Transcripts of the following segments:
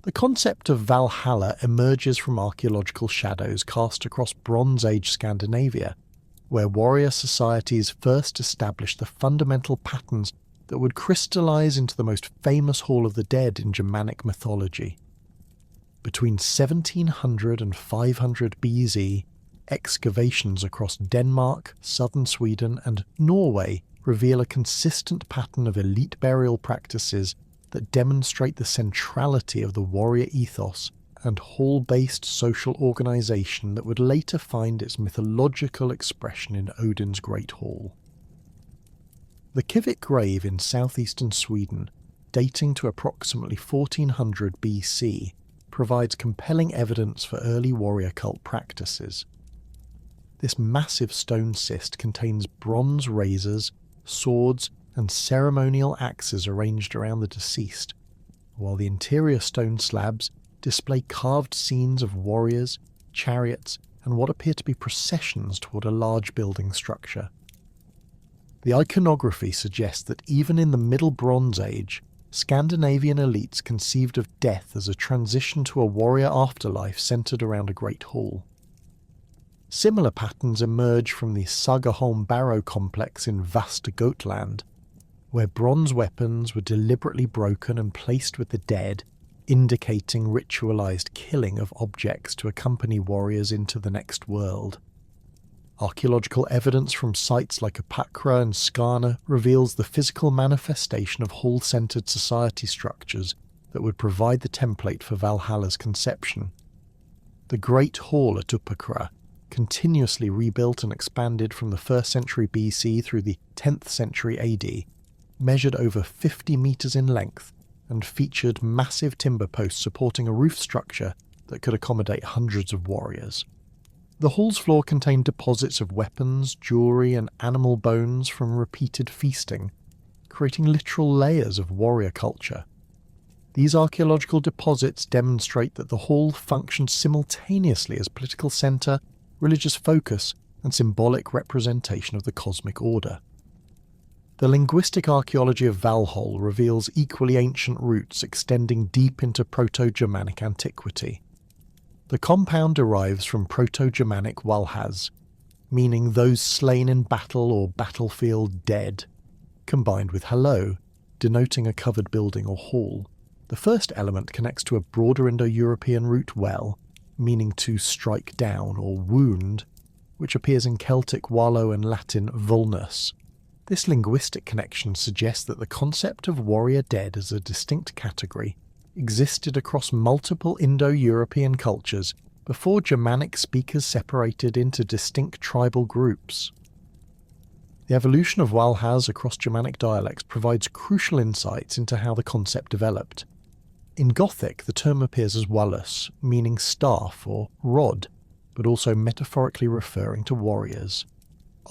The concept of Valhalla emerges from archaeological shadows cast across Bronze Age Scandinavia, where warrior societies first established the fundamental patterns that would crystallize into the most famous Hall of the Dead in Germanic mythology. Between 1700 and 500 BZ, excavations across Denmark, southern Sweden, and Norway reveal a consistent pattern of elite burial practices that demonstrate the centrality of the warrior ethos and hall-based social organisation that would later find its mythological expression in Odin's Great Hall. The Kivik grave in southeastern Sweden, dating to approximately 1400 BC, provides compelling evidence for early warrior cult practices. This massive stone cist contains bronze razors, swords, and ceremonial axes arranged around the deceased, while the interior stone slabs display carved scenes of warriors, chariots, and what appear to be processions toward a large building structure. The iconography suggests that even in the Middle Bronze Age, Scandinavian elites conceived of death as a transition to a warrior afterlife centred around a great hall. Similar patterns emerge from the Sagaholm Barrow complex in Västergötland, where bronze weapons were deliberately broken and placed with the dead, indicating ritualised killing of objects to accompany warriors into the next world. Archaeological evidence from sites like Apakra and Skana reveals the physical manifestation of hall-centred society structures that would provide the template for Valhalla's conception. The Great Hall at Upakra, continuously rebuilt and expanded from the 1st century BC through the 10th century AD, measured over 50 metres in length and featured massive timber posts supporting a roof structure that could accommodate hundreds of warriors. The hall's floor contained deposits of weapons, jewellery and animal bones from repeated feasting, creating literal layers of warrior culture. These archaeological deposits demonstrate that the hall functioned simultaneously as political centre, religious focus and symbolic representation of the cosmic order. The linguistic archaeology of Valhalla reveals equally ancient roots extending deep into Proto-Germanic antiquity. The compound derives from Proto-Germanic Valhaz, meaning those slain in battle or battlefield dead, combined with hallo, denoting a covered building or hall. The first element connects to a broader Indo-European root well, meaning to strike down or wound, which appears in Celtic wallow and Latin vulnus. This linguistic connection suggests that the concept of warrior dead as a distinct category existed across multiple Indo-European cultures before Germanic speakers separated into distinct tribal groups. The evolution of Valhaz across Germanic dialects provides crucial insights into how the concept developed. In Gothic, the term appears as wallus, meaning staff or rod, but also metaphorically referring to warriors.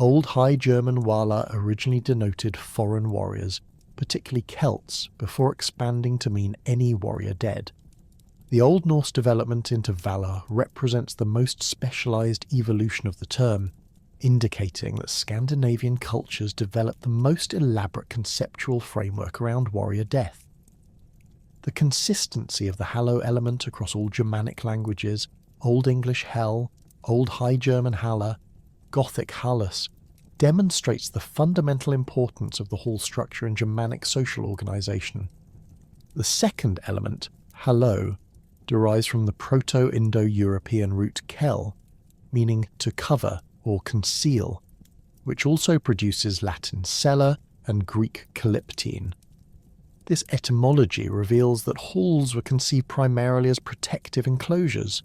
Old High German Wala originally denoted foreign warriors, particularly Celts, before expanding to mean any warrior dead. The Old Norse development into Valor represents the most specialised evolution of the term, indicating that Scandinavian cultures developed the most elaborate conceptual framework around warrior death. The consistency of the hallo element across all Germanic languages, Old English Hel, Old High German Halla, Gothic Hallus, demonstrates the fundamental importance of the hall structure in Germanic social organisation. The second element, hallo, derives from the Proto-Indo-European root kel, meaning to cover or conceal, which also produces Latin cella and Greek kalyptine. This etymology reveals that halls were conceived primarily as protective enclosures,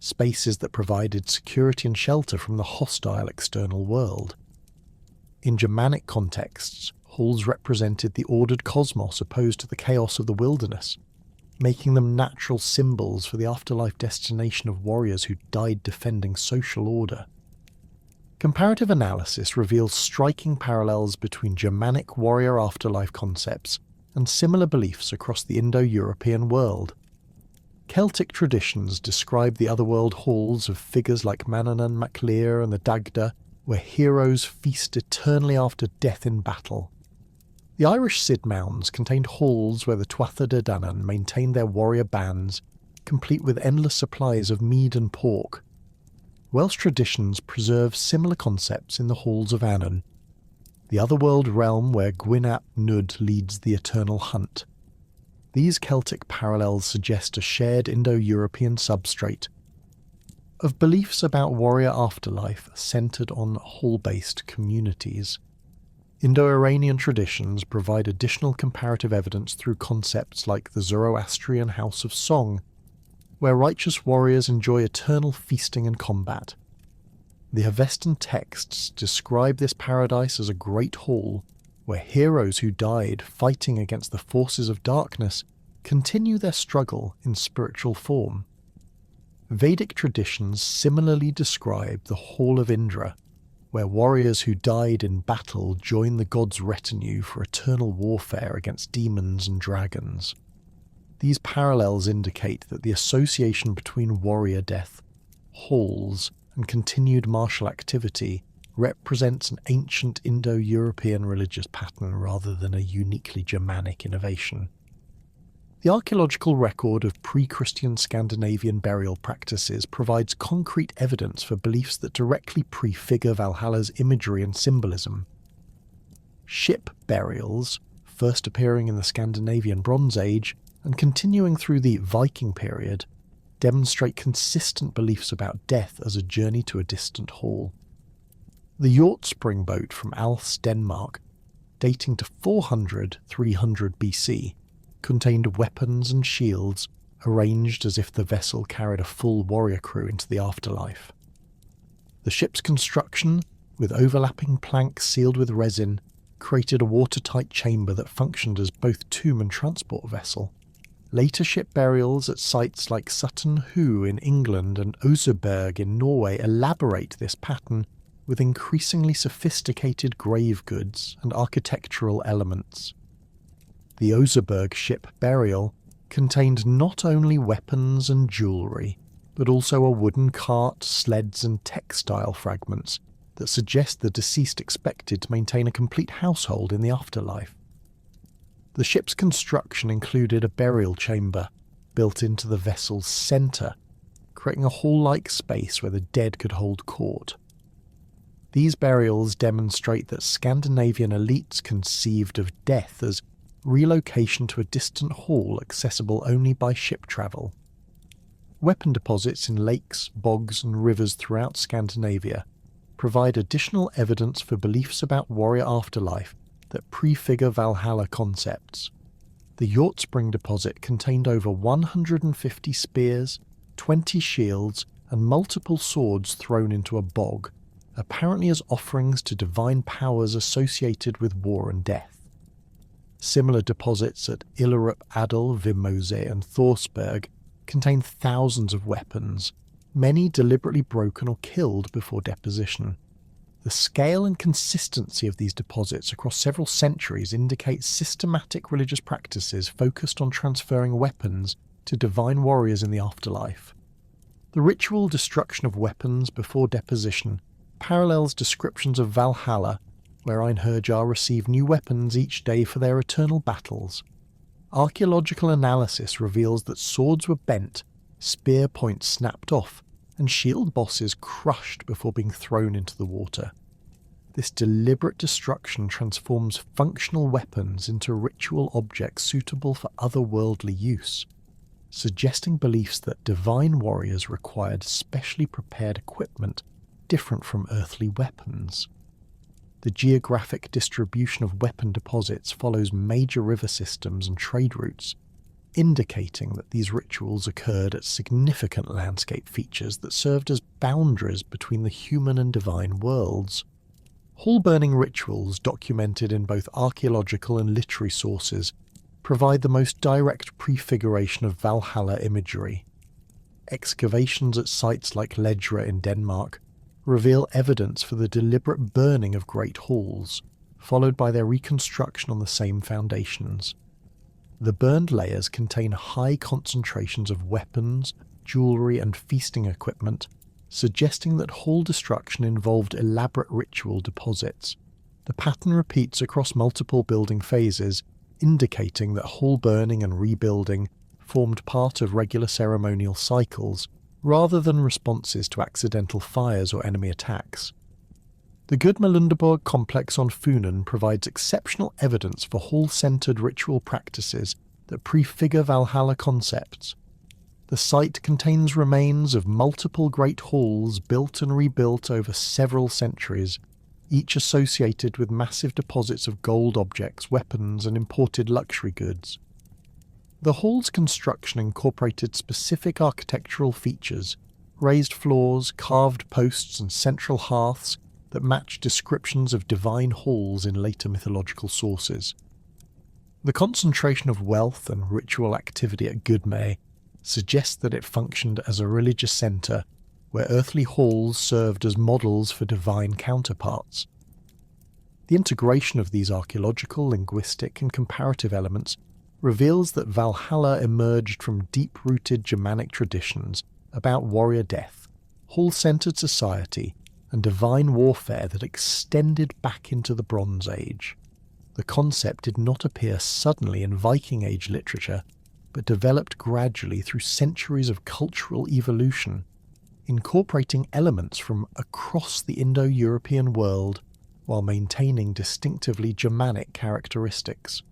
spaces that provided security and shelter from the hostile external world. In Germanic contexts, halls represented the ordered cosmos opposed to the chaos of the wilderness, making them natural symbols for the afterlife destination of warriors who died defending social order. Comparative analysis reveals striking parallels between Germanic warrior afterlife concepts and similar beliefs across the Indo-European world. Celtic traditions describe the otherworld halls of figures like Manannán mac Lir and the Dagda, where heroes feast eternally after death in battle. The Irish Sid mounds contained halls where the Tuatha De Danann maintained their warrior bands, complete with endless supplies of mead and pork. Welsh traditions preserve similar concepts in the halls of Annan, the otherworld realm where Gwyn ap Nudd leads the eternal hunt. These Celtic parallels suggest a shared Indo-European substrate of beliefs about warrior afterlife centred on hall-based communities. Indo-Iranian traditions provide additional comparative evidence through concepts like the Zoroastrian House of Song, where righteous warriors enjoy eternal feasting and combat. The Avestan texts describe this paradise as a great hall, where heroes who died fighting against the forces of darkness continue their struggle in spiritual form. Vedic traditions similarly describe the Hall of Indra, where warriors who died in battle join the god's retinue for eternal warfare against demons and dragons. These parallels indicate that the association between warrior death, halls, and continued martial activity represents an ancient Indo-European religious pattern rather than a uniquely Germanic innovation. The archaeological record of pre-Christian Scandinavian burial practices provides concrete evidence for beliefs that directly prefigure Valhalla's imagery and symbolism. Ship burials, first appearing in the Scandinavian Bronze Age and continuing through the Viking period, demonstrate consistent beliefs about death as a journey to a distant hall. The Hjortspring boat from Als, Denmark, dating to 400-300 BC, contained weapons and shields arranged as if the vessel carried a full warrior crew into the afterlife. The ship's construction, with overlapping planks sealed with resin, created a watertight chamber that functioned as both tomb and transport vessel. Later ship burials at sites like Sutton Hoo in England and Oseberg in Norway elaborate this pattern with increasingly sophisticated grave goods and architectural elements. The Oseberg ship burial contained not only weapons and jewellery, but also a wooden cart, sleds and textile fragments that suggest the deceased expected to maintain a complete household in the afterlife. The ship's construction included a burial chamber built into the vessel's centre, creating a hall-like space where the dead could hold court. These burials demonstrate that Scandinavian elites conceived of death as relocation to a distant hall accessible only by ship travel. Weapon deposits in lakes, bogs and rivers throughout Scandinavia provide additional evidence for beliefs about warrior afterlife that prefigure Valhalla concepts. The Hjortspring deposit contained over 150 spears, 20 shields, and multiple swords thrown into a bog, apparently as offerings to divine powers associated with war and death. Similar deposits at Illerup Adel, Vimose, and Thorsberg contain thousands of weapons, many deliberately broken or killed before deposition. The scale and consistency of these deposits across several centuries indicates systematic religious practices focused on transferring weapons to divine warriors in the afterlife. The ritual destruction of weapons before deposition parallels descriptions of Valhalla, where Einherjar receive new weapons each day for their eternal battles. Archaeological analysis reveals that swords were bent, spear points snapped off, and shield bosses crushed before being thrown into the water. This deliberate destruction transforms functional weapons into ritual objects suitable for otherworldly use, suggesting beliefs that divine warriors required specially prepared equipment different from earthly weapons. The geographic distribution of weapon deposits follows major river systems and trade routes, indicating that these rituals occurred at significant landscape features that served as boundaries between the human and divine worlds. Hall-burning rituals documented in both archaeological and literary sources provide the most direct prefiguration of Valhalla imagery. Excavations at sites like Ledra in Denmark reveal evidence for the deliberate burning of great halls, followed by their reconstruction on the same foundations. The burned layers contain high concentrations of weapons, jewellery and feasting equipment, suggesting that hall destruction involved elaborate ritual deposits. The pattern repeats across multiple building phases, indicating that hall burning and rebuilding formed part of regular ceremonial cycles, rather than responses to accidental fires or enemy attacks. The Gudmundarborg complex on Funen provides exceptional evidence for hall-centred ritual practices that prefigure Valhalla concepts. The site contains remains of multiple great halls built and rebuilt over several centuries, each associated with massive deposits of gold objects, weapons, and imported luxury goods. The hall's construction incorporated specific architectural features, raised floors, carved posts, and central hearths that match descriptions of divine halls in later mythological sources. The concentration of wealth and ritual activity at Gudme suggests that it functioned as a religious centre where earthly halls served as models for divine counterparts. The integration of these archaeological, linguistic, and comparative elements reveals that Valhalla emerged from deep-rooted Germanic traditions about warrior death, hall-centred society, and divine warfare that extended back into the Bronze Age. The concept did not appear suddenly in Viking-age literature, but developed gradually through centuries of cultural evolution, incorporating elements from across the Indo-European world while maintaining distinctively Germanic characteristics.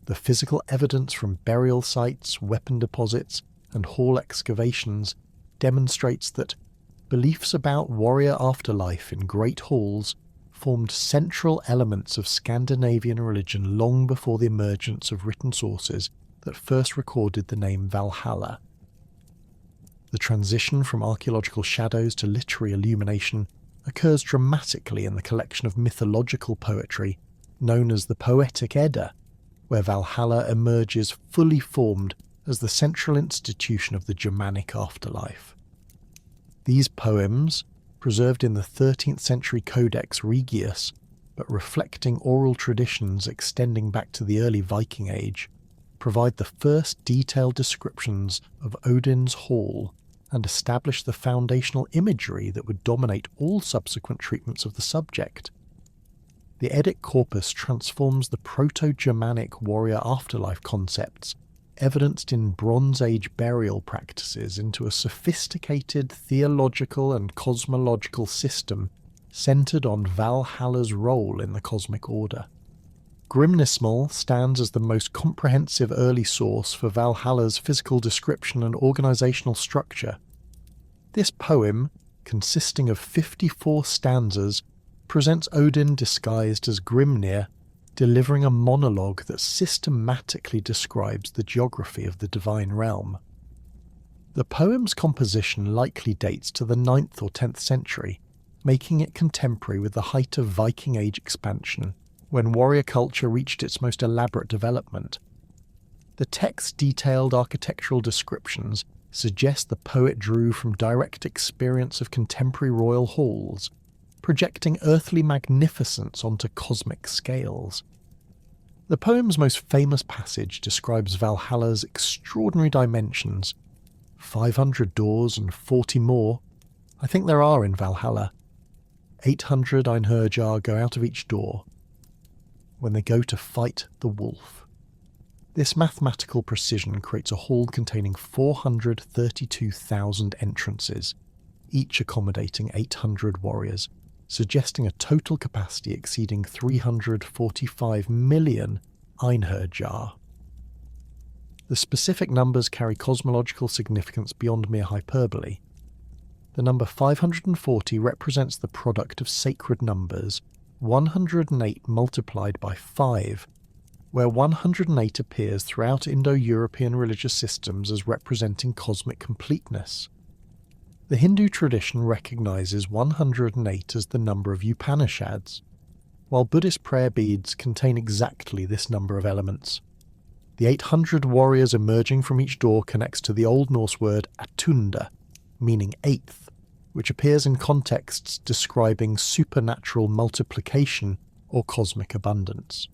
The physical evidence from burial sites, weapon deposits, and hall excavations demonstrates that beliefs about warrior afterlife in great halls formed central elements of Scandinavian religion long before the emergence of written sources that first recorded the name Valhalla. The transition from archaeological shadows to literary illumination occurs dramatically in the collection of mythological poetry known as the Poetic Edda, where Valhalla emerges fully formed as the central institution of the Germanic afterlife. These poems, preserved in the 13th century Codex Regius, but reflecting oral traditions extending back to the early Viking Age, provide the first detailed descriptions of Odin's hall and establish the foundational imagery that would dominate all subsequent treatments of the subject. The Edic corpus transforms the Proto-Germanic warrior afterlife concepts evidenced in Bronze Age burial practices into a sophisticated theological and cosmological system centred on Valhalla's role in the cosmic order. Grimnismal stands as the most comprehensive early source for Valhalla's physical description and organisational structure. This poem, consisting of 54 stanzas, presents Odin disguised as Grimnir, delivering a monologue that systematically describes the geography of the divine realm. The poem's composition likely dates to the 9th or 10th century, making it contemporary with the height of Viking-age expansion, when warrior culture reached its most elaborate development. The text's detailed architectural descriptions suggest the poet drew from direct experience of contemporary royal halls, projecting earthly magnificence onto cosmic scales. The poem's most famous passage describes Valhalla's extraordinary dimensions: 500 doors and 40 more. I think there are in Valhalla. 800 Einherjar go out of each door when they go to fight the wolf. This mathematical precision creates a hall containing 432,000 entrances, each accommodating 800 warriors, suggesting a total capacity exceeding 345 million Einherjar. The specific numbers carry cosmological significance beyond mere hyperbole. The number 540 represents the product of sacred numbers, 108 multiplied by 5, where 108 appears throughout Indo-European religious systems as representing cosmic completeness. The Hindu tradition recognizes 108 as the number of Upanishads, while Buddhist prayer beads contain exactly this number of elements. The 800 warriors emerging from each door connects to the Old Norse word atunda, meaning eighth, which appears in contexts describing supernatural multiplication or cosmic abundance.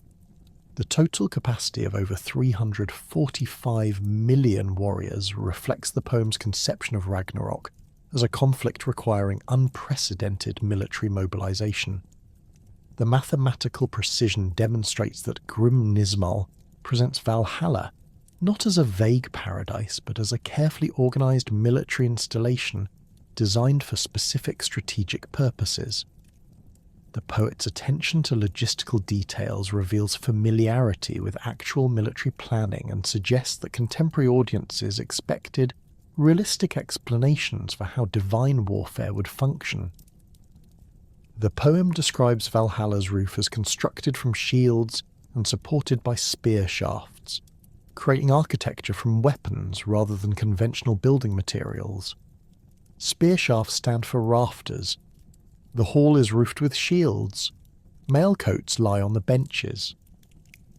The total capacity of over 345 million warriors reflects the poem's conception of Ragnarok as a conflict requiring unprecedented military mobilization. The mathematical precision demonstrates that Grimnismal presents Valhalla not as a vague paradise, but as a carefully organised military installation designed for specific strategic purposes. The poet's attention to logistical details reveals familiarity with actual military planning and suggests that contemporary audiences expected realistic explanations for how divine warfare would function. The poem describes Valhalla's roof as constructed from shields and supported by spear shafts, creating architecture from weapons rather than conventional building materials. Spear shafts stand for rafters. The hall is roofed with shields. Mailcoats lie on the benches.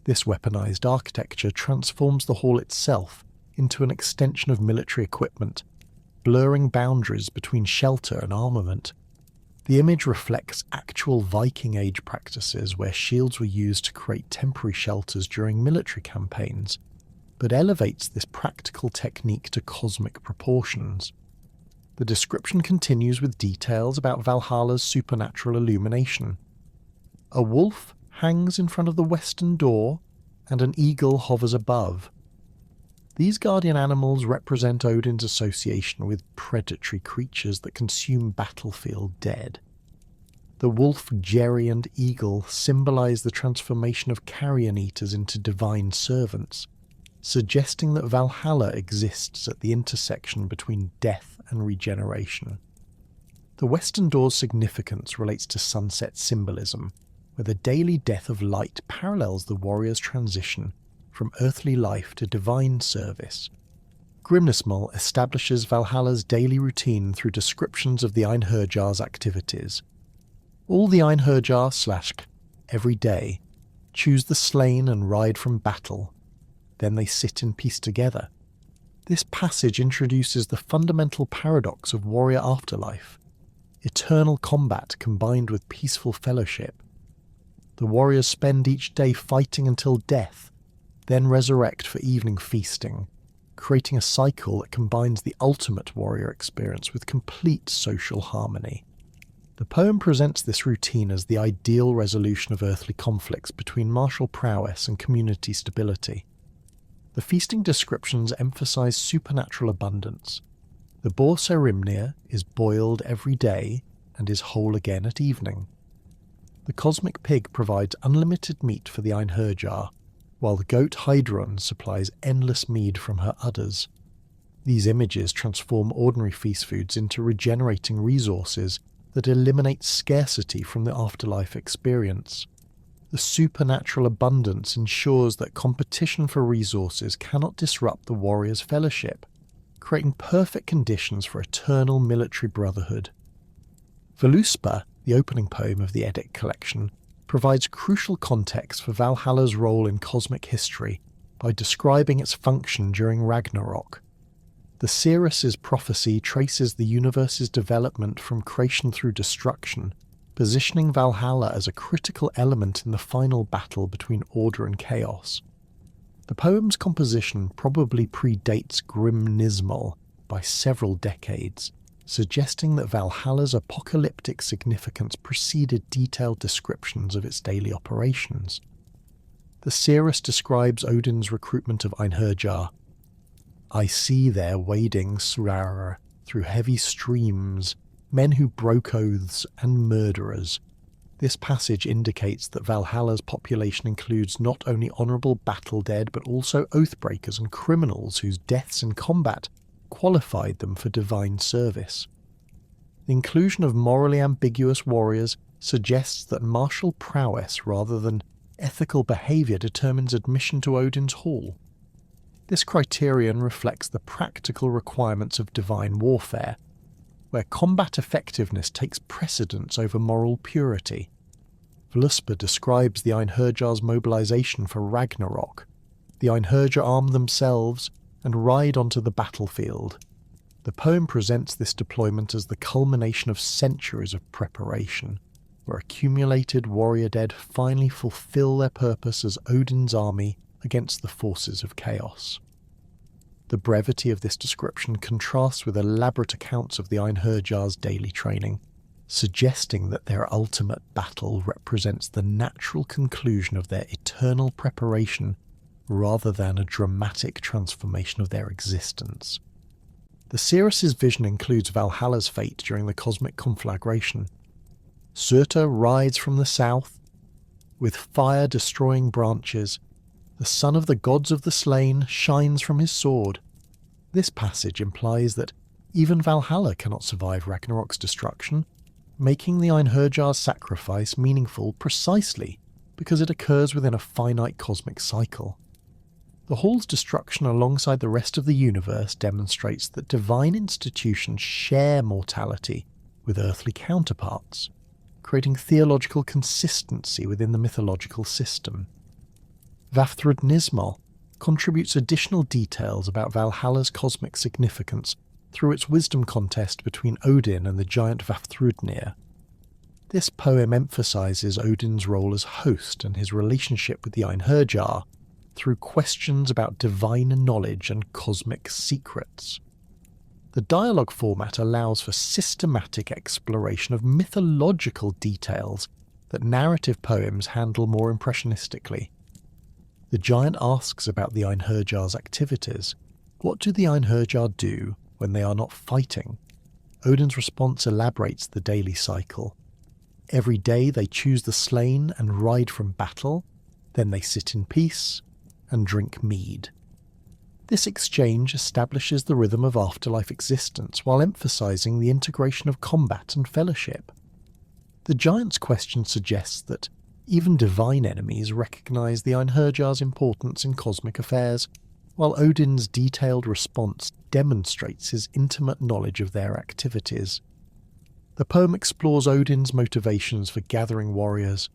This weaponized architecture transforms the hall itself into an extension of military equipment, blurring boundaries between shelter and armament. The image reflects actual Viking-age practices where shields were used to create temporary shelters during military campaigns, but elevates this practical technique to cosmic proportions. The description continues with details about Valhalla's supernatural illumination. A wolf hangs in front of the western door, and an eagle hovers above. These guardian animals represent Odin's association with predatory creatures that consume battlefield dead. The wolf, Jerry, and eagle symbolize the transformation of carrion eaters into divine servants, suggesting that Valhalla exists at the intersection between death and regeneration. The western door's significance relates to sunset symbolism, where the daily death of light parallels the warrior's transition from earthly life to divine service. Grimnismal establishes Valhalla's daily routine through descriptions of the Einherjar's activities. All the Einherjar / every day choose the slain and ride from battle. Then they sit in peace together. This passage introduces the fundamental paradox of warrior afterlife, eternal combat combined with peaceful fellowship. The warriors spend each day fighting until death, then resurrect for evening feasting, creating a cycle that combines the ultimate warrior experience with complete social harmony. The poem presents this routine as the ideal resolution of earthly conflicts between martial prowess and community stability. The feasting descriptions emphasize supernatural abundance. The boar Serimnir is boiled every day and is whole again at evening. The cosmic pig provides unlimited meat for the Einherjar, while the goat Heidrun supplies endless mead from her udders. These images transform ordinary feast foods into regenerating resources that eliminate scarcity from the afterlife experience. The supernatural abundance ensures that competition for resources cannot disrupt the warrior's fellowship, creating perfect conditions for eternal military brotherhood. Völuspá, the opening poem of the Eddic collection, provides crucial context for Valhalla's role in cosmic history by describing its function during Ragnarok. The seeress's prophecy traces the universe's development from creation through destruction, positioning Valhalla as a critical element in the final battle between order and chaos. The poem's composition probably predates Grimnismal by several decades, suggesting that Valhalla's apocalyptic significance preceded detailed descriptions of its daily operations. The seeress describes Odin's recruitment of Einherjar. I see there wading Srara through heavy streams, men who broke oaths and murderers. This passage indicates that Valhalla's population includes not only honourable battle dead but also oathbreakers and criminals whose deaths in combat qualified them for divine service. The inclusion of morally ambiguous warriors suggests that martial prowess rather than ethical behaviour determines admission to Odin's hall. This criterion reflects the practical requirements of divine warfare, where combat effectiveness takes precedence over moral purity. Völuspá describes the Einherjar's mobilization for Ragnarok. The Einherjar arm themselves and ride onto the battlefield. The poem presents this deployment as the culmination of centuries of preparation, where accumulated warrior dead finally fulfill their purpose as Odin's army against the forces of chaos. The brevity of this description contrasts with elaborate accounts of the Einherjar's daily training. suggesting that their ultimate battle represents the natural conclusion of their eternal preparation rather than a dramatic transformation of their existence. The seeress' vision includes Valhalla's fate during the cosmic conflagration. Surtur rides from the south, with fire-destroying branches. The son of the gods of the slain shines from his sword. This passage implies that even Valhalla cannot survive Ragnarok's destruction, making the Einherjar's sacrifice meaningful precisely because it occurs within a finite cosmic cycle. The Hall's destruction alongside the rest of the universe demonstrates that divine institutions share mortality with earthly counterparts, creating theological consistency within the mythological system. Vafthrudnismal contributes additional details about Valhalla's cosmic significance through its wisdom contest between Odin and the giant Vafthrudnir. This poem emphasises Odin's role as host and his relationship with the Einherjar through questions about divine knowledge and cosmic secrets. The dialogue format allows for systematic exploration of mythological details that narrative poems handle more impressionistically. The giant asks about the Einherjar's activities. What do the Einherjar do when they are not fighting? Odin's response elaborates the daily cycle. Every day they choose the slain and ride from battle, then they sit in peace and drink mead. This exchange establishes the rhythm of afterlife existence while emphasizing the integration of combat and fellowship. The giant's question suggests that even divine enemies recognize the Einherjar's importance in cosmic affairs, while Odin's detailed response demonstrates his intimate knowledge of their activities. The poem explores Odin's motivations for gathering warriors.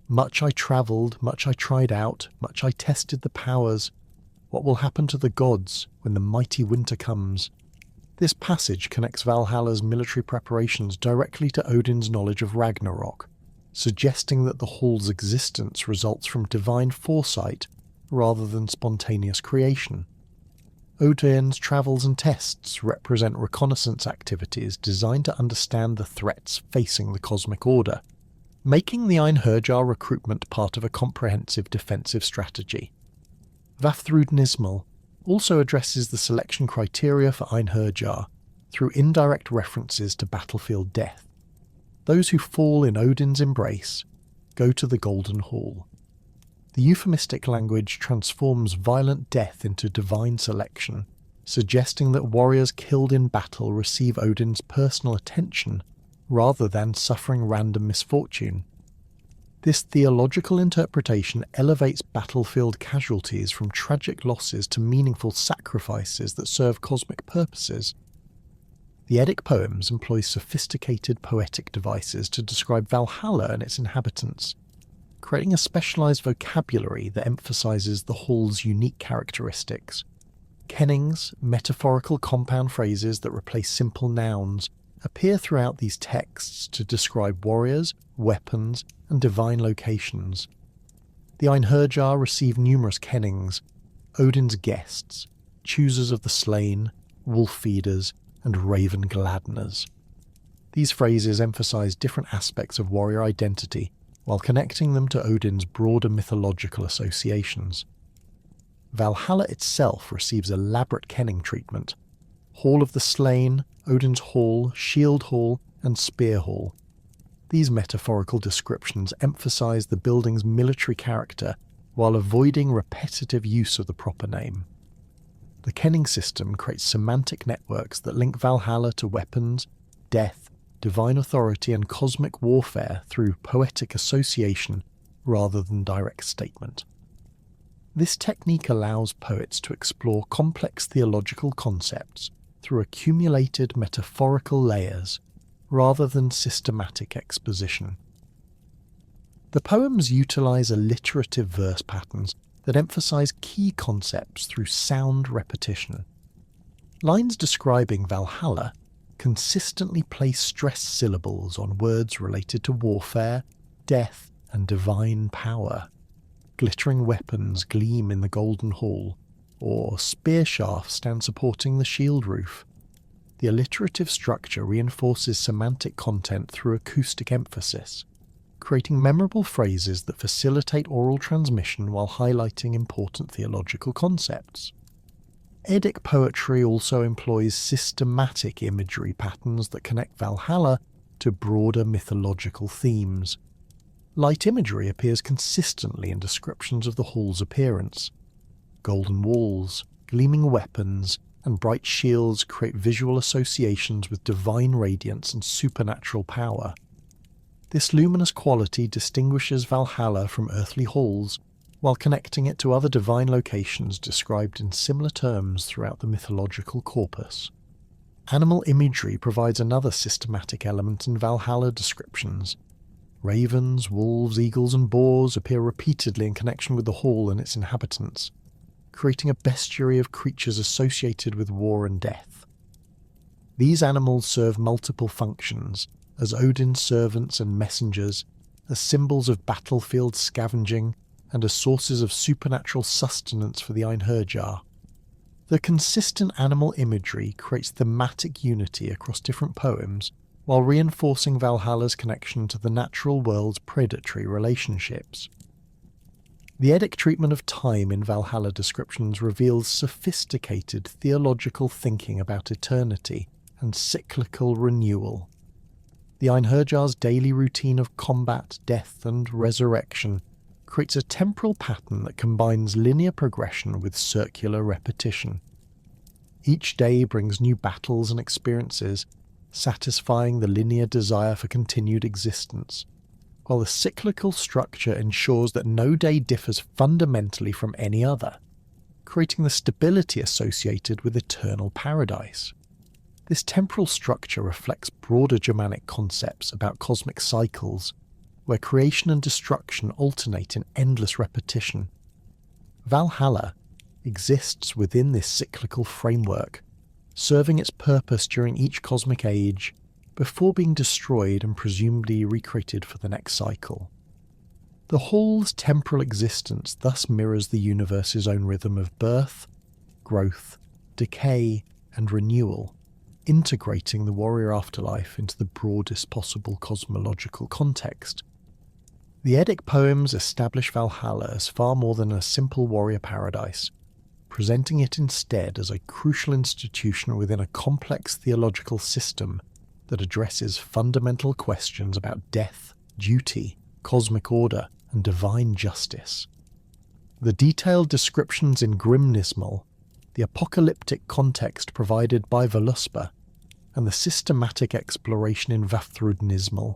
Much I travelled, much I tried out, much I tested the powers. What will happen to the gods when the mighty winter comes? This passage connects Valhalla's military preparations directly to Odin's knowledge of Ragnarok, suggesting that the Hall's existence results from divine foresight rather than spontaneous creation. Odin's travels and tests represent reconnaissance activities designed to understand the threats facing the cosmic order, making the Einherjar recruitment part of a comprehensive defensive strategy. Vafthrudnismal also addresses the selection criteria for Einherjar through indirect references to battlefield death. Those who fall in Odin's embrace go to the Golden Hall. The euphemistic language transforms violent death into divine selection, suggesting that warriors killed in battle receive Odin's personal attention rather than suffering random misfortune. This theological interpretation elevates battlefield casualties from tragic losses to meaningful sacrifices that serve cosmic purposes. The Eddic poems employ sophisticated poetic devices to describe Valhalla and its inhabitants, creating a specialised vocabulary that emphasises the Hall's unique characteristics. Kennings, metaphorical compound phrases that replace simple nouns, appear throughout these texts to describe warriors, weapons, and divine locations. The Einherjar receive numerous kennings: Odin's guests, choosers of the slain, wolf feeders, and raven gladdeners. These phrases emphasize different aspects of warrior identity while connecting them to Odin's broader mythological associations. Valhalla itself receives elaborate kenning treatment: Hall of the Slain, Odin's Hall, Shield Hall, and Spear Hall. These metaphorical descriptions emphasize the building's military character while avoiding repetitive use of the proper name. The kenning system creates semantic networks that link Valhalla to weapons, death, divine authority, and cosmic warfare through poetic association rather than direct statement. This technique allows poets to explore complex theological concepts through accumulated metaphorical layers rather than systematic exposition. The poems utilize alliterative verse patterns that emphasize key concepts through sound repetition. Lines describing Valhalla consistently place stressed syllables on words related to warfare, death, and divine power. Glittering weapons gleam in the Golden Hall, or spear shafts stand supporting the shield roof. the alliterative structure reinforces semantic content through acoustic emphasis, creating memorable phrases that facilitate oral transmission while highlighting important theological concepts. Eddic poetry also employs systematic imagery patterns that connect Valhalla to broader mythological themes. Light imagery appears consistently in descriptions of the hall's appearance. Golden walls, gleaming weapons, and bright shields create visual associations with divine radiance and supernatural power. This luminous quality distinguishes Valhalla from earthly halls, while connecting it to other divine locations described in similar terms throughout the mythological corpus. Animal imagery provides another systematic element in Valhalla descriptions. Ravens, wolves, eagles, and boars appear repeatedly in connection with the hall and its inhabitants, creating a bestiary of creatures associated with war and death. These animals serve multiple functions, as Odin's servants and messengers, as symbols of battlefield scavenging, and as sources of supernatural sustenance for the Einherjar. The consistent animal imagery creates thematic unity across different poems, while reinforcing Valhalla's connection to the natural world's predatory relationships. The Eddic treatment of time in Valhalla descriptions reveals sophisticated theological thinking about eternity and cyclical renewal. The Einherjar's daily routine of combat, death, and resurrection creates a temporal pattern that combines linear progression with circular repetition. Each day brings new battles and experiences, satisfying the linear desire for continued existence, while the cyclical structure ensures that no day differs fundamentally from any other, creating the stability associated with eternal paradise. This temporal structure reflects broader Germanic concepts about cosmic cycles, where creation and destruction alternate in endless repetition. Valhalla exists within this cyclical framework, serving its purpose during each cosmic age, before being destroyed and presumably recreated for the next cycle. The hall's temporal existence thus mirrors the universe's own rhythm of birth, growth, decay, and renewal, integrating the warrior afterlife into the broadest possible cosmological context. The Eddic poems establish Valhalla as far more than a simple warrior paradise, presenting it instead as a crucial institution within a complex theological system that addresses fundamental questions about death, duty, cosmic order, and divine justice. The detailed descriptions in Grimnismal, the apocalyptic context provided by Völuspá, and the systematic exploration in Vafthrudnismal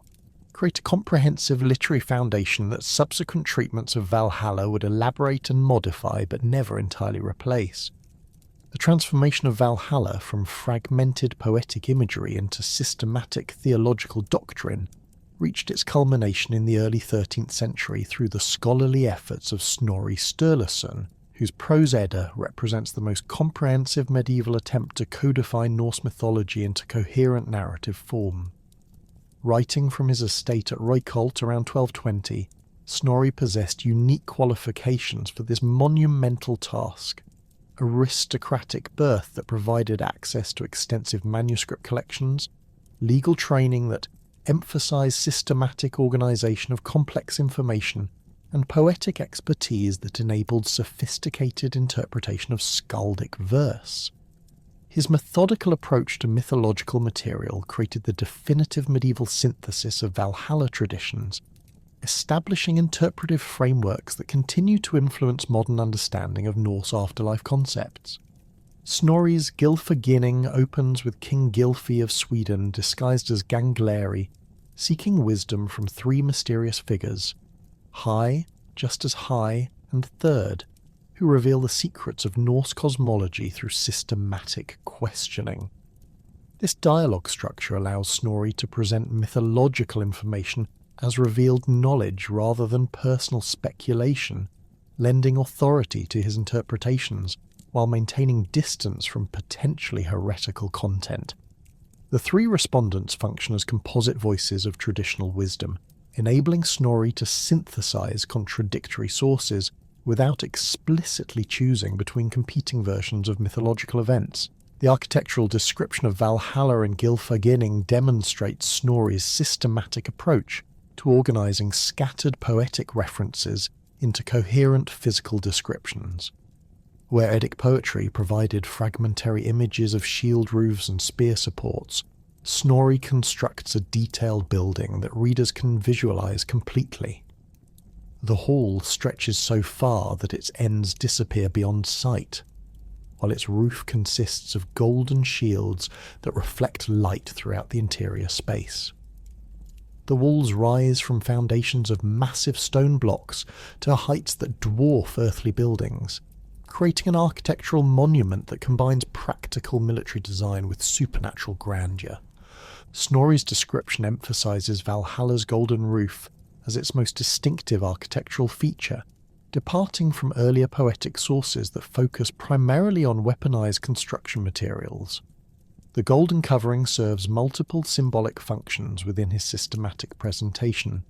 create a comprehensive literary foundation that subsequent treatments of Valhalla would elaborate and modify but never entirely replace. The transformation of Valhalla from fragmented poetic imagery into systematic theological doctrine reached its culmination in the early 13th century through the scholarly efforts of Snorri Sturluson, whose Prose Edda represents the most comprehensive medieval attempt to codify Norse mythology into coherent narrative form. Writing from his estate at Reykholt around 1220, Snorri possessed unique qualifications for this monumental task: aristocratic birth that provided access to extensive manuscript collections, legal training that emphasized systematic organization of complex information, and poetic expertise that enabled sophisticated interpretation of skaldic verse. His methodical approach to mythological material created the definitive medieval synthesis of Valhalla traditions, establishing interpretive frameworks that continue to influence modern understanding of Norse afterlife concepts. Snorri's Gylfaginning opens with King Gylfi of Sweden disguised as Gangleri, seeking wisdom from three mysterious figures, High, just as High, and Third, who reveal the secrets of Norse cosmology through systematic questioning. This dialogue structure allows Snorri to present mythological information as revealed knowledge rather than personal speculation, lending authority to his interpretations while maintaining distance from potentially heretical content. The three respondents function as composite voices of traditional wisdom, enabling Snorri to synthesize contradictory sources without explicitly choosing between competing versions of mythological events. The architectural description of Valhalla and Gylfaginning demonstrates Snorri's systematic approach to organising scattered poetic references into coherent physical descriptions. Where Eddic poetry provided fragmentary images of shield roofs and spear supports, Snorri constructs a detailed building that readers can visualise completely. The hall stretches so far that its ends disappear beyond sight, while its roof consists of golden shields that reflect light throughout the interior space. The walls rise from foundations of massive stone blocks to heights that dwarf earthly buildings, creating an architectural monument that combines practical military design with supernatural grandeur. Snorri's description emphasises Valhalla's golden roof as its most distinctive architectural feature, departing from earlier poetic sources that focus primarily on weaponized construction materials. The golden covering serves multiple symbolic functions within his systematic presentation.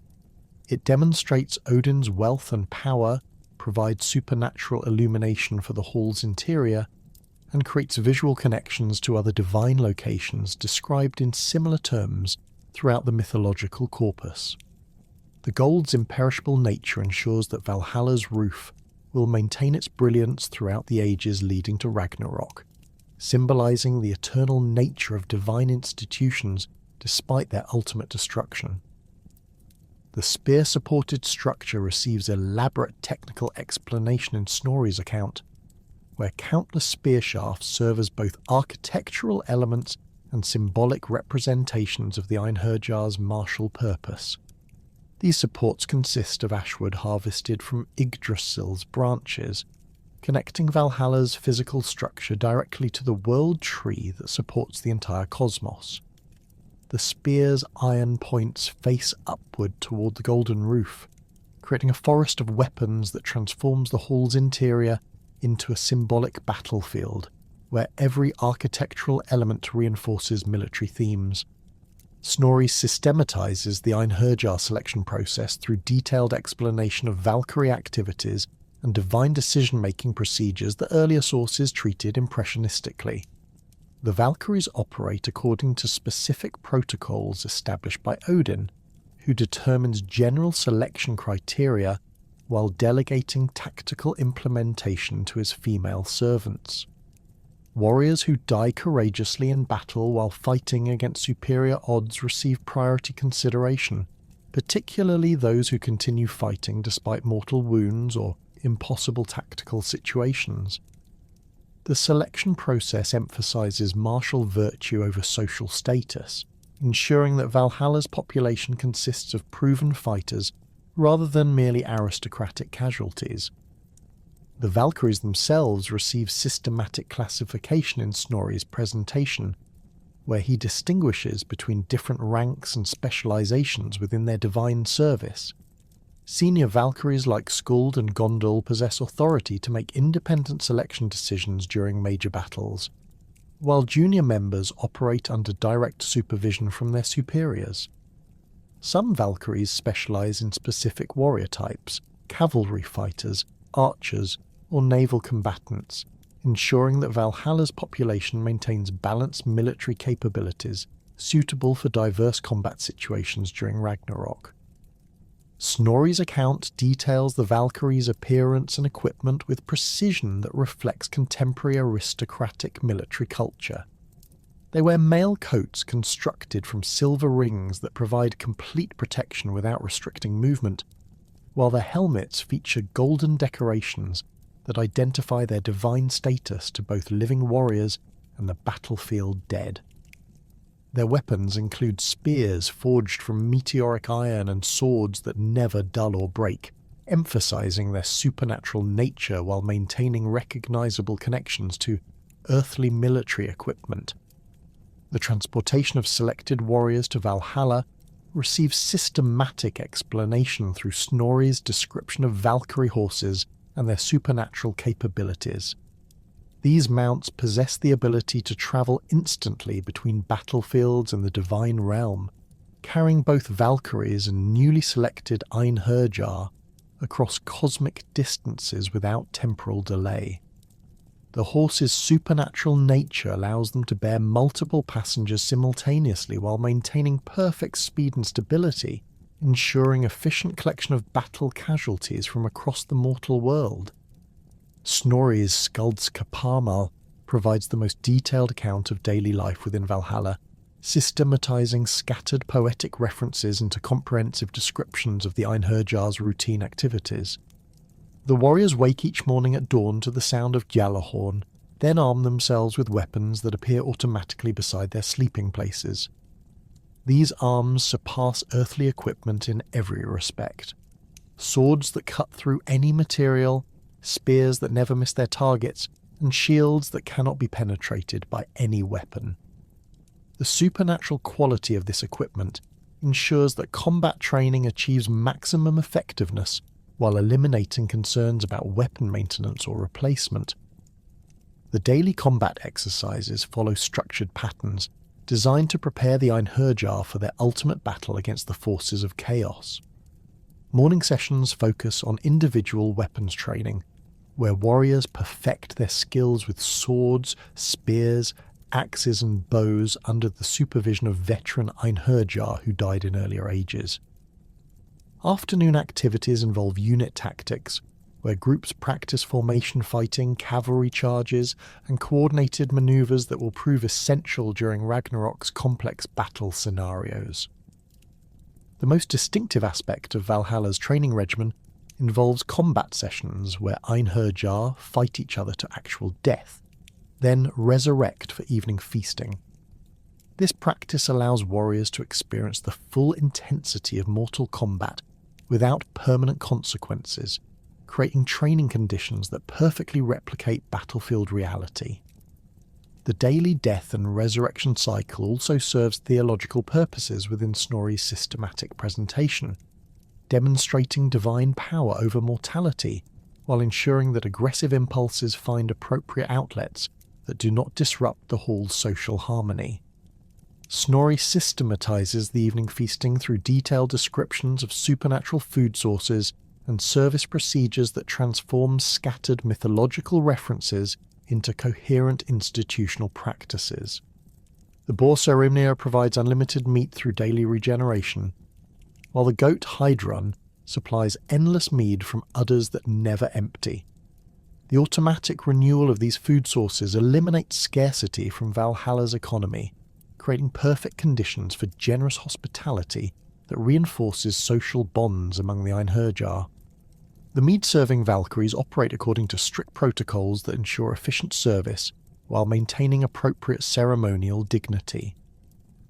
It demonstrates Odin's wealth and power, provides supernatural illumination for the hall's interior, and creates visual connections to other divine locations described in similar terms throughout the mythological corpus. The gold's imperishable nature ensures that Valhalla's roof will maintain its brilliance throughout the ages leading to Ragnarok, symbolizing the eternal nature of divine institutions despite their ultimate destruction. The spear-supported structure receives elaborate technical explanation in Snorri's account, where countless spear shafts serve as both architectural elements and symbolic representations of the Einherjar's martial purpose. These supports consist of ashwood harvested from Yggdrasil's branches, connecting Valhalla's physical structure directly to the world tree that supports the entire cosmos. The spear's iron points face upward toward the golden roof, creating a forest of weapons that transforms the hall's interior into a symbolic battlefield, where every architectural element reinforces military themes. Snorri systematizes the Einherjar selection process through detailed explanation of Valkyrie activities and divine decision-making procedures that earlier sources treated impressionistically. The Valkyries operate according to specific protocols established by Odin, who determines general selection criteria while delegating tactical implementation to his female servants. Warriors who die courageously in battle while fighting against superior odds receive priority consideration, particularly those who continue fighting despite mortal wounds or impossible tactical situations. The selection process emphasizes martial virtue over social status, ensuring that Valhalla's population consists of proven fighters rather than merely aristocratic casualties. The Valkyries themselves receive systematic classification in Snorri's presentation, where he distinguishes between different ranks and specializations within their divine service. Senior Valkyries like Skuld and Gondul possess authority to make independent selection decisions during major battles, while junior members operate under direct supervision from their superiors. Some Valkyries specialize in specific warrior types, cavalry fighters, archers, or naval combatants, ensuring that Valhalla's population maintains balanced military capabilities suitable for diverse combat situations during Ragnarok. Snorri's account details the Valkyries' appearance and equipment with precision that reflects contemporary aristocratic military culture. They wear mail coats constructed from silver rings that provide complete protection without restricting movement, while their helmets feature golden decorations that identify their divine status to both living warriors and the battlefield dead. Their weapons include spears forged from meteoric iron and swords that never dull or break, emphasizing their supernatural nature while maintaining recognizable connections to earthly military equipment. The transportation of selected warriors to Valhalla receives systematic explanation through Snorri's description of Valkyrie horses and their supernatural capabilities. These mounts possess the ability to travel instantly between battlefields and the divine realm, carrying both Valkyries and newly selected Einherjar across cosmic distances without temporal delay. The horse's supernatural nature allows them to bear multiple passengers simultaneously while maintaining perfect speed and stability, ensuring efficient collection of battle casualties from across the mortal world. Snorri's Skaldskaparmal provides the most detailed account of daily life within Valhalla, systematizing scattered poetic references into comprehensive descriptions of the Einherjar's routine activities. The warriors wake each morning at dawn to the sound of Gjallarhorn, then arm themselves with weapons that appear automatically beside their sleeping places. These arms surpass earthly equipment in every respect. Swords that cut through any material, spears that never miss their targets, and shields that cannot be penetrated by any weapon. The supernatural quality of this equipment ensures that combat training achieves maximum effectiveness while eliminating concerns about weapon maintenance or replacement. The daily combat exercises follow structured patterns designed to prepare the Einherjar for their ultimate battle against the forces of chaos. Morning sessions focus on individual weapons training, where warriors perfect their skills with swords, spears, axes and bows under the supervision of veteran Einherjar who died in earlier ages. Afternoon activities involve unit tactics, where groups practice formation fighting, cavalry charges, and coordinated maneuvers that will prove essential during Ragnarok's complex battle scenarios. The most distinctive aspect of Valhalla's training regimen involves combat sessions where Einherjar fight each other to actual death, then resurrect for evening feasting. This practice allows warriors to experience the full intensity of mortal combat without permanent consequences, creating training conditions that perfectly replicate battlefield reality. The daily death and resurrection cycle also serves theological purposes within Snorri's systematic presentation, demonstrating divine power over mortality while ensuring that aggressive impulses find appropriate outlets that do not disrupt the hall's social harmony. Snorri systematizes the evening feasting through detailed descriptions of supernatural food sources and service procedures that transform scattered mythological references into coherent institutional practices. The boar ceremonial provides unlimited meat through daily regeneration, while the goat Heidrun supplies endless mead from udders that never empty. The automatic renewal of these food sources eliminates scarcity from Valhalla's economy, creating perfect conditions for generous hospitality that reinforces social bonds among the Einherjar. The mead-serving Valkyries operate according to strict protocols that ensure efficient service while maintaining appropriate ceremonial dignity.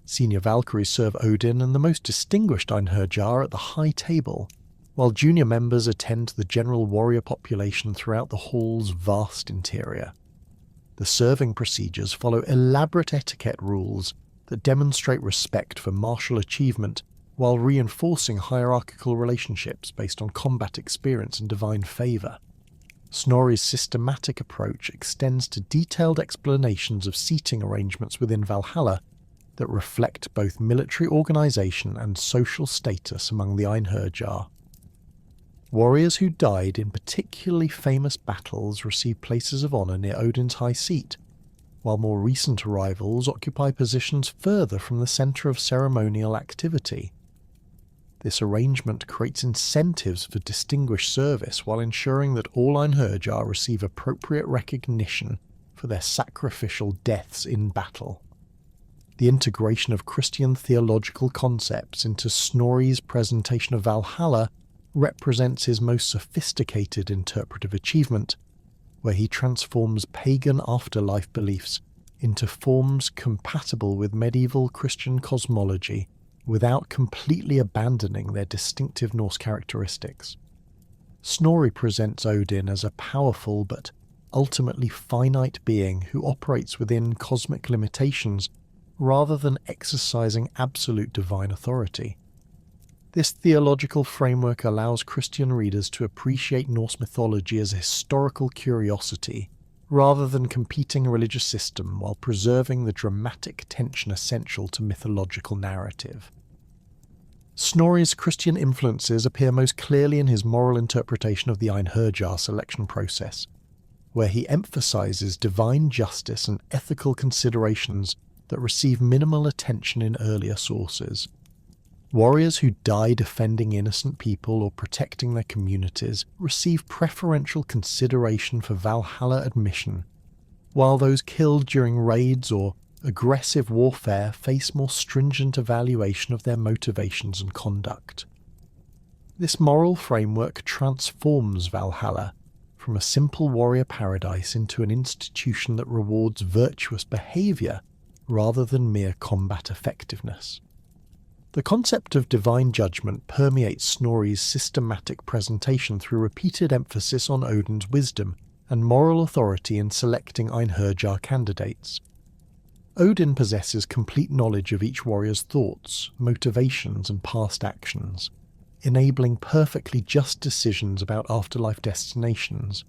Senior Valkyries serve Odin and the most distinguished Einherjar at the high table, while junior members attend to the general warrior population throughout the hall's vast interior. The serving procedures follow elaborate etiquette rules that demonstrate respect for martial achievement while reinforcing hierarchical relationships based on combat experience and divine favour. Snorri's systematic approach extends to detailed explanations of seating arrangements within Valhalla that reflect both military organisation and social status among the Einherjar. Warriors who died in particularly famous battles receive places of honour near Odin's high seat, while more recent arrivals occupy positions further from the centre of ceremonial activity. This arrangement creates incentives for distinguished service while ensuring that all Einherjar receive appropriate recognition for their sacrificial deaths in battle. The integration of Christian theological concepts into Snorri's presentation of Valhalla represents his most sophisticated interpretive achievement, where he transforms pagan afterlife beliefs into forms compatible with medieval Christian cosmology without completely abandoning their distinctive Norse characteristics. Snorri presents Odin as a powerful but ultimately finite being who operates within cosmic limitations rather than exercising absolute divine authority. This theological framework allows Christian readers to appreciate Norse mythology as a historical curiosity, rather than competing religious system, while preserving the dramatic tension essential to mythological narrative. Snorri's Christian influences appear most clearly in his moral interpretation of the Einherjar selection process. where he emphasizes divine justice and ethical considerations that receive minimal attention in earlier sources. Warriors who die defending innocent people or protecting their communities receive preferential consideration for Valhalla admission, while those killed during raids or aggressive warfare face more stringent evaluation of their motivations and conduct. This moral framework transforms Valhalla from a simple warrior paradise into an institution that rewards virtuous behaviour rather than mere combat effectiveness. The concept of divine judgment permeates Snorri's systematic presentation through repeated emphasis on Odin's wisdom and moral authority in selecting Einherjar candidates. Odin possesses complete knowledge of each warrior's thoughts, motivations, and past actions, enabling perfectly just decisions about afterlife destinations.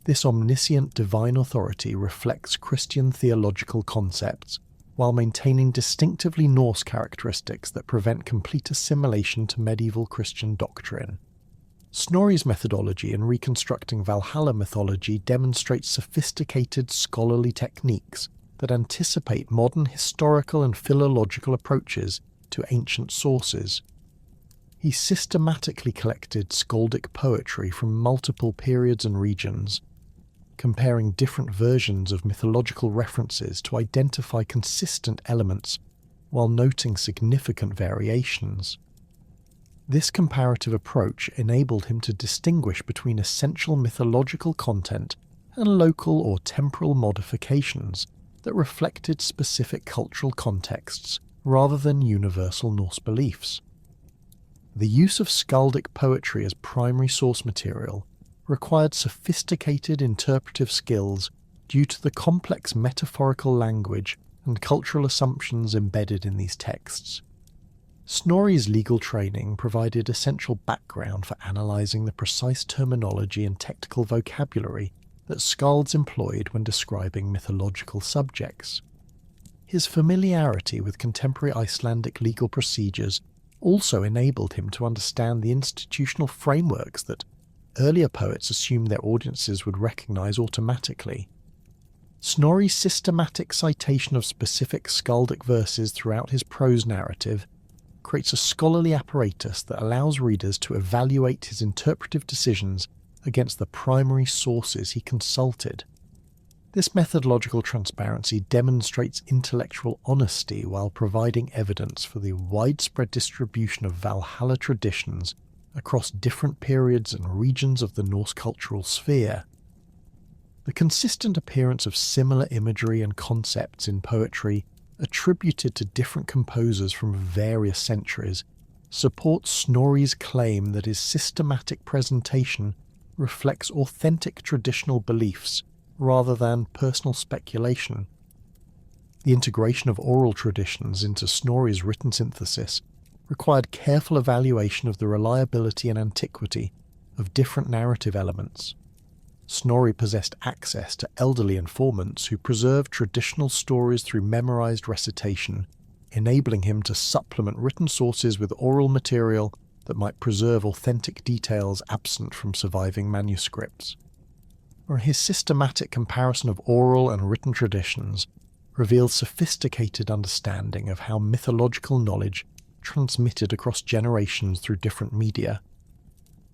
This omniscient divine authority reflects Christian theological concepts, while maintaining distinctively Norse characteristics that prevent complete assimilation to medieval Christian doctrine. Snorri's methodology in reconstructing Valhalla mythology demonstrates sophisticated scholarly techniques that anticipate modern historical and philological approaches to ancient sources. He systematically collected skaldic poetry from multiple periods and regions, comparing different versions of mythological references to identify consistent elements while noting significant variations. This comparative approach enabled him to distinguish between essential mythological content and local or temporal modifications that reflected specific cultural contexts rather than universal Norse beliefs. The use of skaldic poetry as primary source material required sophisticated interpretive skills due to the complex metaphorical language and cultural assumptions embedded in these texts. Snorri's legal training provided essential background for analysing the precise terminology and technical vocabulary that skalds employed when describing mythological subjects. His familiarity with contemporary Icelandic legal procedures also enabled him to understand the institutional frameworks that earlier poets assumed their audiences would recognise automatically. Snorri's systematic citation of specific skaldic verses throughout his prose narrative creates a scholarly apparatus that allows readers to evaluate his interpretive decisions against the primary sources he consulted. This methodological transparency demonstrates intellectual honesty while providing evidence for the widespread distribution of Valhalla traditions across different periods and regions of the Norse cultural sphere. The consistent appearance of similar imagery and concepts in poetry attributed to different composers from various centuries supports Snorri's claim that his systematic presentation reflects authentic traditional beliefs rather than personal speculation. The integration of oral traditions into Snorri's written synthesis required careful evaluation of the reliability and antiquity of different narrative elements. Snorri possessed access to elderly informants who preserved traditional stories through memorized recitation, enabling him to supplement written sources with oral material that might preserve authentic details absent from surviving manuscripts. His systematic comparison of oral and written traditions reveals sophisticated understanding of how mythological knowledge transmitted across generations through different media.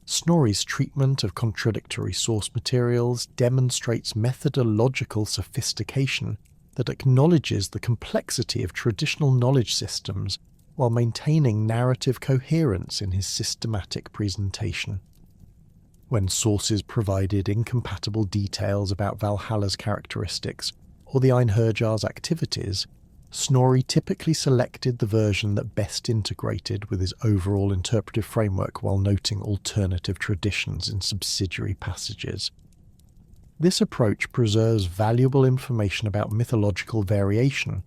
Snorri's treatment of contradictory source materials demonstrates methodological sophistication that acknowledges the complexity of traditional knowledge systems while maintaining narrative coherence in his systematic presentation. When sources provided incompatible details about Valhalla's characteristics or the Einherjar's activities, Snorri typically selected the version that best integrated with his overall interpretive framework while noting alternative traditions in subsidiary passages. This approach preserves valuable information about mythological variation,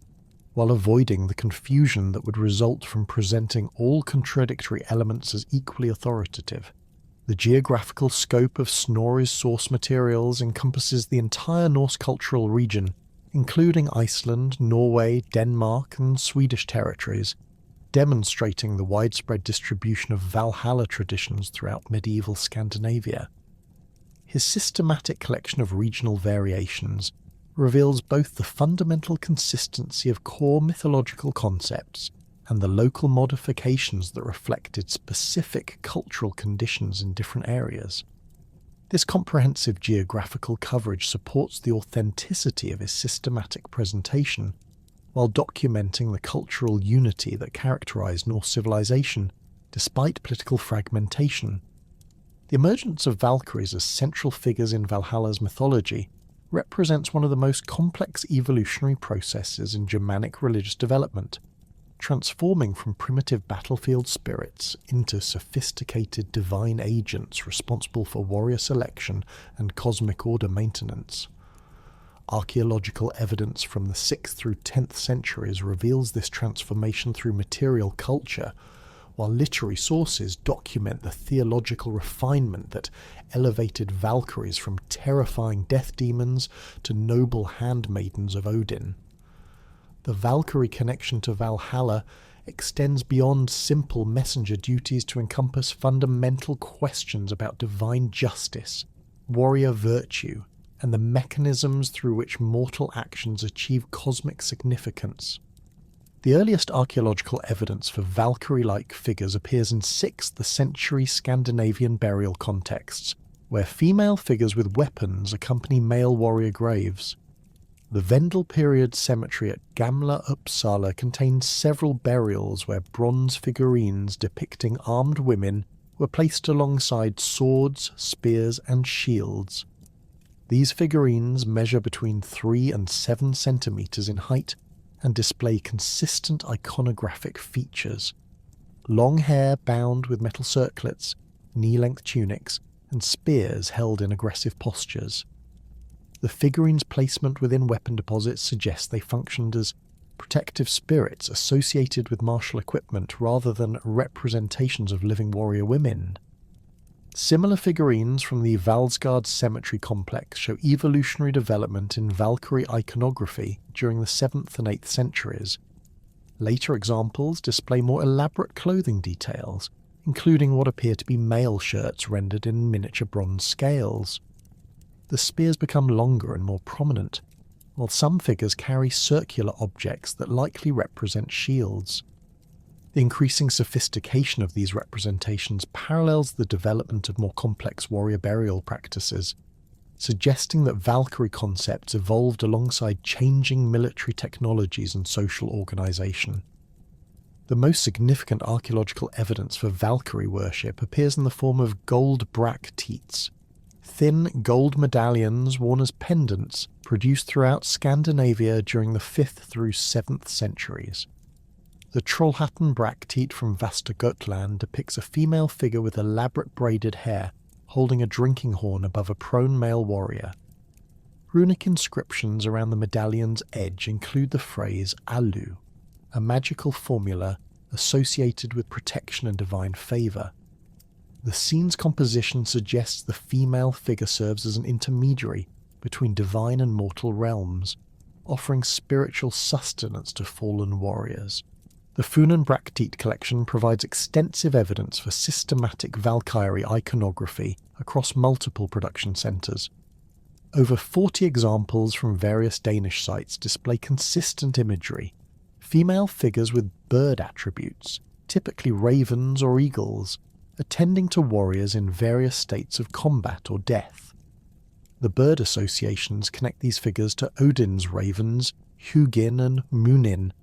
while avoiding the confusion that would result from presenting all contradictory elements as equally authoritative. The geographical scope of Snorri's source materials encompasses the entire Norse cultural region, including Iceland, Norway, Denmark, and Swedish territories, demonstrating the widespread distribution of Valhalla traditions throughout medieval Scandinavia. his systematic collection of regional variations reveals both the fundamental consistency of core mythological concepts and the local modifications that reflected specific cultural conditions in different areas. This comprehensive geographical coverage supports the authenticity of his systematic presentation, while documenting the cultural unity that characterized Norse civilization despite political fragmentation. The emergence of Valkyries as central figures in Valhalla's mythology represents one of the most complex evolutionary processes in Germanic religious development, transforming from primitive battlefield spirits into sophisticated divine agents responsible for warrior selection and cosmic order maintenance. Archaeological evidence from the 6th through 10th centuries reveals this transformation through material culture, while literary sources document the theological refinement that elevated Valkyries from terrifying death demons to noble handmaidens of Odin. The Valkyrie connection to Valhalla extends beyond simple messenger duties to encompass fundamental questions about divine justice, warrior virtue, and the mechanisms through which mortal actions achieve cosmic significance. The earliest archaeological evidence for Valkyrie-like figures appears in 6th century Scandinavian burial contexts, where female figures with weapons accompany male warrior graves. The Vendel period cemetery at Gamla Uppsala contains several burials where bronze figurines depicting armed women were placed alongside swords, spears, and shields. These figurines measure between 3 and 7 centimeters in height and display consistent iconographic features. Long hair bound with metal circlets, knee-length tunics, and spears held in aggressive postures. The figurines' placement within weapon deposits suggests they functioned as protective spirits associated with martial equipment rather than representations of living warrior women. Similar figurines from the Valsgard cemetery complex show evolutionary development in Valkyrie iconography during the 7th and 8th centuries. Later examples display more elaborate clothing details, including what appear to be mail shirts rendered in miniature bronze scales. The spears become longer and more prominent, while some figures carry circular objects that likely represent shields. The increasing sophistication of these representations parallels the development of more complex warrior burial practices, suggesting that Valkyrie concepts evolved alongside changing military technologies and social organization. The most significant archaeological evidence for Valkyrie worship appears in the form of gold bracteates, thin gold medallions worn as pendants produced throughout Scandinavia during the 5th through 7th centuries. The Trollhatten bracteate from Västergötland depicts a female figure with elaborate braided hair, holding a drinking horn above a prone male warrior. Runic inscriptions around the medallion's edge include the phrase Alu, a magical formula associated with protection and divine favour. The scene's composition suggests the female figure serves as an intermediary between divine and mortal realms, offering spiritual sustenance to fallen warriors. The Funen bracteate collection provides extensive evidence for systematic Valkyrie iconography across multiple production centres. Over 40 examples from various Danish sites display consistent imagery. Female figures with bird attributes, typically ravens or eagles, attending to warriors in various states of combat or death. The bird associations connect these figures to Odin's ravens, Hugin and Munin,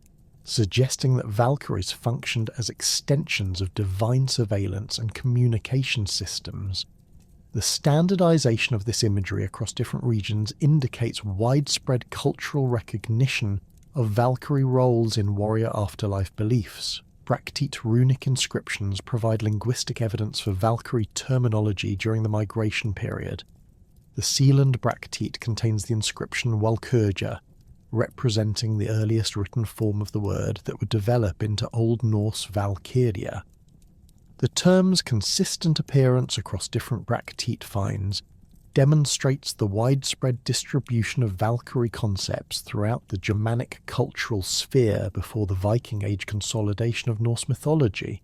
suggesting that Valkyries functioned as extensions of divine surveillance and communication systems. The standardization of this imagery across different regions indicates widespread cultural recognition of Valkyrie roles in warrior afterlife beliefs. Bracteate runic inscriptions provide linguistic evidence for Valkyrie terminology during the migration period. The Sealand bracteate contains the inscription Valkyrja, representing the earliest written form of the word that would develop into Old Norse Valkyria. The term's consistent appearance across different bracteate finds demonstrates the widespread distribution of Valkyrie concepts throughout the Germanic cultural sphere before the Viking-age consolidation of Norse mythology.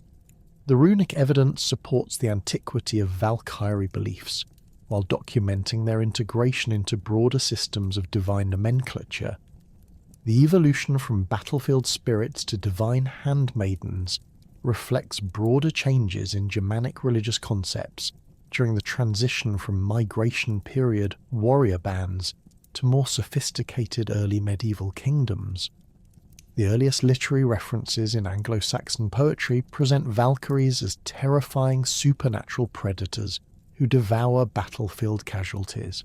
The runic evidence supports the antiquity of Valkyrie beliefs, while documenting their integration into broader systems of divine nomenclature. The evolution from battlefield spirits to divine handmaidens reflects broader changes in Germanic religious concepts during the transition from migration period warrior bands to more sophisticated early medieval kingdoms. The earliest literary references in Anglo-Saxon poetry present Valkyries as terrifying supernatural predators who devour battlefield casualties.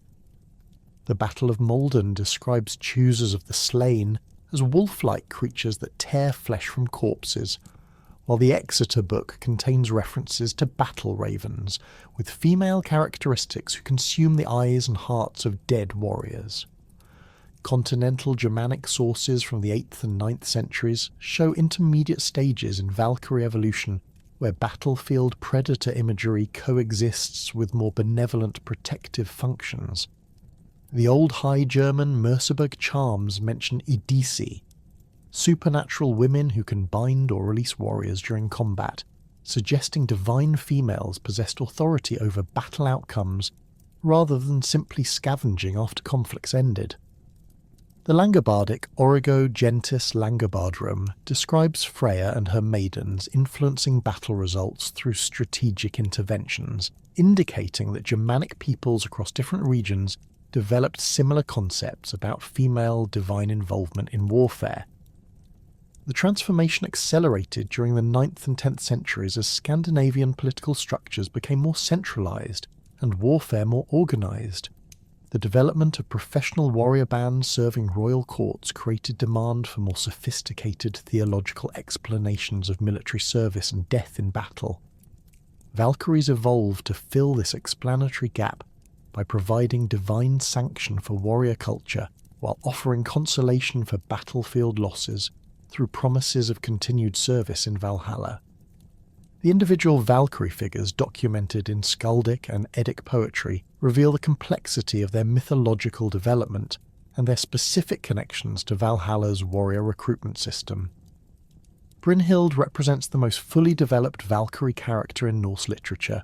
The Battle of Maldon describes choosers of the slain as wolf-like creatures that tear flesh from corpses, while the Exeter book contains references to battle ravens, with female characteristics who consume the eyes and hearts of dead warriors. Continental Germanic sources from the 8th and 9th centuries show intermediate stages in Valkyrie evolution where battlefield predator imagery coexists with more benevolent protective functions. The Old High German Merseburg charms mention Idisi, supernatural women who can bind or release warriors during combat, suggesting divine females possessed authority over battle outcomes rather than simply scavenging after conflicts ended. The Langobardic Origo Gentis Langobardrum describes Freya and her maidens influencing battle results through strategic interventions, indicating that Germanic peoples across different regions developed similar concepts about female divine involvement in warfare. The transformation accelerated during the 9th and 10th centuries as Scandinavian political structures became more centralised and warfare more organised. The development of professional warrior bands serving royal courts created demand for more sophisticated theological explanations of military service and death in battle. Valkyries evolved to fill this explanatory gap by providing divine sanction for warrior culture while offering consolation for battlefield losses through promises of continued service in Valhalla. The individual Valkyrie figures documented in skaldic and Eddic poetry reveal the complexity of their mythological development and their specific connections to Valhalla's warrior recruitment system. Brynhild represents the most fully developed Valkyrie character in Norse literature,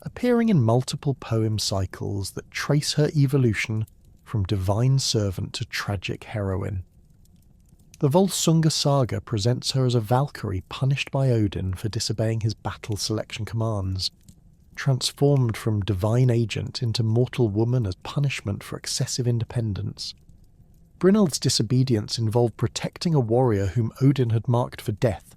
appearing in multiple poem cycles that trace her evolution from divine servant to tragic heroine. The Volsunga saga presents her as a Valkyrie punished by Odin for disobeying his battle selection commands, transformed from divine agent into mortal woman as punishment for excessive independence. Brynhild's disobedience involved protecting a warrior whom Odin had marked for death,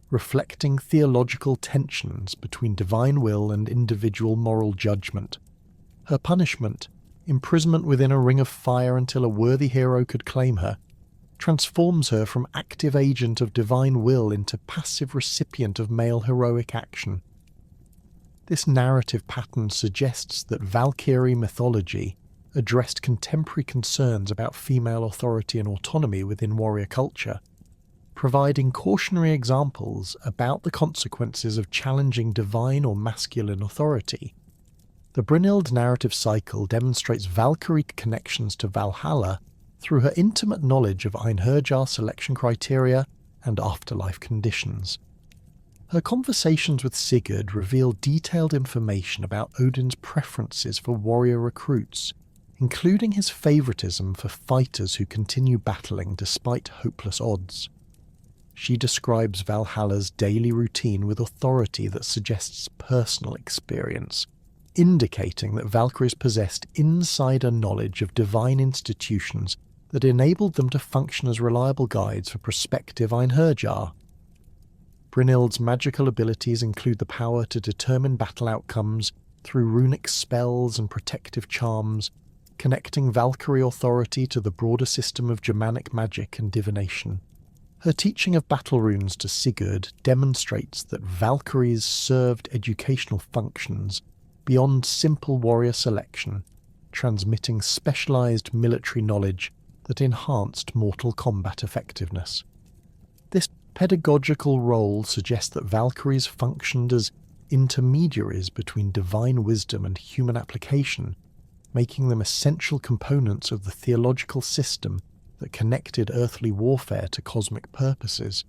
reflecting theological tensions between divine will and individual moral judgment. Her punishment, imprisonment within a ring of fire until a worthy hero could claim her, transforms her from active agent of divine will into passive recipient of male heroic action. This narrative pattern suggests that Valkyrie mythology addressed contemporary concerns about female authority and autonomy within warrior culture, providing cautionary examples about the consequences of challenging divine or masculine authority. The Brynhild narrative cycle demonstrates Valkyrie connections to Valhalla through her intimate knowledge of Einherjar selection criteria and afterlife conditions. Her conversations with Sigurd reveal detailed information about Odin's preferences for warrior recruits, including his favoritism for fighters who continue battling despite hopeless odds. She describes Valhalla's daily routine with authority that suggests personal experience, indicating that Valkyries possessed insider knowledge of divine institutions that enabled them to function as reliable guides for prospective Einherjar. Brynhild's magical abilities include the power to determine battle outcomes through runic spells and protective charms, connecting Valkyrie authority to the broader system of Germanic magic and divination. Her teaching of battle runes to Sigurd demonstrates that Valkyries served educational functions beyond simple warrior selection, transmitting specialized military knowledge that enhanced mortal combat effectiveness. This pedagogical role suggests that Valkyries functioned as intermediaries between divine wisdom and human application, making them essential components of the theological system that connected earthly warfare to cosmic purposes.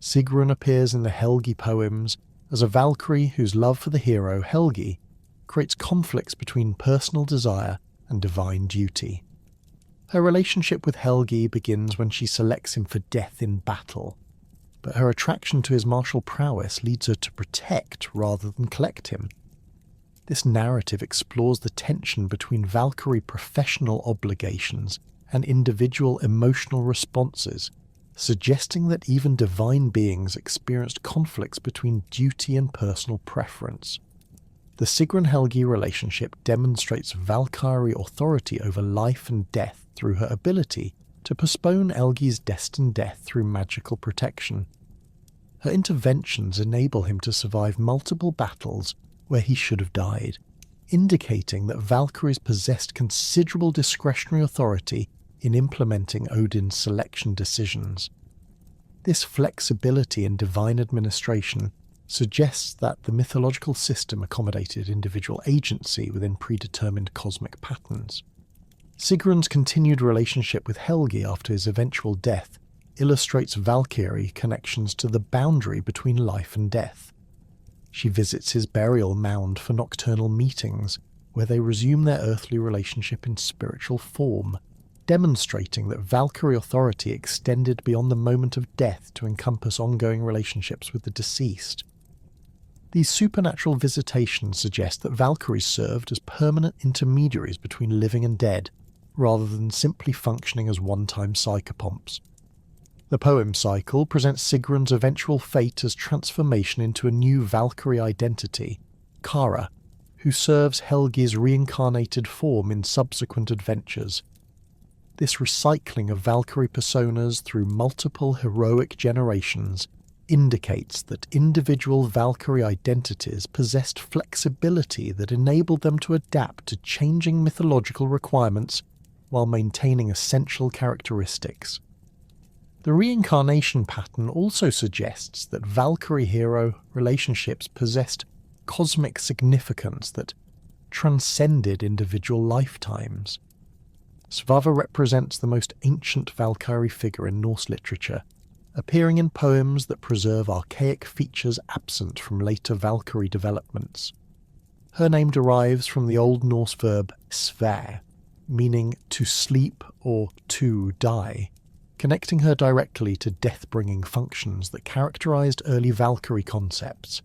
Sigrun appears in the Helgi poems as a Valkyrie whose love for the hero Helgi creates conflicts between personal desire and divine duty. Her relationship with Helgi begins when she selects him for death in battle, but her attraction to his martial prowess leads her to protect rather than collect him. This narrative explores the tension between Valkyrie professional obligations and individual emotional responses, suggesting that even divine beings experienced conflicts between duty and personal preference. The Sigrun-Helgi relationship demonstrates Valkyrie authority over life and death through her ability to postpone Helgi's destined death through magical protection. Her interventions enable him to survive multiple battles where he should have died, indicating that Valkyries possessed considerable discretionary authority in implementing Odin's selection decisions. This flexibility in divine administration suggests that the mythological system accommodated individual agency within predetermined cosmic patterns. Sigrun's continued relationship with Helgi after his eventual death illustrates Valkyrie connections to the boundary between life and death. She visits his burial mound for nocturnal meetings, where they resume their earthly relationship in spiritual form, demonstrating that Valkyrie authority extended beyond the moment of death to encompass ongoing relationships with the deceased. These supernatural visitations suggest that Valkyries served as permanent intermediaries between living and dead, rather than simply functioning as one-time psychopomps. The poem cycle presents Sigrun's eventual fate as transformation into a new Valkyrie identity, Kara, who serves Helgi's reincarnated form in subsequent adventures. This recycling of Valkyrie personas through multiple heroic generations indicates that individual Valkyrie identities possessed flexibility that enabled them to adapt to changing mythological requirements while maintaining essential characteristics. The reincarnation pattern also suggests that Valkyrie-hero relationships possessed cosmic significance that transcended individual lifetimes. Svava represents the most ancient Valkyrie figure in Norse literature, appearing in poems that preserve archaic features absent from later Valkyrie developments. Her name derives from the Old Norse verb svær, meaning to sleep or to die, connecting her directly to death-bringing functions that characterized early Valkyrie concepts.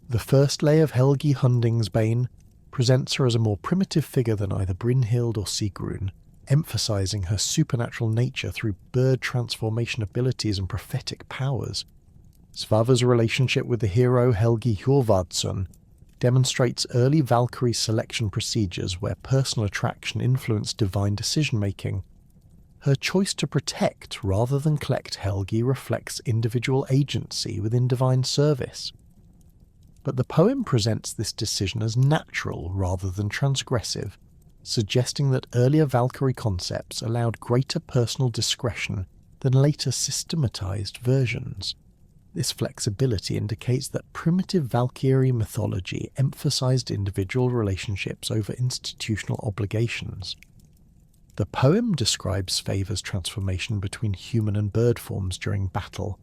The first lay of Helgi Hundingsbane presents her as a more primitive figure than either Brynhild or Sigrun, emphasizing her supernatural nature through bird transformation abilities and prophetic powers. Svava's relationship with the hero Helgi Hjorvardsson demonstrates early Valkyrie selection procedures where personal attraction influenced divine decision-making. Her choice to protect rather than collect Helgi reflects individual agency within divine service. But the poem presents this decision as natural rather than transgressive, suggesting that earlier Valkyrie concepts allowed greater personal discretion than later systematized versions. This flexibility indicates that primitive Valkyrie mythology emphasized individual relationships over institutional obligations. The poem describes Svava's transformation between human and bird forms during battle,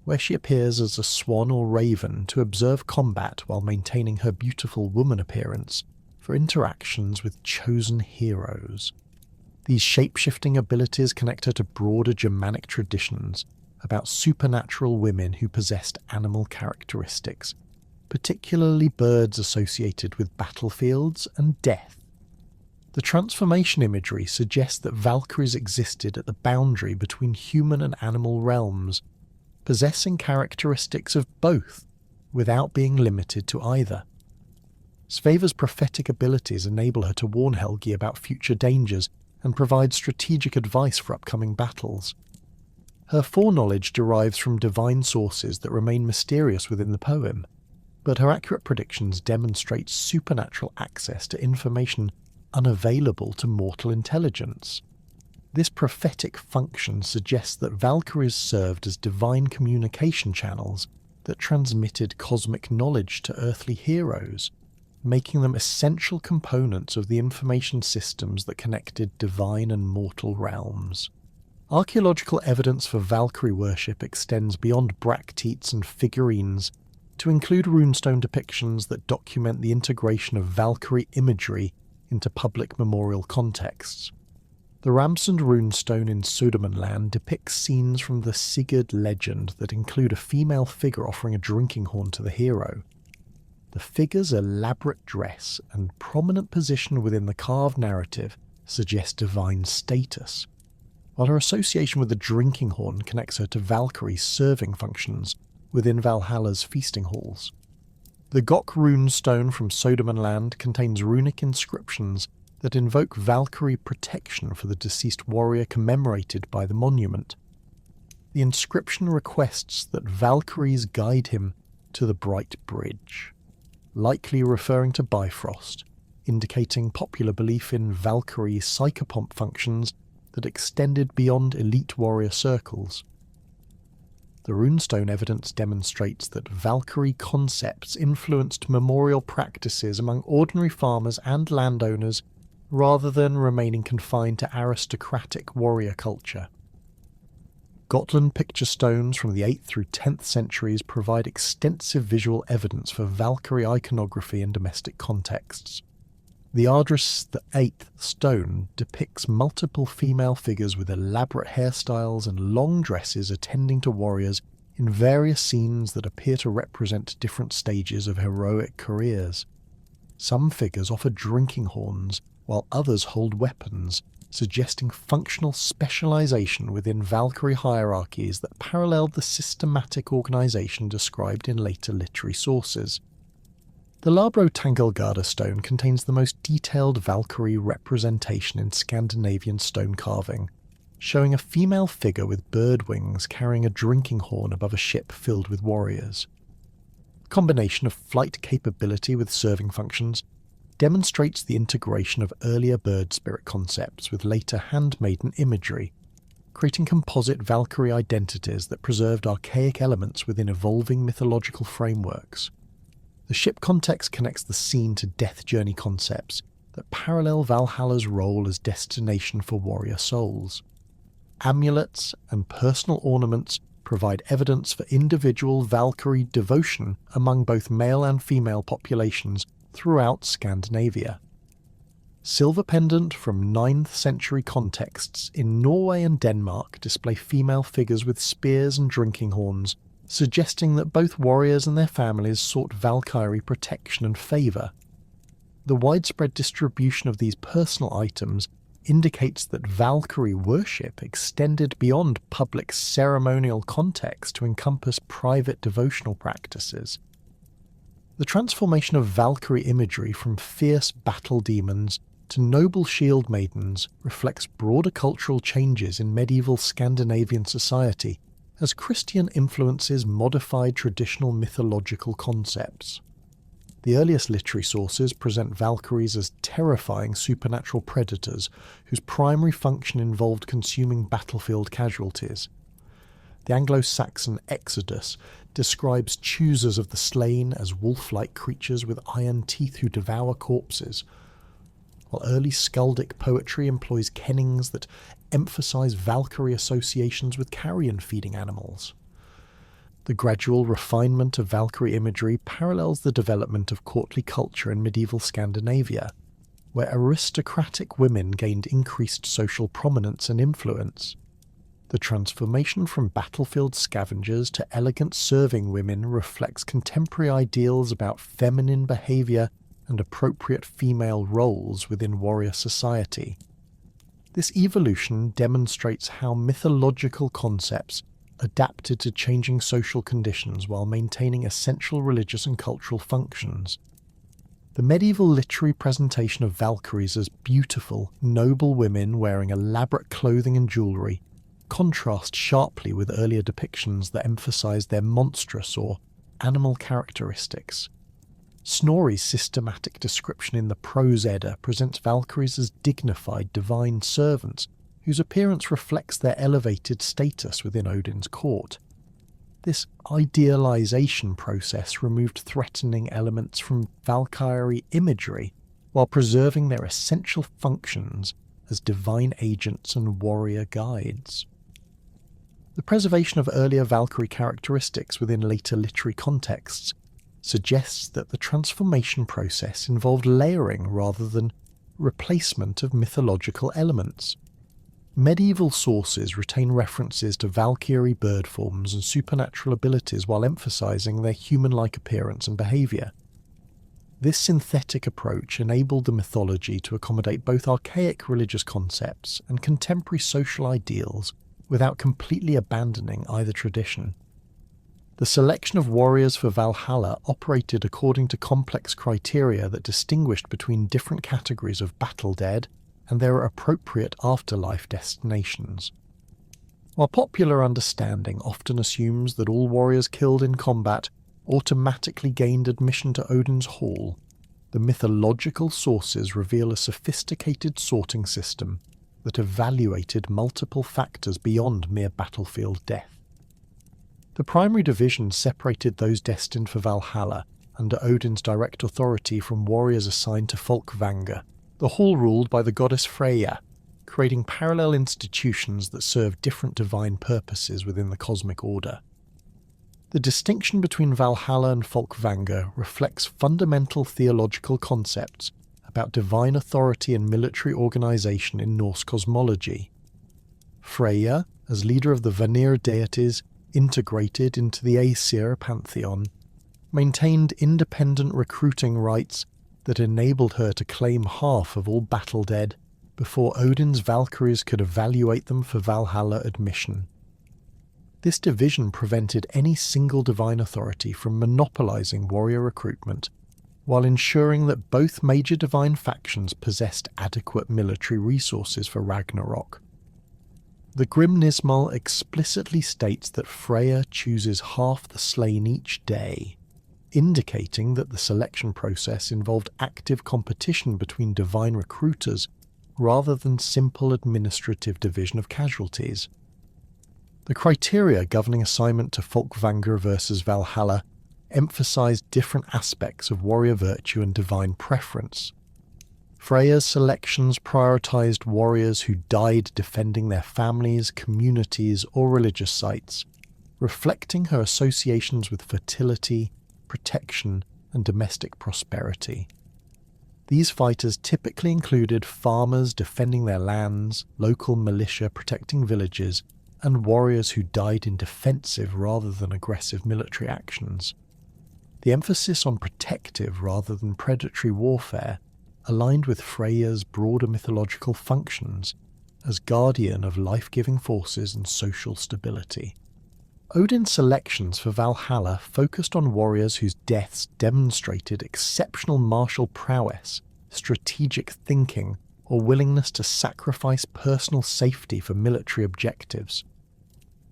where she appears as a swan or raven to observe combat while maintaining her beautiful woman appearance for interactions with chosen heroes. These shape-shifting abilities connect her to broader Germanic traditions about supernatural women who possessed animal characteristics, particularly birds associated with battlefields and death. The transformation imagery suggests that Valkyries existed at the boundary between human and animal realms, possessing characteristics of both, without being limited to either. Svava's prophetic abilities enable her to warn Helgi about future dangers and provide strategic advice for upcoming battles. Her foreknowledge derives from divine sources that remain mysterious within the poem, but her accurate predictions demonstrate supernatural access to information unavailable to mortal intelligence. This prophetic function suggests that Valkyries served as divine communication channels that transmitted cosmic knowledge to earthly heroes, making them essential components of the information systems that connected divine and mortal realms. Archaeological evidence for Valkyrie worship extends beyond bracteates and figurines, to include runestone depictions that document the integration of Valkyrie imagery into public memorial contexts. The Ramsund runestone in Södermanland depicts scenes from the Sigurd legend that include a female figure offering a drinking horn to the hero. The figure's elaborate dress and prominent position within the carved narrative suggest divine status, while her association with the drinking horn connects her to Valkyrie's serving functions within Valhalla's feasting halls. The Gokk runestone from Södermanland contains runic inscriptions that invoke Valkyrie protection for the deceased warrior commemorated by the monument. The inscription requests that Valkyries guide him to the bright bridge, likely referring to Bifrost, indicating popular belief in Valkyrie psychopomp functions that extended beyond elite warrior circles. The runestone evidence demonstrates that Valkyrie concepts influenced memorial practices among ordinary farmers and landowners rather than remaining confined to aristocratic warrior culture. Gotland picture stones from the 8th through 10th centuries provide extensive visual evidence for Valkyrie iconography in domestic contexts. The Ardris VIII stone depicts multiple female figures with elaborate hairstyles and long dresses attending to warriors in various scenes that appear to represent different stages of heroic careers. Some figures offer drinking horns, while others hold weapons, suggesting functional specialization within Valkyrie hierarchies that paralleled the systematic organization described in later literary sources. The Labro Tangelgarda stone contains the most detailed Valkyrie representation in Scandinavian stone carving, showing a female figure with bird wings carrying a drinking horn above a ship filled with warriors. The combination of flight capability with serving functions demonstrates the integration of earlier bird spirit concepts with later handmaiden imagery, creating composite Valkyrie identities that preserved archaic elements within evolving mythological frameworks. The ship context connects the scene to death journey concepts that parallel Valhalla's role as destination for warrior souls. Amulets and personal ornaments provide evidence for individual Valkyrie devotion among both male and female populations throughout Scandinavia. Silver pendant from 9th century contexts in Norway and Denmark display female figures with spears and drinking horns, suggesting that both warriors and their families sought Valkyrie protection and favour. The widespread distribution of these personal items indicates that Valkyrie worship extended beyond public ceremonial context to encompass private devotional practices. The transformation of Valkyrie imagery from fierce battle demons to noble shield maidens reflects broader cultural changes in medieval Scandinavian society as Christian influences modified traditional mythological concepts. The earliest literary sources present Valkyries as terrifying supernatural predators whose primary function involved consuming battlefield casualties. The Anglo-Saxon Exodus describes choosers of the slain as wolf-like creatures with iron teeth who devour corpses, while early skaldic poetry employs kennings that emphasize Valkyrie associations with carrion-feeding animals. The gradual refinement of Valkyrie imagery parallels the development of courtly culture in medieval Scandinavia, where aristocratic women gained increased social prominence and influence. The transformation from battlefield scavengers to elegant serving women reflects contemporary ideals about feminine behaviour and appropriate female roles within warrior society. This evolution demonstrates how mythological concepts adapted to changing social conditions while maintaining essential religious and cultural functions. The medieval literary presentation of Valkyries as beautiful, noble women wearing elaborate clothing and jewellery contrasts sharply with earlier depictions that emphasised their monstrous or animal characteristics. Snorri's systematic description in the Prose Edda presents Valkyries as dignified divine servants whose appearance reflects their elevated status within Odin's court. This idealization process removed threatening elements from Valkyrie imagery while preserving their essential functions as divine agents and warrior guides. The preservation of earlier Valkyrie characteristics within later literary contexts suggests that the transformation process involved layering rather than replacement of mythological elements. Medieval sources retain references to Valkyrie bird forms and supernatural abilities while emphasizing their human-like appearance and behavior. This synthetic approach enabled the mythology to accommodate both archaic religious concepts and contemporary social ideals without completely abandoning either tradition. The selection of warriors for Valhalla operated according to complex criteria that distinguished between different categories of battle dead and their appropriate afterlife destinations. While popular understanding often assumes that all warriors killed in combat automatically gained admission to Odin's Hall, the mythological sources reveal a sophisticated sorting system that evaluated multiple factors beyond mere battlefield death. The primary division separated those destined for Valhalla under Odin's direct authority from warriors assigned to Folkvanga, the hall ruled by the goddess Freyja, creating parallel institutions that serve different divine purposes within the cosmic order. The distinction between Valhalla and Folkvanga reflects fundamental theological concepts about divine authority and military organization in Norse cosmology. Freyja, as leader of the Vanir deities integrated into the Aesir pantheon, maintained independent recruiting rights that enabled her to claim half of all battle dead before Odin's Valkyries could evaluate them for Valhalla admission. This division prevented any single divine authority from monopolizing warrior recruitment, while ensuring that both major divine factions possessed adequate military resources for Ragnarok. The Grimnismal explicitly states that Freyja chooses half the slain each day, indicating that the selection process involved active competition between divine recruiters rather than simple administrative division of casualties. The criteria governing assignment to Folkvanga versus Valhalla emphasized different aspects of warrior virtue and divine preference. Freyja's selections prioritized warriors who died defending their families, communities, or religious sites, reflecting her associations with fertility, protection, and domestic prosperity. These fighters typically included farmers defending their lands, local militia protecting villages, and warriors who died in defensive rather than aggressive military actions. The emphasis on protective rather than predatory warfare aligned with Freyja's broader mythological functions as guardian of life-giving forces and social stability. Odin's selections for Valhalla focused on warriors whose deaths demonstrated exceptional martial prowess, strategic thinking, or willingness to sacrifice personal safety for military objectives.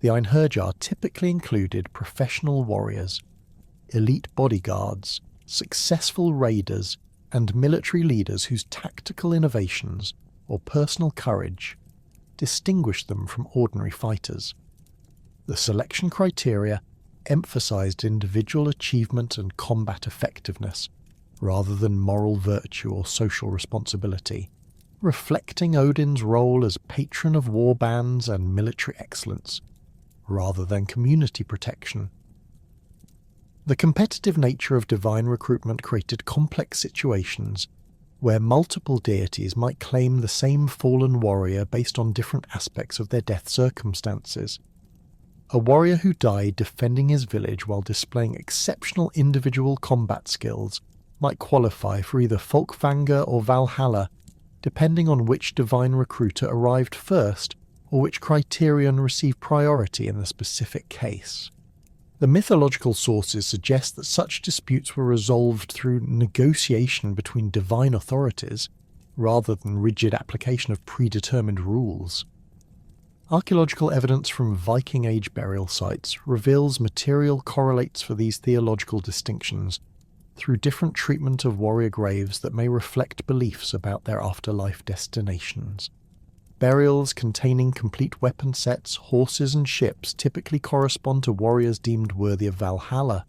The Einherjar typically included professional warriors, elite bodyguards, successful raiders, and military leaders whose tactical innovations or personal courage distinguished them from ordinary fighters. The selection criteria emphasized individual achievement and combat effectiveness, rather than moral virtue or social responsibility, reflecting Odin's role as patron of war bands and military excellence, rather than community protection. The competitive nature of divine recruitment created complex situations where multiple deities might claim the same fallen warrior based on different aspects of their death circumstances. A warrior who died defending his village while displaying exceptional individual combat skills might qualify for either Folkvanga or Valhalla, depending on which divine recruiter arrived first or which criterion received priority in the specific case. The mythological sources suggest that such disputes were resolved through negotiation between divine authorities, rather than rigid application of predetermined rules. Archaeological evidence from Viking-age burial sites reveals material correlates for these theological distinctions through different treatment of warrior graves that may reflect beliefs about their afterlife destinations. Burials containing complete weapon sets, horses and ships typically correspond to warriors deemed worthy of Valhalla,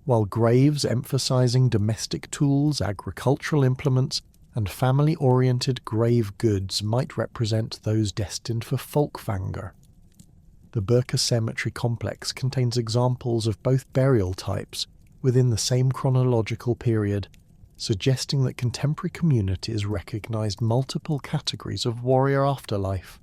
while graves emphasizing domestic tools, agricultural implements, and family-oriented grave goods might represent those destined for Folkvanga. The Birka Cemetery complex contains examples of both burial types, within the same chronological period, suggesting that contemporary communities recognised multiple categories of warrior afterlife.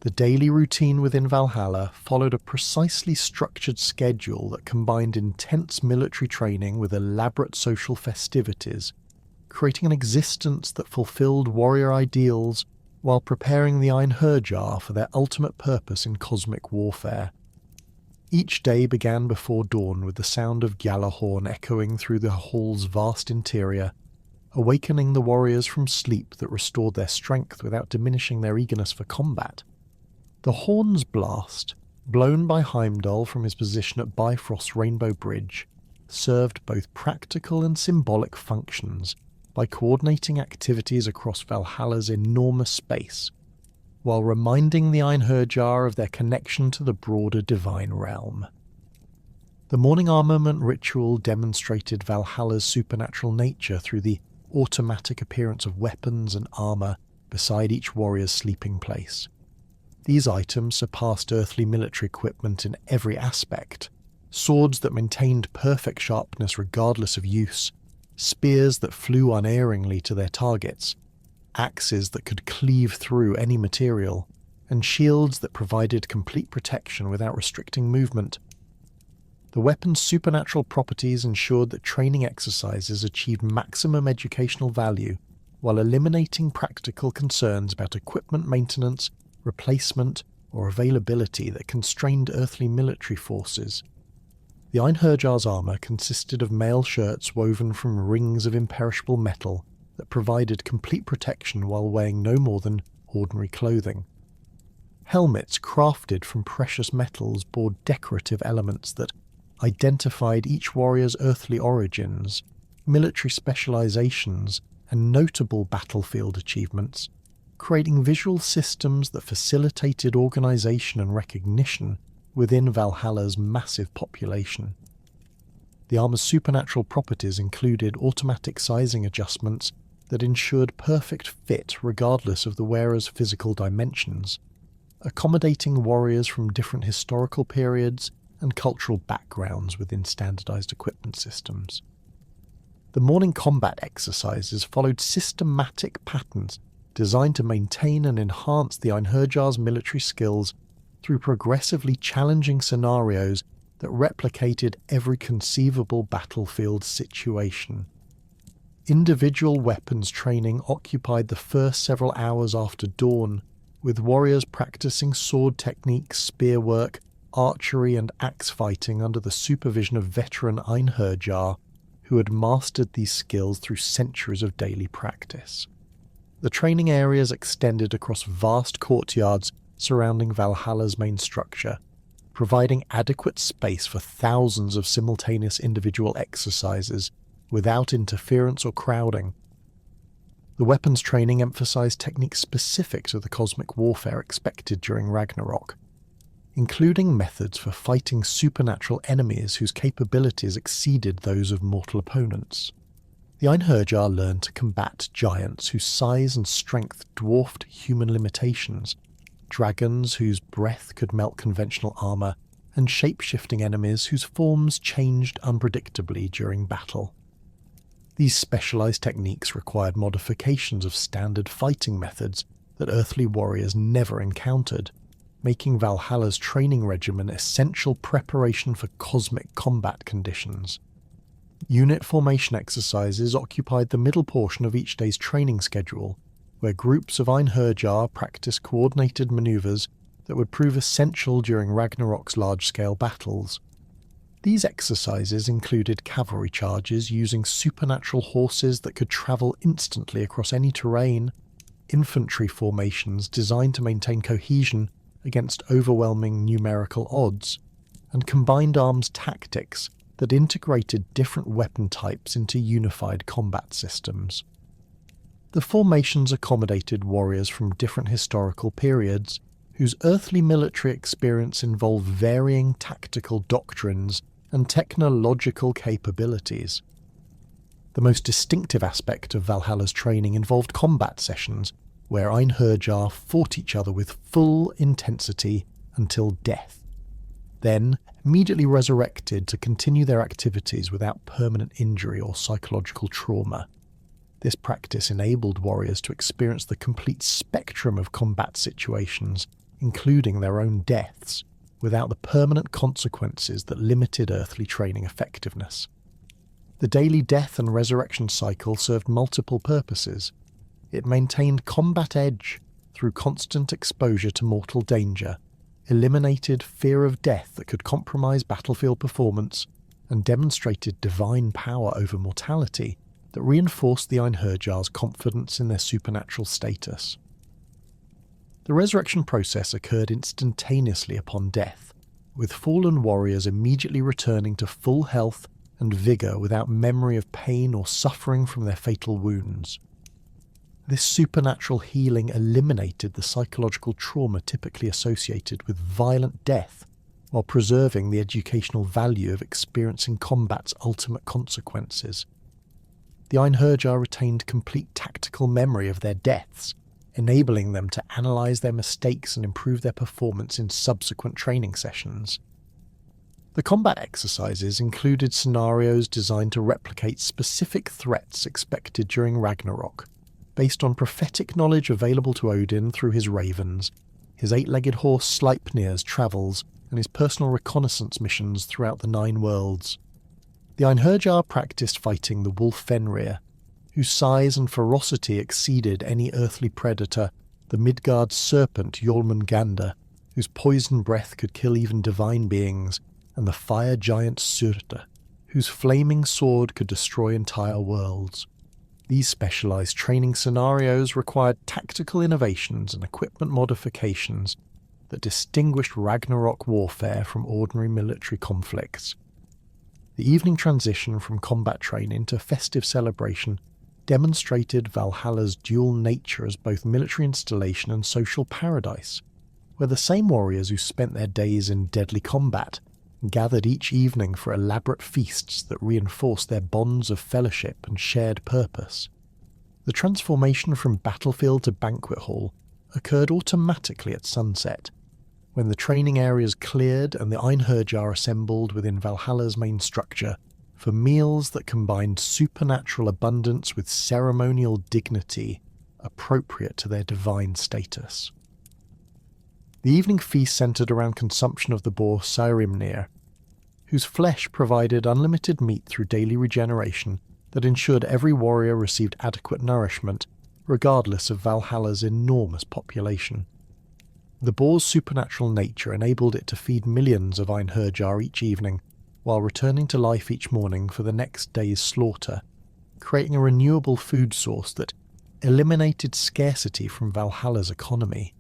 The daily routine within Valhalla followed a precisely structured schedule that combined intense military training with elaborate social festivities, creating an existence that fulfilled warrior ideals while preparing the Einherjar for their ultimate purpose in cosmic warfare. Each day began before dawn with the sound of Gjallarhorn echoing through the hall's vast interior, awakening the warriors from sleep that restored their strength without diminishing their eagerness for combat. The horn's blast, blown by Heimdall from his position at Bifrost's Rainbow Bridge, served both practical and symbolic functions by coordinating activities across Valhalla's enormous space, while reminding the Einherjar of their connection to the broader divine realm. The morning armament ritual demonstrated Valhalla's supernatural nature through the automatic appearance of weapons and armour beside each warrior's sleeping place. These items surpassed earthly military equipment in every aspect: swords that maintained perfect sharpness regardless of use, spears that flew unerringly to their targets, axes that could cleave through any material, and shields that provided complete protection without restricting movement. The weapon's supernatural properties ensured that training exercises achieved maximum educational value while eliminating practical concerns about equipment maintenance, replacement, or availability that constrained earthly military forces. The Einherjar's armour consisted of mail shirts woven from rings of imperishable metal that provided complete protection while weighing no more than ordinary clothing. Helmets crafted from precious metals bore decorative elements that identified each warrior's earthly origins, military specializations, and notable battlefield achievements, creating visual systems that facilitated organization and recognition within Valhalla's massive population. The armor's supernatural properties included automatic sizing adjustments that ensured perfect fit regardless of the wearer's physical dimensions, accommodating warriors from different historical periods and cultural backgrounds within standardized equipment systems. The morning combat exercises followed systematic patterns designed to maintain and enhance the Einherjar's military skills through progressively challenging scenarios that replicated every conceivable battlefield situation. Individual weapons training occupied the first several hours after dawn, with warriors practicing sword techniques, spear work, archery and axe fighting under the supervision of veteran Einherjar who had mastered these skills through centuries of daily practice. The training areas extended across vast courtyards surrounding Valhalla's main structure, providing adequate space for thousands of simultaneous individual exercises without interference or crowding. The weapons training emphasized techniques specific to the cosmic warfare expected during Ragnarok, including methods for fighting supernatural enemies whose capabilities exceeded those of mortal opponents. The Einherjar learned to combat giants whose size and strength dwarfed human limitations, dragons whose breath could melt conventional armour, and shape-shifting enemies whose forms changed unpredictably during battle. These specialised techniques required modifications of standard fighting methods that earthly warriors never encountered, making Valhalla's training regimen essential preparation for cosmic combat conditions. Unit formation exercises occupied the middle portion of each day's training schedule, where groups of Einherjar practiced coordinated manoeuvres that would prove essential during Ragnarok's large-scale battles. These exercises included cavalry charges using supernatural horses that could travel instantly across any terrain, infantry formations designed to maintain cohesion against overwhelming numerical odds, and combined arms tactics that integrated different weapon types into unified combat systems. The formations accommodated warriors from different historical periods, whose earthly military experience involved varying tactical doctrines and technological capabilities. The most distinctive aspect of Valhalla's training involved combat sessions, where Einherjar fought each other with full intensity until death. then immediately resurrected to continue their activities without permanent injury or psychological trauma. This practice enabled warriors to experience the complete spectrum of combat situations, including their own deaths, without the permanent consequences that limited earthly training effectiveness. The daily death and resurrection cycle served multiple purposes. It maintained combat edge through constant exposure to mortal danger, eliminated fear of death that could compromise battlefield performance, and demonstrated divine power over mortality that reinforced the Einherjar's confidence in their supernatural status. The resurrection process occurred instantaneously upon death, with fallen warriors immediately returning to full health and vigour without memory of pain or suffering from their fatal wounds. This supernatural healing eliminated the psychological trauma typically associated with violent death, while preserving the educational value of experiencing combat's ultimate consequences. The Einherjar retained complete tactical memory of their deaths, enabling them to analyse their mistakes and improve their performance in subsequent training sessions. The combat exercises included scenarios designed to replicate specific threats expected during Ragnarok, based on prophetic knowledge available to Odin through his ravens, his eight-legged horse Sleipnir's travels, and his personal reconnaissance missions throughout the Nine Worlds. The Einherjar practiced fighting the wolf Fenrir, whose size and ferocity exceeded any earthly predator, the Midgard serpent Jormungandr, whose poison breath could kill even divine beings, and the fire giant Surta, whose flaming sword could destroy entire worlds. These specialised training scenarios required tactical innovations and equipment modifications that distinguished Ragnarok warfare from ordinary military conflicts. The evening transition from combat training to festive celebration demonstrated Valhalla's dual nature as both military installation and social paradise, where the same warriors who spent their days in deadly combat gathered each evening for elaborate feasts that reinforced their bonds of fellowship and shared purpose. The transformation from battlefield to banquet hall occurred automatically at sunset, when the training areas cleared and the Einherjar assembled within Valhalla's main structure for meals that combined supernatural abundance with ceremonial dignity appropriate to their divine status. The evening feast centred around consumption of the boar Saehrimnir, whose flesh provided unlimited meat through daily regeneration that ensured every warrior received adequate nourishment, regardless of Valhalla's enormous population. The boar's supernatural nature enabled it to feed millions of Einherjar each evening, while returning to life each morning for the next day's slaughter, creating a renewable food source that eliminated scarcity from Valhalla's economy.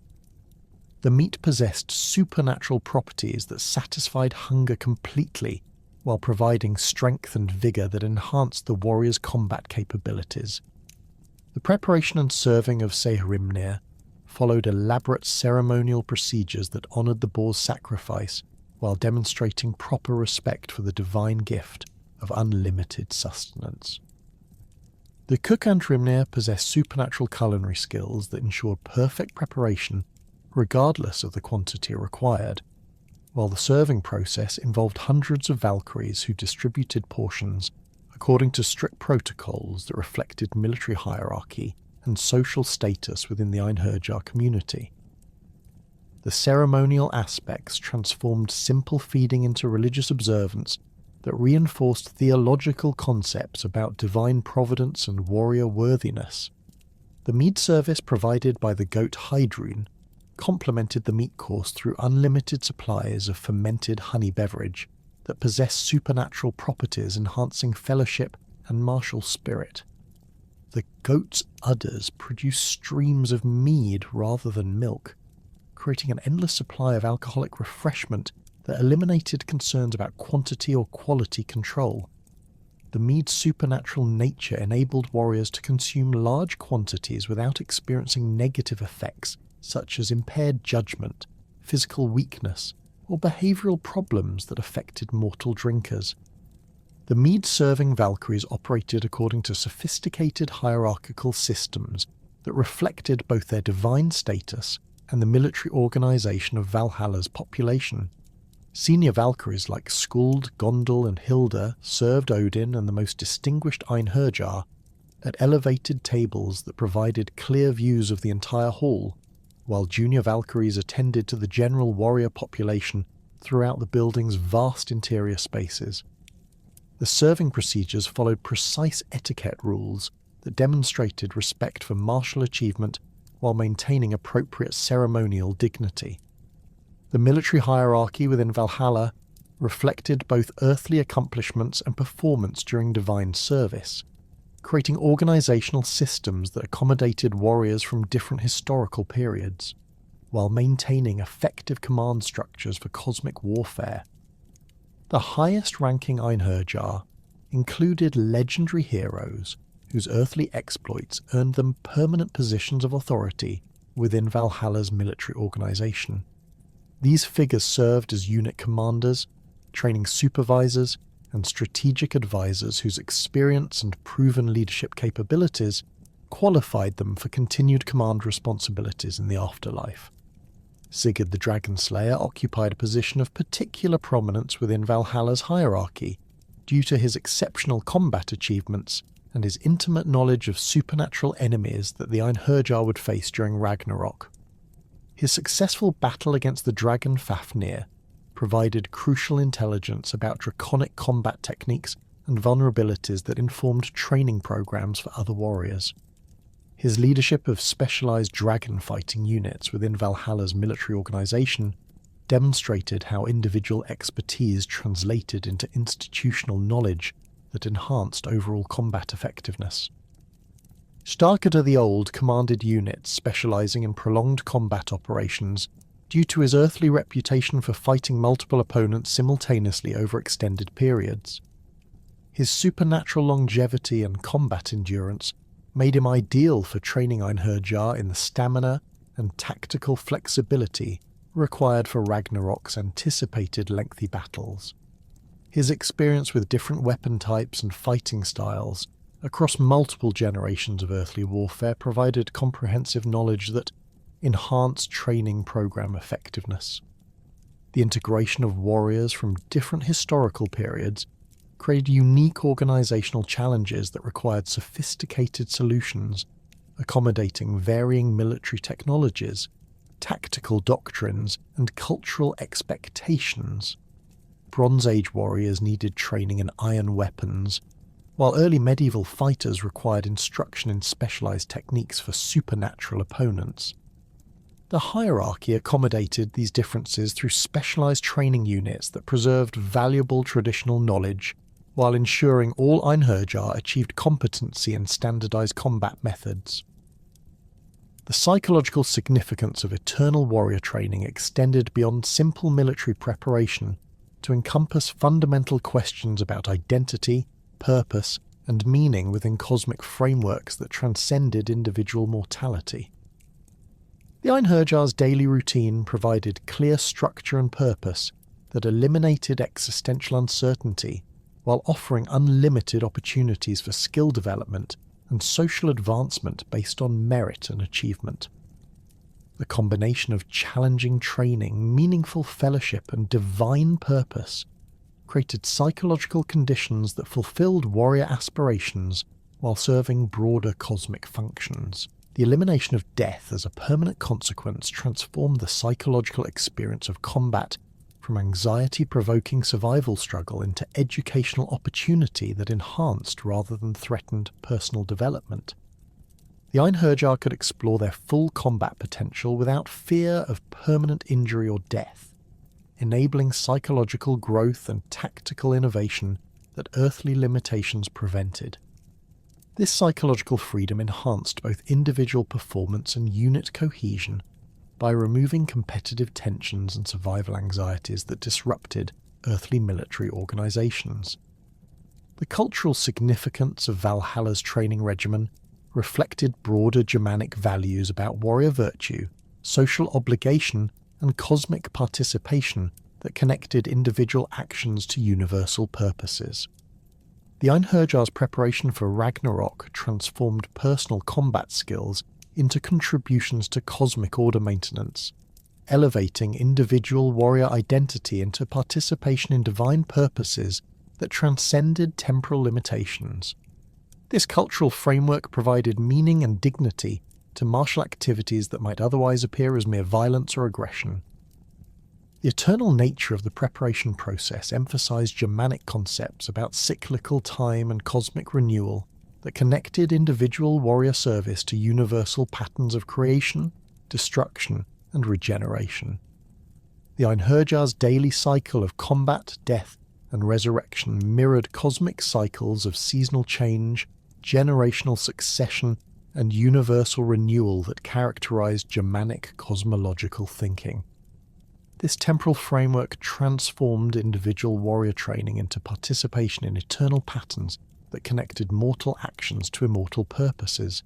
The meat possessed supernatural properties that satisfied hunger completely, while providing strength and vigour that enhanced the warrior's combat capabilities. The preparation and serving of Saehrimnir followed elaborate ceremonial procedures that honoured the boar's sacrifice, while demonstrating proper respect for the divine gift of unlimited sustenance. The cook Andrimnir possessed supernatural culinary skills that ensured perfect preparation regardless of the quantity required, while the serving process involved hundreds of Valkyries who distributed portions according to strict protocols that reflected military hierarchy and social status within the Einherjar community. The ceremonial aspects transformed simple feeding into religious observance that reinforced theological concepts about divine providence and warrior worthiness. The mead service provided by the goat Heidrun complemented the meat course through unlimited supplies of fermented honey beverage that possessed supernatural properties enhancing fellowship and martial spirit. The goat's udders produced streams of mead rather than milk, creating an endless supply of alcoholic refreshment that eliminated concerns about quantity or quality control. The mead's supernatural nature enabled warriors to consume large quantities without experiencing negative effects such as impaired judgment, physical weakness, or behavioural problems that affected mortal drinkers. The mead-serving Valkyries operated according to sophisticated hierarchical systems that reflected both their divine status and the military organisation of Valhalla's population. Senior Valkyries like Skuld, Gondel and Hilda served Odin and the most distinguished Einherjar at elevated tables that provided clear views of the entire hall, while junior Valkyries attended to the general warrior population throughout the building's vast interior spaces. The serving procedures followed precise etiquette rules that demonstrated respect for martial achievement while maintaining appropriate ceremonial dignity. The military hierarchy within Valhalla reflected both earthly accomplishments and performance during divine service, creating organisational systems that accommodated warriors from different historical periods, while maintaining effective command structures for cosmic warfare. The highest-ranking Einherjar included legendary heroes whose earthly exploits earned them permanent positions of authority within Valhalla's military organisation. These figures served as unit commanders, training supervisors, and strategic advisors whose experience and proven leadership capabilities qualified them for continued command responsibilities in the afterlife. Sigurd the Dragon Slayer occupied a position of particular prominence within Valhalla's hierarchy due to his exceptional combat achievements and his intimate knowledge of supernatural enemies that the Einherjar would face during Ragnarok. His successful battle against the dragon Fafnir provided crucial intelligence about draconic combat techniques and vulnerabilities that informed training programs for other warriors. His leadership of specialized dragon fighting units within Valhalla's military organization demonstrated how individual expertise translated into institutional knowledge that enhanced overall combat effectiveness. Starkadr the Old commanded units specializing in prolonged combat operations due to his earthly reputation for fighting multiple opponents simultaneously over extended periods. His supernatural longevity and combat endurance made him ideal for training Einherjar in the stamina and tactical flexibility required for Ragnarok's anticipated lengthy battles. His experience with different weapon types and fighting styles across multiple generations of earthly warfare provided comprehensive knowledge that enhanced training program effectiveness. The integration of warriors from different historical periods created unique organizational challenges that required sophisticated solutions, accommodating varying military technologies, tactical doctrines, and cultural expectations. Bronze Age warriors needed training in iron weapons, while early medieval fighters required instruction in specialized techniques for supernatural opponents. The hierarchy accommodated these differences through specialized training units that preserved valuable traditional knowledge while ensuring all Einherjar achieved competency in standardized combat methods. The psychological significance of eternal warrior training extended beyond simple military preparation to encompass fundamental questions about identity, purpose, and meaning within cosmic frameworks that transcended individual mortality. The Einherjar's daily routine provided clear structure and purpose that eliminated existential uncertainty while offering unlimited opportunities for skill development and social advancement based on merit and achievement. The combination of challenging training, meaningful fellowship, and divine purpose created psychological conditions that fulfilled warrior aspirations while serving broader cosmic functions. The elimination of death as a permanent consequence transformed the psychological experience of combat from anxiety-provoking survival struggle into educational opportunity that enhanced rather than threatened personal development. The Einherjar could explore their full combat potential without fear of permanent injury or death, enabling psychological growth and tactical innovation that earthly limitations prevented. This psychological freedom enhanced both individual performance and unit cohesion by removing competitive tensions and survival anxieties that disrupted earthly military organizations. The cultural significance of Valhalla's training regimen reflected broader Germanic values about warrior virtue, social obligation, and cosmic participation that connected individual actions to universal purposes. The Einherjar's preparation for Ragnarok transformed personal combat skills into contributions to cosmic order maintenance, elevating individual warrior identity into participation in divine purposes that transcended temporal limitations. This cultural framework provided meaning and dignity to martial activities that might otherwise appear as mere violence or aggression. The eternal nature of the preparation process emphasized Germanic concepts about cyclical time and cosmic renewal that connected individual warrior service to universal patterns of creation, destruction, and regeneration. The Einherjar's daily cycle of combat, death, and resurrection mirrored cosmic cycles of seasonal change, generational succession, and universal renewal that characterized Germanic cosmological thinking. This temporal framework transformed individual warrior training into participation in eternal patterns that connected mortal actions to immortal purposes.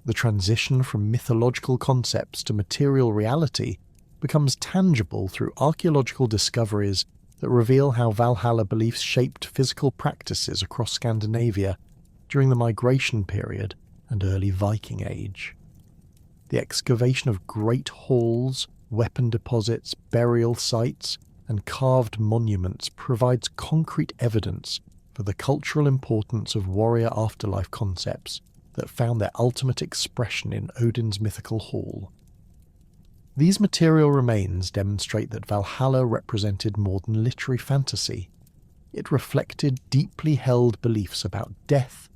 The transition from mythological concepts to material reality becomes tangible through archaeological discoveries that reveal how Valhalla beliefs shaped physical practices across Scandinavia during the migration period and early Viking-age. The excavation of great halls, weapon deposits, burial sites, and carved monuments provides concrete evidence for the cultural importance of warrior afterlife concepts that found their ultimate expression in Odin's mythical hall. These material remains demonstrate that Valhalla represented more than literary fantasy. It reflected deeply held beliefs about death,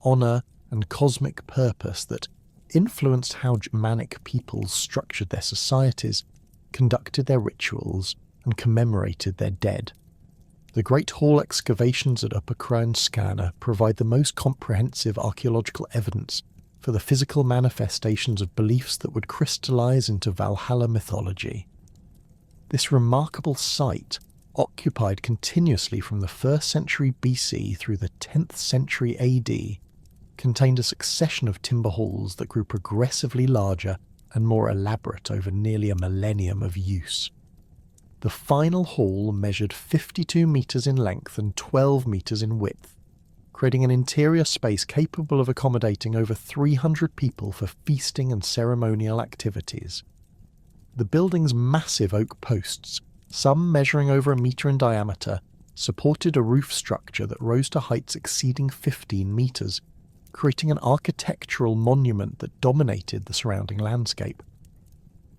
honour, and cosmic purpose that influenced how Germanic peoples structured their societies, conducted their rituals, and commemorated their dead. The Great Hall excavations at Upper Crown Skana provide the most comprehensive archaeological evidence for the physical manifestations of beliefs that would crystallize into Valhalla mythology. This remarkable site, occupied continuously from the 1st century BC through the 10th century AD, contained a succession of timber halls that grew progressively larger and more elaborate over nearly a millennium of use. The final hall measured 52 metres in length and 12 metres in width, creating an interior space capable of accommodating over 300 people for feasting and ceremonial activities. The building's massive oak posts, some measuring over a metre in diameter, supported a roof structure that rose to heights exceeding 15 metres, creating an architectural monument that dominated the surrounding landscape.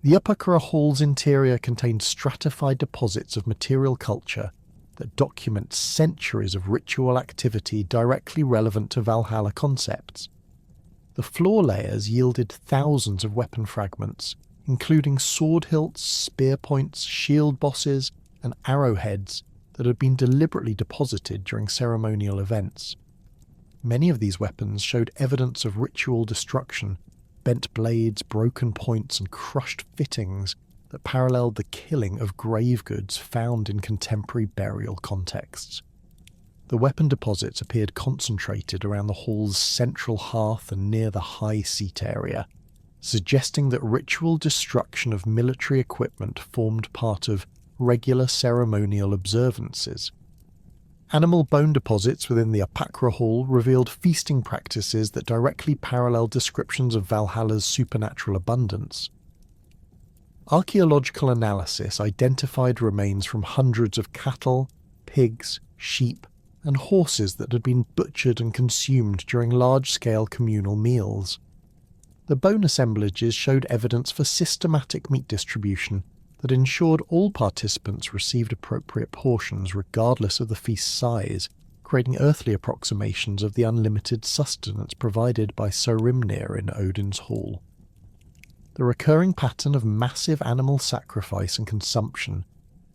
The Upper Crow Hall's interior contained stratified deposits of material culture that document centuries of ritual activity directly relevant to Valhalla concepts. The floor layers yielded thousands of weapon fragments, including sword hilts, spear points, shield bosses, and arrowheads that had been deliberately deposited during ceremonial events. Many of these weapons showed evidence of ritual destruction, bent blades, broken points, and crushed fittings that paralleled the killing of grave goods found in contemporary burial contexts. The weapon deposits appeared concentrated around the hall's central hearth and near the high seat area, suggesting that ritual destruction of military equipment formed part of regular ceremonial observances. Animal bone deposits within the Upakra Hall revealed feasting practices that directly paralleled descriptions of Valhalla's supernatural abundance. Archaeological analysis identified remains from hundreds of cattle, pigs, sheep, and horses that had been butchered and consumed during large-scale communal meals. The bone assemblages showed evidence for systematic meat distribution that ensured all participants received appropriate portions regardless of the feast's size, creating earthly approximations of the unlimited sustenance provided by Sarimnir in Odin's hall. The recurring pattern of massive animal sacrifice and consumption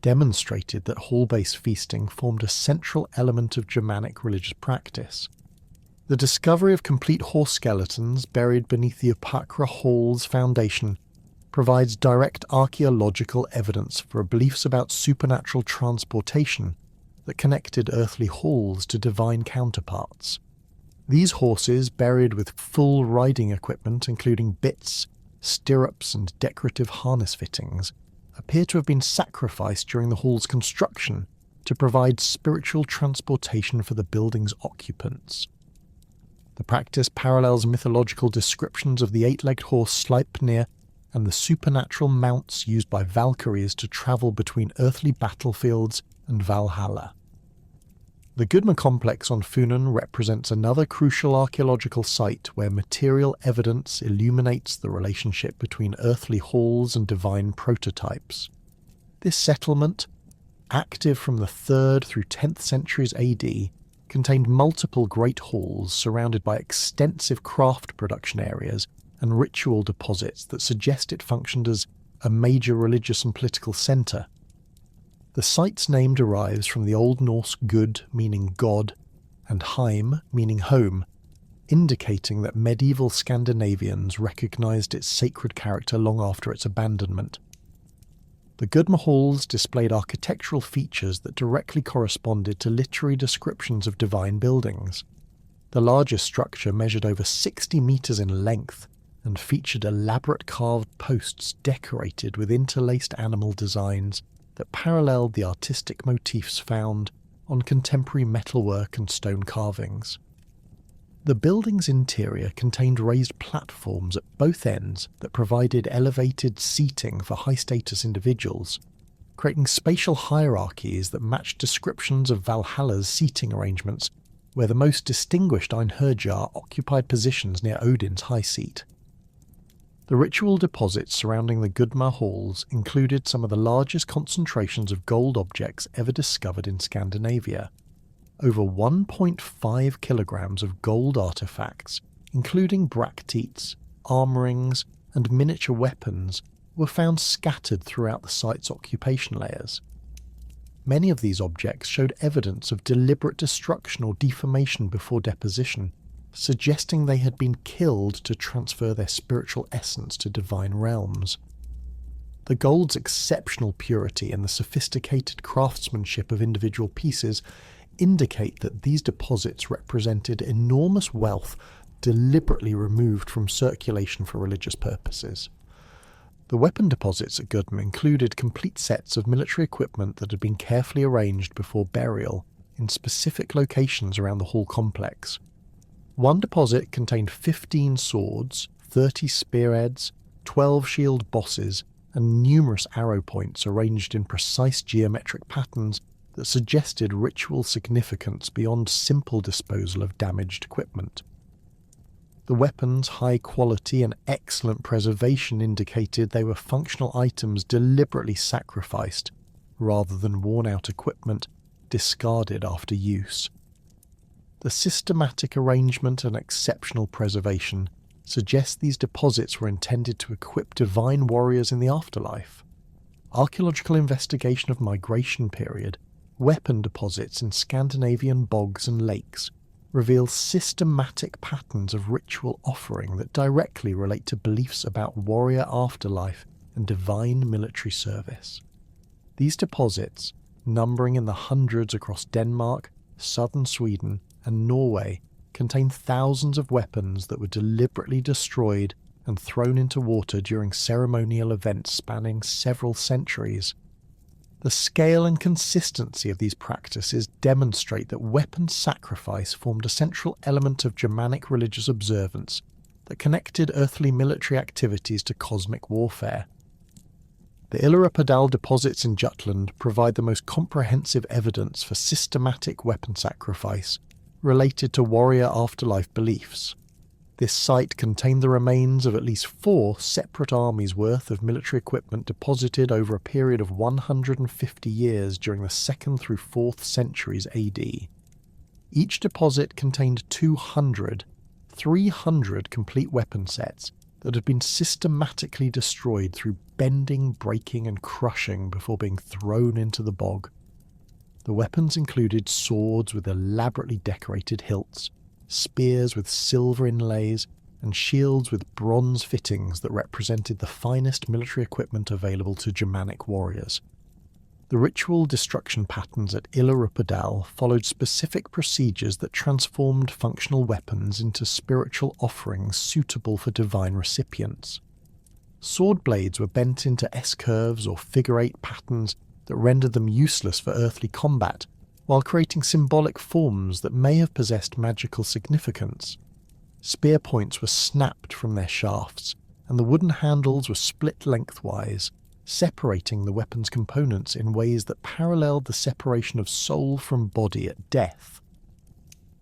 demonstrated that hall-based feasting formed a central element of Germanic religious practice. The discovery of complete horse skeletons buried beneath the Upakra Hall's foundation provides direct archaeological evidence for beliefs about supernatural transportation that connected earthly halls to divine counterparts. These horses, buried with full riding equipment including bits, stirrups, and decorative harness fittings, appear to have been sacrificed during the hall's construction to provide spiritual transportation for the building's occupants. The practice parallels mythological descriptions of the eight-legged horse Sleipnir and the supernatural mounts used by Valkyries to travel between earthly battlefields and Valhalla. The Gudma complex on Funen represents another crucial archaeological site where material evidence illuminates the relationship between earthly halls and divine prototypes. This settlement, active from the 3rd through 10th centuries AD, contained multiple great halls surrounded by extensive craft production areas and ritual deposits that suggest it functioned as a major religious and political centre. The site's name derives from the Old Norse Gud, meaning god, and Heim, meaning home, indicating that medieval Scandinavians recognised its sacred character long after its abandonment. The Gudma halls displayed architectural features that directly corresponded to literary descriptions of divine buildings. The largest structure measured over 60 metres in length and featured elaborate carved posts decorated with interlaced animal designs that paralleled the artistic motifs found on contemporary metalwork and stone carvings. The building's interior contained raised platforms at both ends that provided elevated seating for high-status individuals, creating spatial hierarchies that matched descriptions of Valhalla's seating arrangements, where the most distinguished Einherjar occupied positions near Odin's high seat. The ritual deposits surrounding the Gudma halls included some of the largest concentrations of gold objects ever discovered in Scandinavia. Over 1.5 kilograms of gold artefacts, including bracteates, arm rings, and miniature weapons, were found scattered throughout the site's occupation layers. Many of these objects showed evidence of deliberate destruction or deformation before deposition, suggesting they had been killed to transfer their spiritual essence to divine realms. The gold's exceptional purity and the sophisticated craftsmanship of individual pieces indicate that these deposits represented enormous wealth deliberately removed from circulation for religious purposes. The weapon deposits at Gudma included complete sets of military equipment that had been carefully arranged before burial in specific locations around the hall complex. One deposit contained 15 swords, 30 spearheads, 12 shield bosses, and numerous arrow points arranged in precise geometric patterns that suggested ritual significance beyond simple disposal of damaged equipment. The weapons' high quality and excellent preservation indicated they were functional items deliberately sacrificed, rather than worn-out equipment discarded after use. The systematic arrangement and exceptional preservation suggest these deposits were intended to equip divine warriors in the afterlife. Archaeological investigation of migration period, weapon deposits in Scandinavian bogs and lakes reveal systematic patterns of ritual offering that directly relate to beliefs about warrior afterlife and divine military service. These deposits, numbering in the hundreds across Denmark, southern Sweden, and Norway, contain thousands of weapons that were deliberately destroyed and thrown into water during ceremonial events spanning several centuries. The scale and consistency of these practices demonstrate that weapon sacrifice formed a central element of Germanic religious observance that connected earthly military activities to cosmic warfare. The Ilarapadal deposits in Jutland provide the most comprehensive evidence for systematic weapon sacrifice related to warrior afterlife beliefs. This site contained the remains of at least 4 separate armies' worth of military equipment deposited over a period of 150 years during the 2nd through 4th centuries AD. Each deposit contained 300 complete weapon sets that had been systematically destroyed through bending, breaking, and crushing before being thrown into the bog. The weapons included swords with elaborately decorated hilts, spears with silver inlays, and shields with bronze fittings that represented the finest military equipment available to Germanic warriors. The ritual destruction patterns at Ilarapadal followed specific procedures that transformed functional weapons into spiritual offerings suitable for divine recipients. Sword blades were bent into S-curves or figure-8 patterns that rendered them useless for earthly combat, while creating symbolic forms that may have possessed magical significance. Spear points were snapped from their shafts, and the wooden handles were split lengthwise, separating the weapon's components in ways that paralleled the separation of soul from body at death.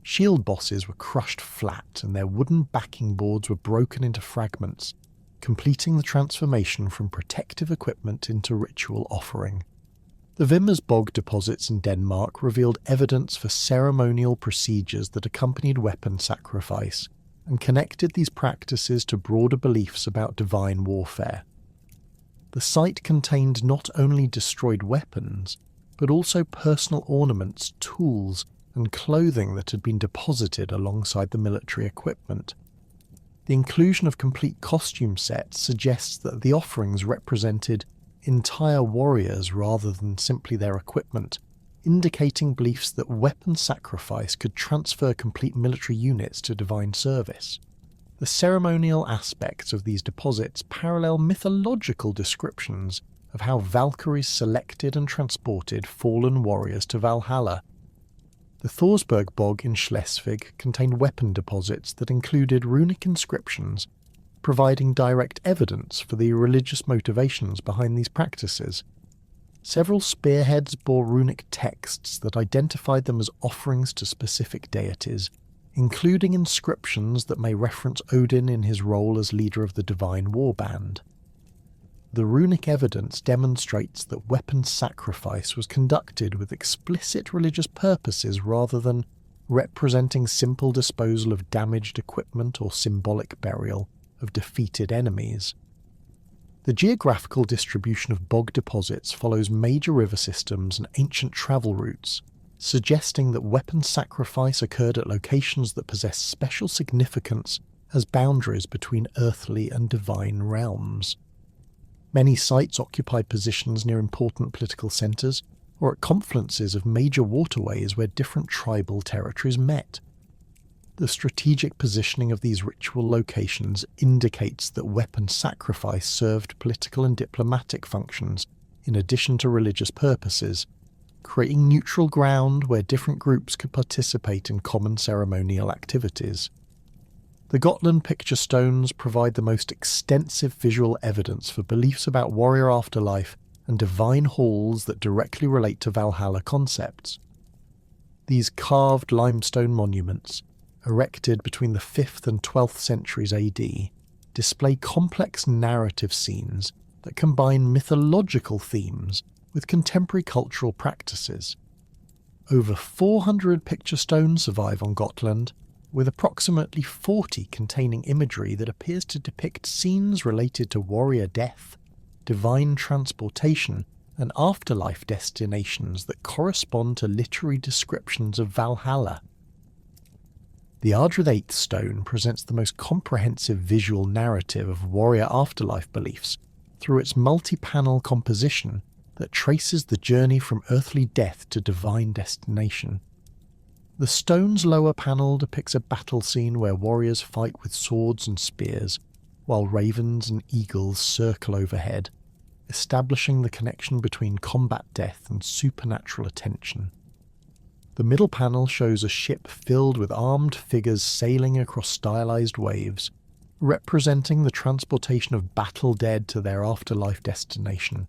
Shield bosses were crushed flat, and their wooden backing boards were broken into fragments, completing the transformation from protective equipment into ritual offering. The Vimmersborg deposits in Denmark revealed evidence for ceremonial procedures that accompanied weapon sacrifice, and connected these practices to broader beliefs about divine warfare. The site contained not only destroyed weapons, but also personal ornaments, tools, and clothing that had been deposited alongside the military equipment. The inclusion of complete costume sets suggests that the offerings represented entire warriors rather than simply their equipment, indicating beliefs that weapon sacrifice could transfer complete military units to divine service. The ceremonial aspects of these deposits parallel mythological descriptions of how Valkyries selected and transported fallen warriors to Valhalla. The Thorsberg bog in Schleswig contained weapon deposits that included runic inscriptions, providing direct evidence for the religious motivations behind these practices. Several spearheads bore runic texts that identified them as offerings to specific deities, including inscriptions that may reference Odin in his role as leader of the divine warband. The runic evidence demonstrates that weapon sacrifice was conducted with explicit religious purposes rather than representing simple disposal of damaged equipment or symbolic burial of defeated enemies. The geographical distribution of bog deposits follows major river systems and ancient travel routes, suggesting that weapon sacrifice occurred at locations that possess special significance as boundaries between earthly and divine realms. Many sites occupied positions near important political centres or at confluences of major waterways where different tribal territories met. The strategic positioning of these ritual locations indicates that weapon sacrifice served political and diplomatic functions in addition to religious purposes, creating neutral ground where different groups could participate in common ceremonial activities. The Gotland picture stones provide the most extensive visual evidence for beliefs about warrior afterlife and divine halls that directly relate to Valhalla concepts. These carved limestone monuments, erected between the 5th and 12th centuries AD, display complex narrative scenes that combine mythological themes with contemporary cultural practices. Over 400 picture stones survive on Gotland, with approximately 40 containing imagery that appears to depict scenes related to warrior death, divine transportation, and afterlife destinations that correspond to literary descriptions of Valhalla. The Ardredaith stone presents the most comprehensive visual narrative of warrior afterlife beliefs through its multi-panel composition that traces the journey from earthly death to divine destination. The stone's lower panel depicts a battle scene where warriors fight with swords and spears, while ravens and eagles circle overhead, establishing the connection between combat death and supernatural attention. The middle panel shows a ship filled with armed figures sailing across stylized waves, representing the transportation of battle dead to their afterlife destination.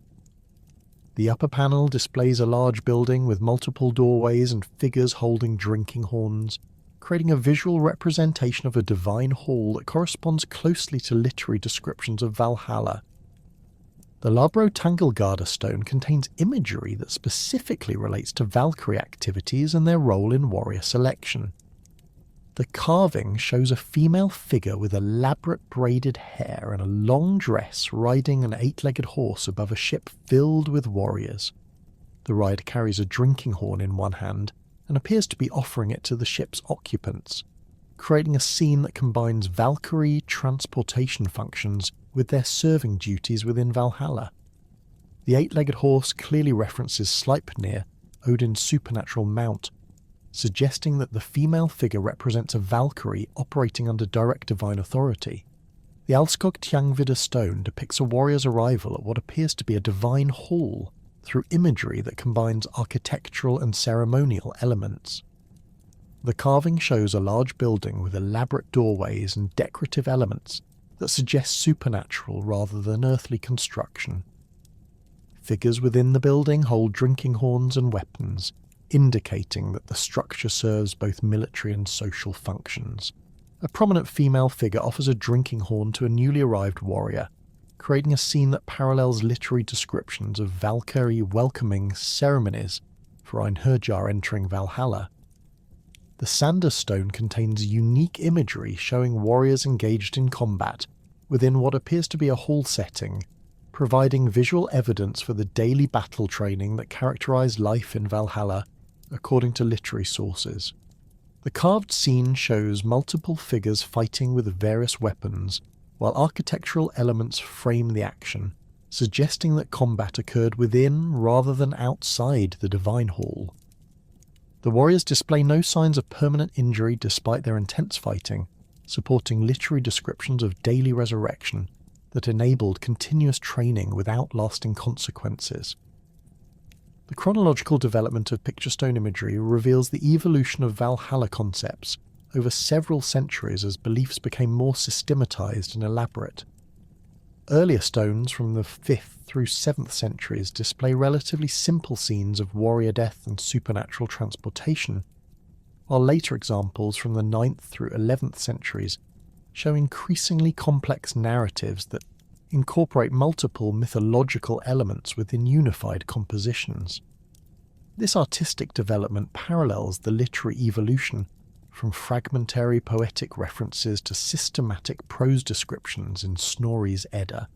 The upper panel displays a large building with multiple doorways and figures holding drinking horns, creating a visual representation of a divine hall that corresponds closely to literary descriptions of Valhalla. The Labro Tangelgarda stone contains imagery that specifically relates to Valkyrie activities and their role in warrior selection. The carving shows a female figure with elaborate braided hair and a long dress riding an 8-legged horse above a ship filled with warriors. The rider carries a drinking horn in one hand and appears to be offering it to the ship's occupants, creating a scene that combines Valkyrie transportation functions with their serving duties within Valhalla. The 8-legged horse clearly references Sleipnir, Odin's supernatural mount, suggesting that the female figure represents a Valkyrie operating under direct divine authority. The Alskog Tjangvidda stone depicts a warrior's arrival at what appears to be a divine hall through imagery that combines architectural and ceremonial elements. The carving shows a large building with elaborate doorways and decorative elements that suggests supernatural rather than earthly construction. Figures within the building hold drinking horns and weapons, indicating that the structure serves both military and social functions. A prominent female figure offers a drinking horn to a newly arrived warrior, creating a scene that parallels literary descriptions of Valkyrie welcoming ceremonies for Einherjar entering Valhalla. The Sander stone contains unique imagery showing warriors engaged in combat within what appears to be a hall setting, providing visual evidence for the daily battle training that characterized life in Valhalla, according to literary sources. The carved scene shows multiple figures fighting with various weapons, while architectural elements frame the action, suggesting that combat occurred within rather than outside the Divine Hall. The warriors display no signs of permanent injury despite their intense fighting, supporting literary descriptions of daily resurrection that enabled continuous training without lasting consequences. The chronological development of picture stone imagery reveals the evolution of Valhalla concepts over several centuries as beliefs became more systematized and elaborate. Earlier stones from the 5th through 7th centuries display relatively simple scenes of warrior death and supernatural transportation, while later examples from the 9th through 11th centuries show increasingly complex narratives that incorporate multiple mythological elements within unified compositions. This artistic development parallels the literary evolution from fragmentary poetic references to systematic prose descriptions in Snorri's Edda.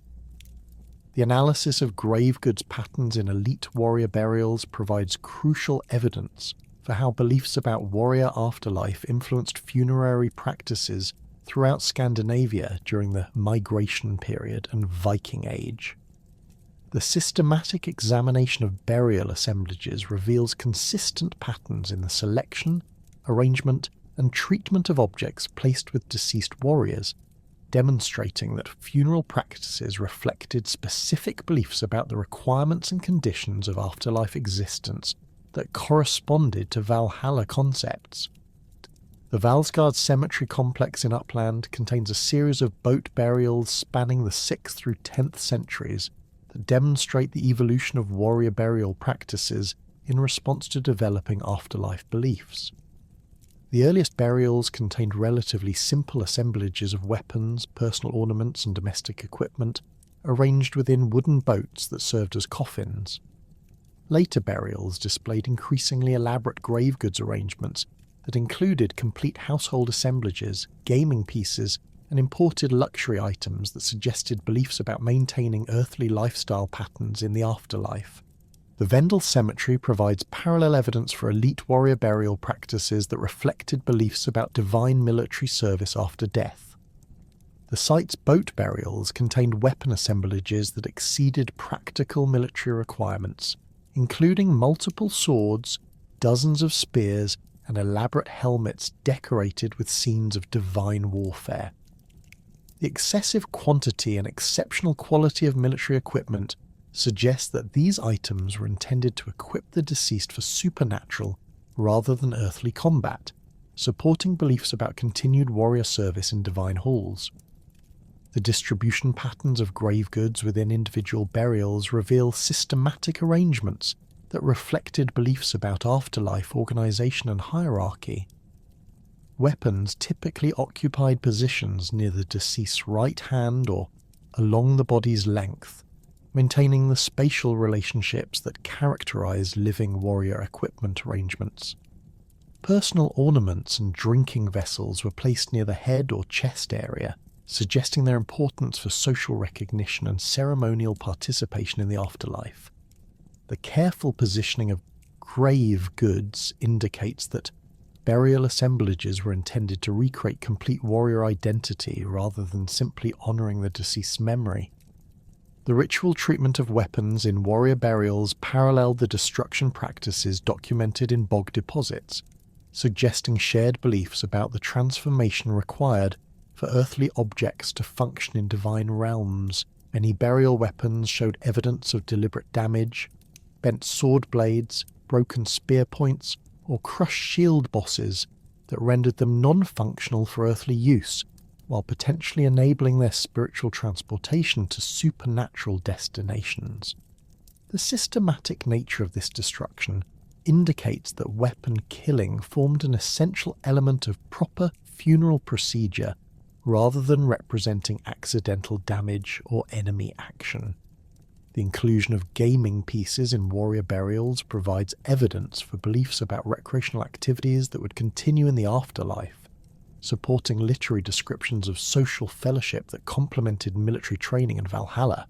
The analysis of grave goods patterns in elite warrior burials provides crucial evidence for how beliefs about warrior afterlife influenced funerary practices throughout Scandinavia during the Migration period and Viking-age. The systematic examination of burial assemblages reveals consistent patterns in the selection, arrangement, and treatment of objects placed with deceased warriors, demonstrating that funeral practices reflected specific beliefs about the requirements and conditions of afterlife existence that corresponded to Valhalla concepts. The Valsgard cemetery complex in Uppland contains a series of boat burials spanning the 6th through 10th centuries that demonstrate the evolution of warrior burial practices in response to developing afterlife beliefs. The earliest burials contained relatively simple assemblages of weapons, personal ornaments, and domestic equipment arranged within wooden boats that served as coffins. Later burials displayed increasingly elaborate grave goods arrangements that included complete household assemblages, gaming pieces, and imported luxury items that suggested beliefs about maintaining earthly lifestyle patterns in the afterlife. The Vendel Cemetery provides parallel evidence for elite warrior burial practices that reflected beliefs about divine military service after death. The site's boat burials contained weapon assemblages that exceeded practical military requirements, including multiple swords, dozens of spears, and elaborate helmets decorated with scenes of divine warfare. The excessive quantity and exceptional quality of military equipment suggests that these items were intended to equip the deceased for supernatural rather than earthly combat, supporting beliefs about continued warrior service in divine halls. The distribution patterns of grave goods within individual burials reveal systematic arrangements that reflected beliefs about afterlife organization and hierarchy. Weapons typically occupied positions near the deceased's right hand or along the body's length, maintaining the spatial relationships that characterize living warrior equipment arrangements. Personal ornaments and drinking vessels were placed near the head or chest area, suggesting their importance for social recognition and ceremonial participation in the afterlife. The careful positioning of grave goods indicates that burial assemblages were intended to recreate complete warrior identity rather than simply honouring the deceased's memory. The ritual treatment of weapons in warrior burials paralleled the destruction practices documented in bog deposits, suggesting shared beliefs about the transformation required for earthly objects to function in divine realms. Many burial weapons showed evidence of deliberate damage, bent sword blades, broken spear points, or crushed shield bosses that rendered them non-functional for earthly use, while potentially enabling their spiritual transportation to supernatural destinations. The systematic nature of this destruction indicates that weapon killing formed an essential element of proper funeral procedure rather than representing accidental damage or enemy action. The inclusion of gaming pieces in warrior burials provides evidence for beliefs about recreational activities that would continue in the afterlife, supporting literary descriptions of social fellowship that complemented military training in Valhalla.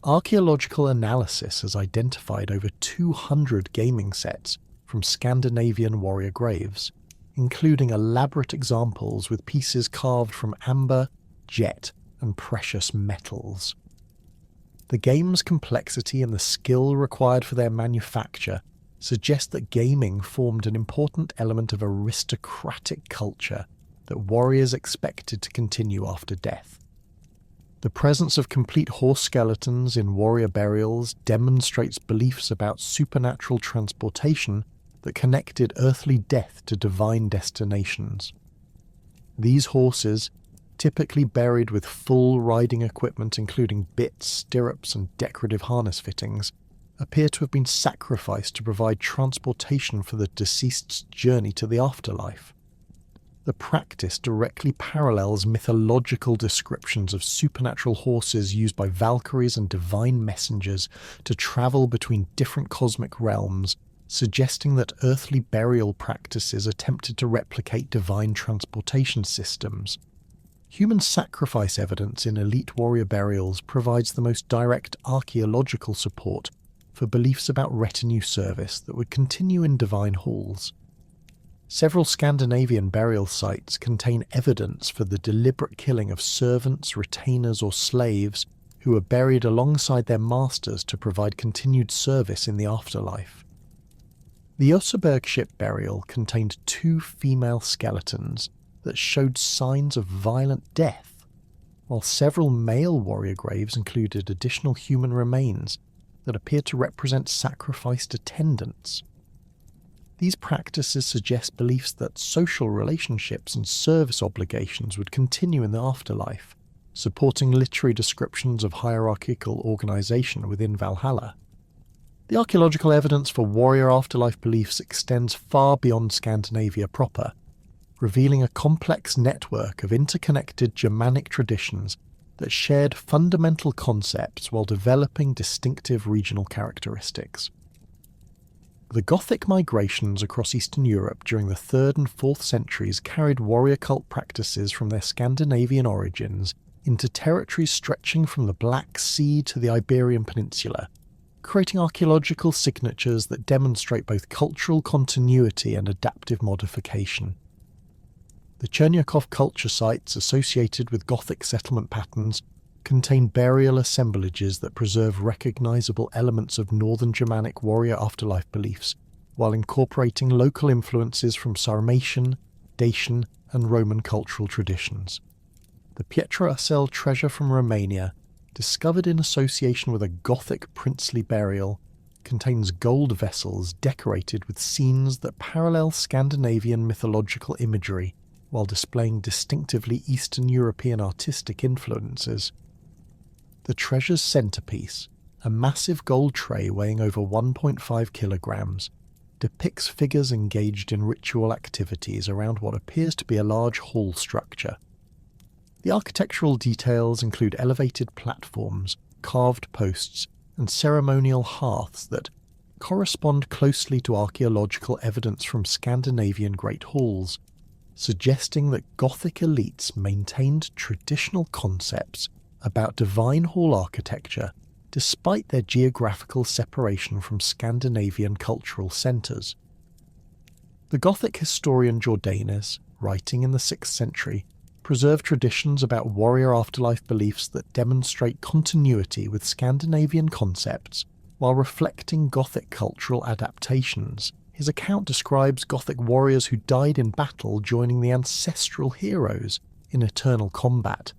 Archaeological analysis has identified over 200 gaming sets from Scandinavian warrior graves, including elaborate examples with pieces carved from amber, jet, and precious metals. The game's complexity and the skill required for their manufacture suggest that gaming formed an important element of aristocratic culture that warriors expected to continue after death. The presence of complete horse skeletons in warrior burials demonstrates beliefs about supernatural transportation that connected earthly death to divine destinations. These horses, typically buried with full riding equipment including bits, stirrups and decorative harness fittings, appear to have been sacrificed to provide transportation for the deceased's journey to the afterlife. The practice directly parallels mythological descriptions of supernatural horses used by Valkyries and divine messengers to travel between different cosmic realms, suggesting that earthly burial practices attempted to replicate divine transportation systems. Human sacrifice evidence in elite warrior burials provides the most direct archaeological support for beliefs about retinue service that would continue in divine halls. Several Scandinavian burial sites contain evidence for the deliberate killing of servants, retainers or slaves who were buried alongside their masters to provide continued service in the afterlife. The Oseberg ship burial contained 2 female skeletons that showed signs of violent death, while several male warrior graves included additional human remains that appeared to represent sacrificed attendants. These practices suggest beliefs that social relationships and service obligations would continue in the afterlife, supporting literary descriptions of hierarchical organization within Valhalla. The archaeological evidence for warrior afterlife beliefs extends far beyond Scandinavia proper, revealing a complex network of interconnected Germanic traditions that shared fundamental concepts while developing distinctive regional characteristics. The Gothic migrations across Eastern Europe during the 3rd and 4th centuries carried warrior cult practices from their Scandinavian origins into territories stretching from the Black Sea to the Iberian Peninsula, creating archaeological signatures that demonstrate both cultural continuity and adaptive modification. The Cherniakov culture sites associated with Gothic settlement patterns contain burial assemblages that preserve recognizable elements of Northern Germanic warrior afterlife beliefs, while incorporating local influences from Sarmatian, Dacian, and Roman cultural traditions. The Pietra Asel treasure from Romania, discovered in association with a Gothic princely burial, contains gold vessels decorated with scenes that parallel Scandinavian mythological imagery, while displaying distinctively Eastern European artistic influences. The treasure's centerpiece, a massive gold tray weighing over 1.5 kilograms, depicts figures engaged in ritual activities around what appears to be a large hall structure. The architectural details include elevated platforms, carved posts, and ceremonial hearths that correspond closely to archaeological evidence from Scandinavian great halls, suggesting that Gothic elites maintained traditional concepts about divine hall architecture despite their geographical separation from Scandinavian cultural centres. The Gothic historian Jordanes, writing in the 6th century, preserved traditions about warrior afterlife beliefs that demonstrate continuity with Scandinavian concepts while reflecting Gothic cultural adaptations. His account describes Gothic warriors who died in battle joining the ancestral heroes in eternal combat,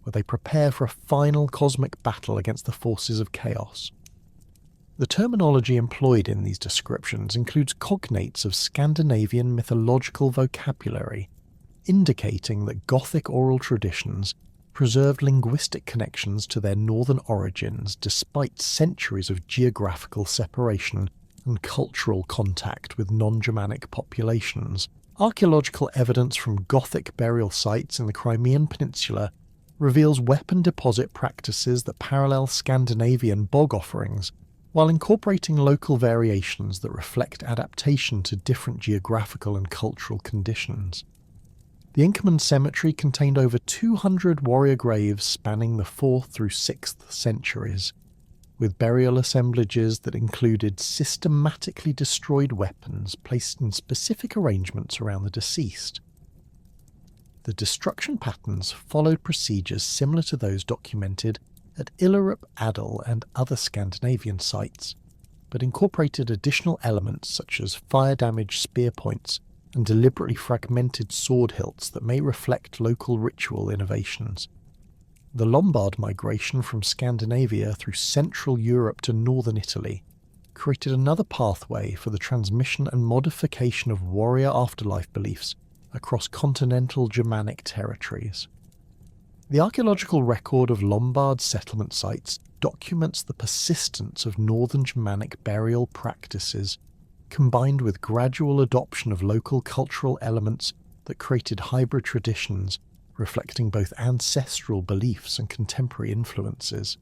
where they prepare for a final cosmic battle against the forces of chaos. The terminology employed in these descriptions includes cognates of Scandinavian mythological vocabulary, indicating that Gothic oral traditions preserved linguistic connections to their northern origins despite centuries of geographical separation and cultural contact with non-Germanic populations. Archaeological evidence from Gothic burial sites in the Crimean Peninsula reveals weapon deposit practices that parallel Scandinavian bog offerings, while incorporating local variations that reflect adaptation to different geographical and cultural conditions. The Inkerman cemetery contained over 200 warrior graves spanning the 4th through 6th centuries, with burial assemblages that included systematically destroyed weapons placed in specific arrangements around the deceased. The destruction patterns followed procedures similar to those documented at Illerup, Adel and other Scandinavian sites, but incorporated additional elements such as fire-damaged spear points and deliberately fragmented sword hilts that may reflect local ritual innovations. The Lombard migration from Scandinavia through Central Europe to northern Italy created another pathway for the transmission and modification of warrior afterlife beliefs across continental Germanic territories. The archaeological record of Lombard settlement sites documents the persistence of northern Germanic burial practices, combined with gradual adoption of local cultural elements that created hybrid traditions reflecting both ancestral beliefs and contemporary influences.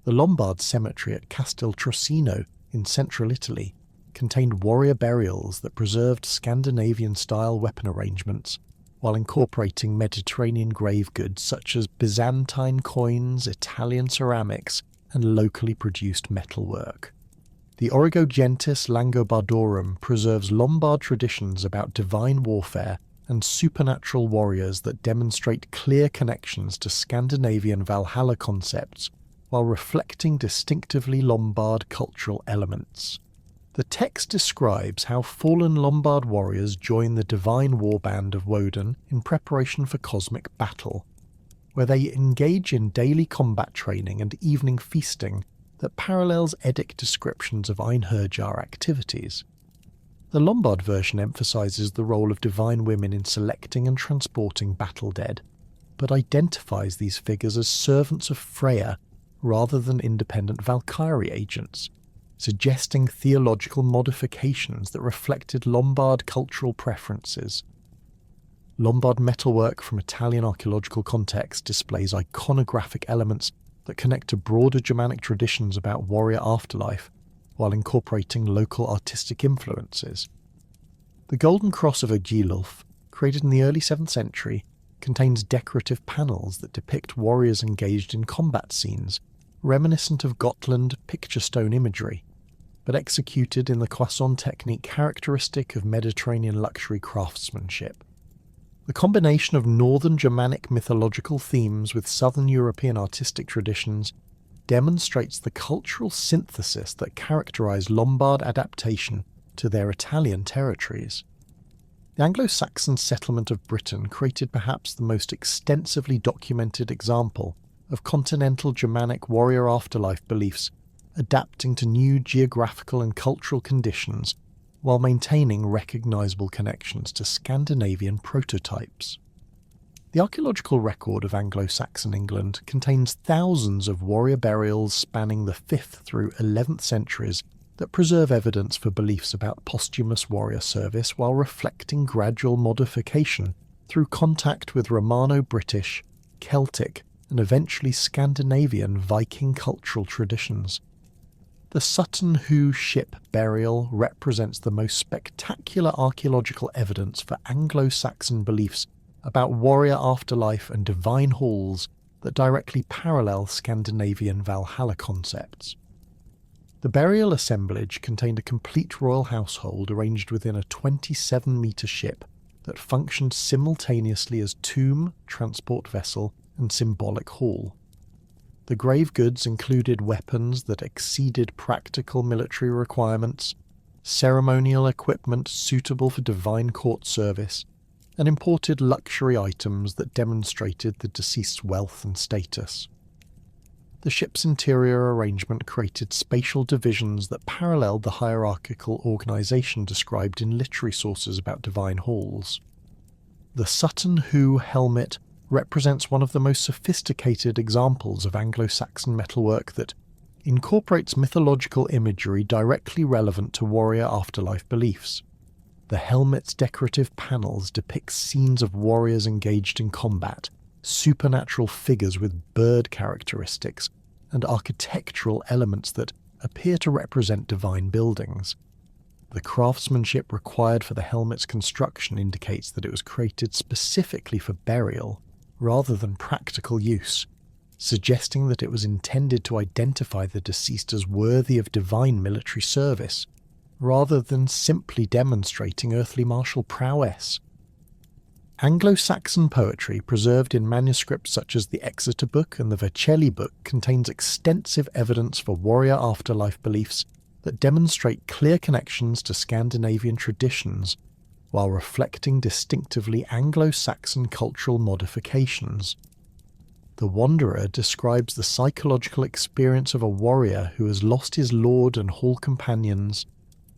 The Lombard cemetery at Casteltrocino in central Italy contained warrior burials that preserved Scandinavian-style weapon arrangements while incorporating Mediterranean grave goods such as Byzantine coins, Italian ceramics, and locally produced metalwork. The Origogentis Langobardorum preserves Lombard traditions about divine warfare and supernatural warriors that demonstrate clear connections to Scandinavian Valhalla concepts while reflecting distinctively Lombard cultural elements. The text describes how fallen Lombard warriors join the divine warband of Woden in preparation for cosmic battle, where they engage in daily combat training and evening feasting that parallels Eddic descriptions of Einherjar activities. The Lombard version emphasises the role of divine women in selecting and transporting battle dead, but identifies these figures as servants of Freya rather than independent Valkyrie agents, suggesting theological modifications that reflected Lombard cultural preferences. Lombard metalwork from Italian archaeological context displays iconographic elements that connect to broader Germanic traditions about warrior afterlife, while incorporating local artistic influences. The Golden Cross of Ogilulf, created in the early 7th century, contains decorative panels that depict warriors engaged in combat scenes, reminiscent of Gotland picture stone imagery, but executed in the Croissant technique characteristic of Mediterranean luxury craftsmanship. The combination of northern Germanic mythological themes with southern European artistic traditions demonstrates the cultural synthesis that characterised Lombard adaptation to their Italian territories. The Anglo-Saxon settlement of Britain created perhaps the most extensively documented example of continental Germanic warrior afterlife beliefs adapting to new geographical and cultural conditions while maintaining recognisable connections to Scandinavian prototypes. The archaeological record of Anglo-Saxon England contains thousands of warrior burials spanning the 5th through 11th centuries that preserve evidence for beliefs about posthumous warrior service while reflecting gradual modification through contact with Romano-British, Celtic, and eventually Scandinavian Viking cultural traditions. The Sutton Hoo ship burial represents the most spectacular archaeological evidence for Anglo-Saxon beliefs about warrior afterlife and divine halls that directly parallel Scandinavian Valhalla concepts. The burial assemblage contained a complete royal household arranged within a 27-metre ship that functioned simultaneously as tomb, transport vessel, and symbolic hall. The grave goods included weapons that exceeded practical military requirements, ceremonial equipment suitable for divine court service, and imported luxury items that demonstrated the deceased's wealth and status. The ship's interior arrangement created spatial divisions that paralleled the hierarchical organisation described in literary sources about divine halls. The Sutton Hoo helmet represents one of the most sophisticated examples of Anglo-Saxon metalwork that incorporates mythological imagery directly relevant to warrior afterlife beliefs. The helmet's decorative panels depict scenes of warriors engaged in combat, supernatural figures with bird characteristics, and architectural elements that appear to represent divine buildings. The craftsmanship required for the helmet's construction indicates that it was created specifically for burial rather than practical use, suggesting that it was intended to identify the deceased as worthy of divine military service, rather than simply demonstrating earthly martial prowess. Anglo-Saxon poetry preserved in manuscripts such as the Exeter Book and the Vercelli Book contains extensive evidence for warrior afterlife beliefs that demonstrate clear connections to Scandinavian traditions, while reflecting distinctively Anglo-Saxon cultural modifications. The Wanderer describes the psychological experience of a warrior who has lost his lord and hall companions,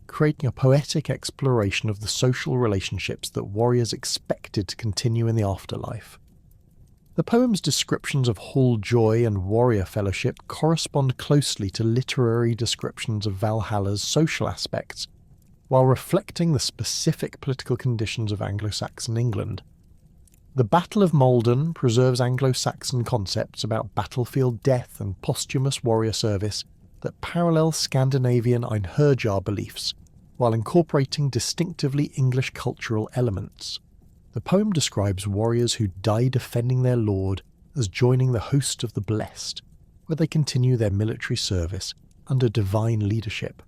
creating a poetic exploration of the social relationships that warriors expected to continue in the afterlife. The poem's descriptions of hall joy and warrior fellowship correspond closely to literary descriptions of Valhalla's social aspects, while reflecting the specific political conditions of Anglo-Saxon England. The Battle of Maldon preserves Anglo-Saxon concepts about battlefield death and posthumous warrior service that parallel Scandinavian Einherjar beliefs, while incorporating distinctively English cultural elements. The poem describes warriors who die defending their lord as joining the host of the blessed, where they continue their military service under divine leadership.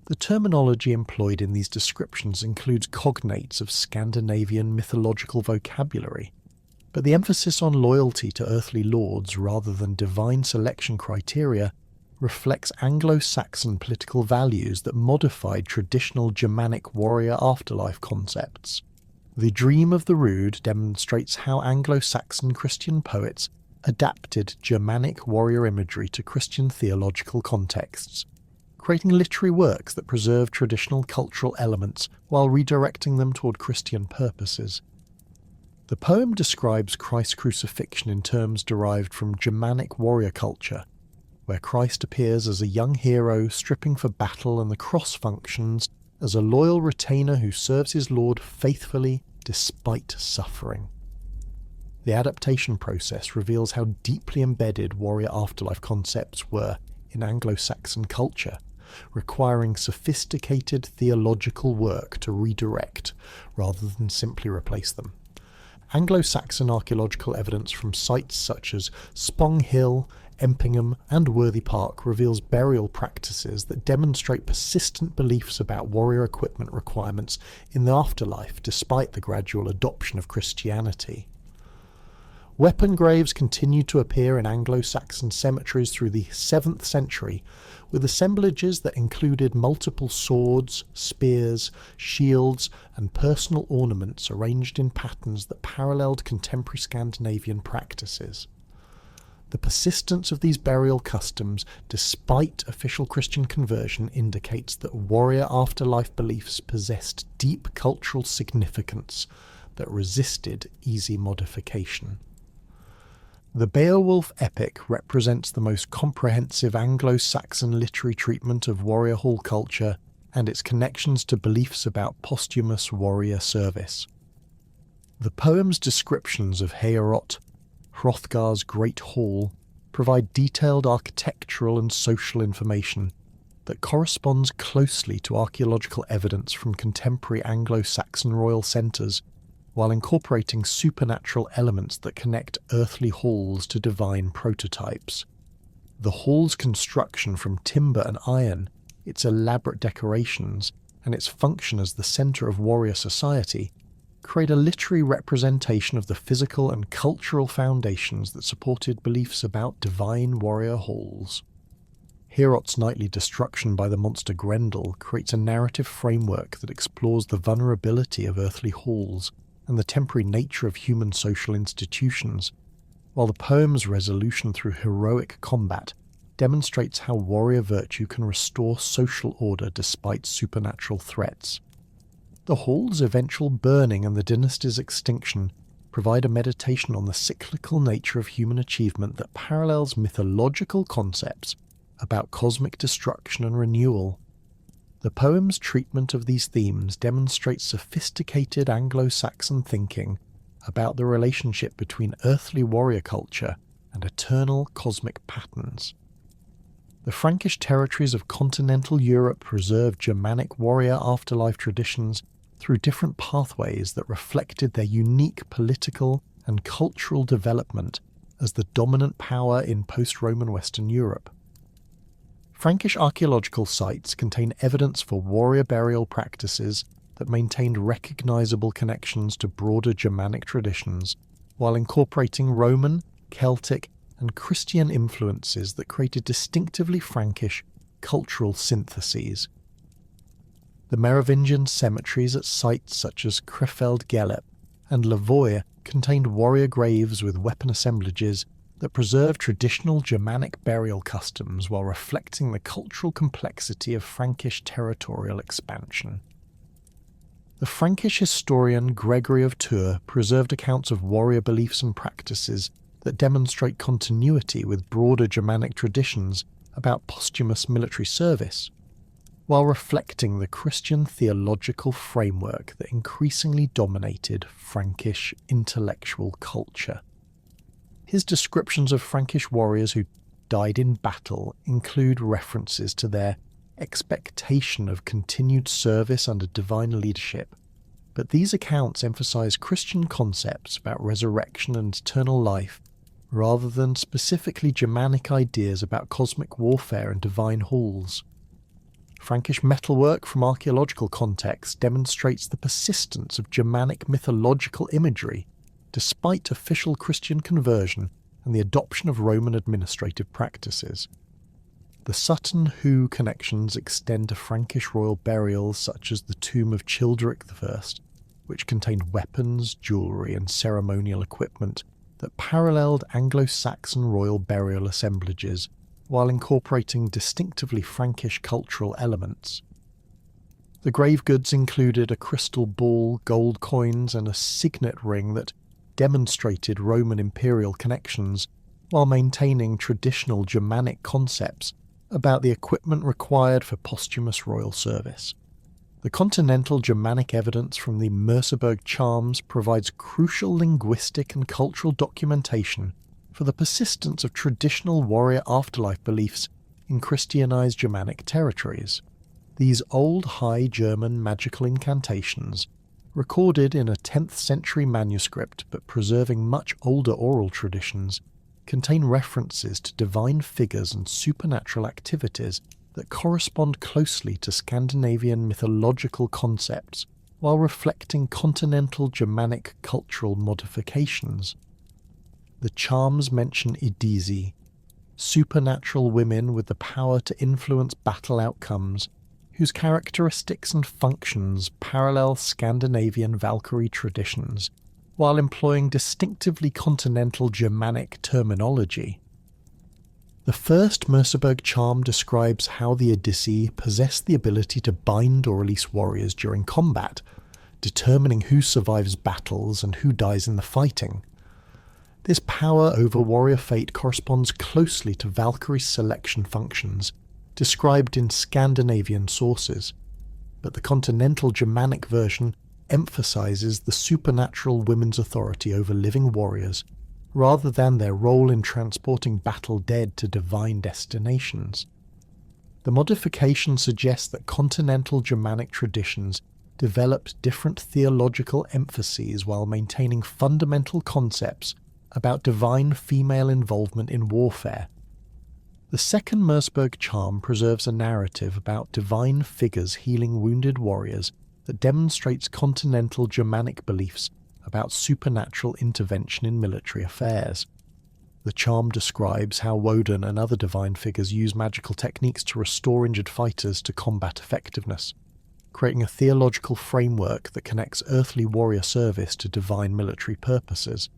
The terminology employed in these descriptions includes cognates of Scandinavian mythological vocabulary, but the emphasis on loyalty to earthly lords rather than divine selection criteria reflects Anglo-Saxon political values that modified traditional Germanic warrior afterlife concepts. The Dream of the Rood demonstrates how Anglo-Saxon Christian poets adapted Germanic warrior imagery to Christian theological contexts, creating literary works that preserve traditional cultural elements while redirecting them toward Christian purposes. The poem describes Christ's crucifixion in terms derived from Germanic warrior culture, where Christ appears as a young hero stripping for battle and the cross functions as a loyal retainer who serves his Lord faithfully despite suffering. The adaptation process reveals how deeply embedded warrior afterlife concepts were in Anglo-Saxon culture, requiring sophisticated theological work to redirect rather than simply replace them. Anglo-Saxon archaeological evidence from sites such as Spong Hill, Empingham and Worthy Park reveals burial practices that demonstrate persistent beliefs about warrior equipment requirements in the afterlife despite the gradual adoption of Christianity. Weapon graves continued to appear in Anglo-Saxon cemeteries through the 7th century, with assemblages that included multiple swords, spears, shields, and personal ornaments arranged in patterns that paralleled contemporary Scandinavian practices. The persistence of these burial customs, despite official Christian conversion, indicates that warrior afterlife beliefs possessed deep cultural significance that resisted easy modification. The Beowulf epic represents the most comprehensive Anglo-Saxon literary treatment of warrior hall culture and its connections to beliefs about posthumous warrior service. The poem's descriptions of Heorot, Hrothgar's Great Hall, provide detailed architectural and social information that corresponds closely to archaeological evidence from contemporary Anglo-Saxon royal centres, while incorporating supernatural elements that connect earthly halls to divine prototypes. The hall's construction from timber and iron, its elaborate decorations, and its function as the centre of warrior society create a literary representation of the physical and cultural foundations that supported beliefs about divine warrior halls. Heorot's nightly destruction by the monster Grendel creates a narrative framework that explores the vulnerability of earthly halls and the temporary nature of human social institutions, while the poem's resolution through heroic combat demonstrates how warrior virtue can restore social order despite supernatural threats. The hall's eventual burning and the dynasty's extinction provide a meditation on the cyclical nature of human achievement that parallels mythological concepts about cosmic destruction and renewal. The poem's treatment of these themes demonstrates sophisticated Anglo-Saxon thinking about the relationship between earthly warrior culture and eternal cosmic patterns. The Frankish territories of continental Europe preserved Germanic warrior afterlife traditions through different pathways that reflected their unique political and cultural development as the dominant power in post-Roman Western Europe. Frankish archaeological sites contain evidence for warrior burial practices that maintained recognizable connections to broader Germanic traditions, while incorporating Roman, Celtic, and Christian influences that created distinctively Frankish cultural syntheses. The Merovingian cemeteries at sites such as Krefeld-Gelep and Lavoy contained warrior graves with weapon assemblages that preserved traditional Germanic burial customs while reflecting the cultural complexity of Frankish territorial expansion. The Frankish historian Gregory of Tours preserved accounts of warrior beliefs and practices that demonstrate continuity with broader Germanic traditions about posthumous military service, while reflecting the Christian theological framework that increasingly dominated Frankish intellectual culture. His descriptions of Frankish warriors who died in battle include references to their expectation of continued service under divine leadership, but these accounts emphasize Christian concepts about resurrection and eternal life rather than specifically Germanic ideas about cosmic warfare and divine halls. Frankish metalwork from archaeological contexts demonstrates the persistence of Germanic mythological imagery despite official Christian conversion and the adoption of Roman administrative practices. The Sutton-Hoo connections extend to Frankish royal burials such as the tomb of Childeric I, which contained weapons, jewellery and ceremonial equipment that paralleled Anglo-Saxon royal burial assemblages while incorporating distinctively Frankish cultural elements. The grave goods included a crystal ball, gold coins and a signet ring that demonstrated Roman imperial connections while maintaining traditional Germanic concepts about the equipment required for posthumous royal service. The continental Germanic evidence from the Merseburg charms provides crucial linguistic and cultural documentation for the persistence of traditional warrior afterlife beliefs in Christianized Germanic territories. These old High German magical incantations, recorded in a 10th century manuscript but preserving much older oral traditions, contain references to divine figures and supernatural activities that correspond closely to Scandinavian mythological concepts, while reflecting continental Germanic cultural modifications. The charms mention Idisi, supernatural women with the power to influence battle outcomes, whose characteristics and functions parallel Scandinavian Valkyrie traditions, while employing distinctively continental Germanic terminology. The first Merseburg charm describes how the Idisi possess the ability to bind or release warriors during combat, determining who survives battles and who dies in the fighting. This power over warrior fate corresponds closely to Valkyrie selection functions described in Scandinavian sources, but the continental Germanic version emphasizes the supernatural women's authority over living warriors, rather than their role in transporting battle dead to divine destinations. The modification suggests that continental Germanic traditions developed different theological emphases while maintaining fundamental concepts about divine female involvement in warfare. The second Merseburg charm preserves a narrative about divine figures healing wounded warriors that demonstrates continental Germanic beliefs about supernatural intervention in military affairs. The charm describes how Woden and other divine figures use magical techniques to restore injured fighters to combat effectiveness, creating a theological framework that connects earthly warrior service to divine military purposes.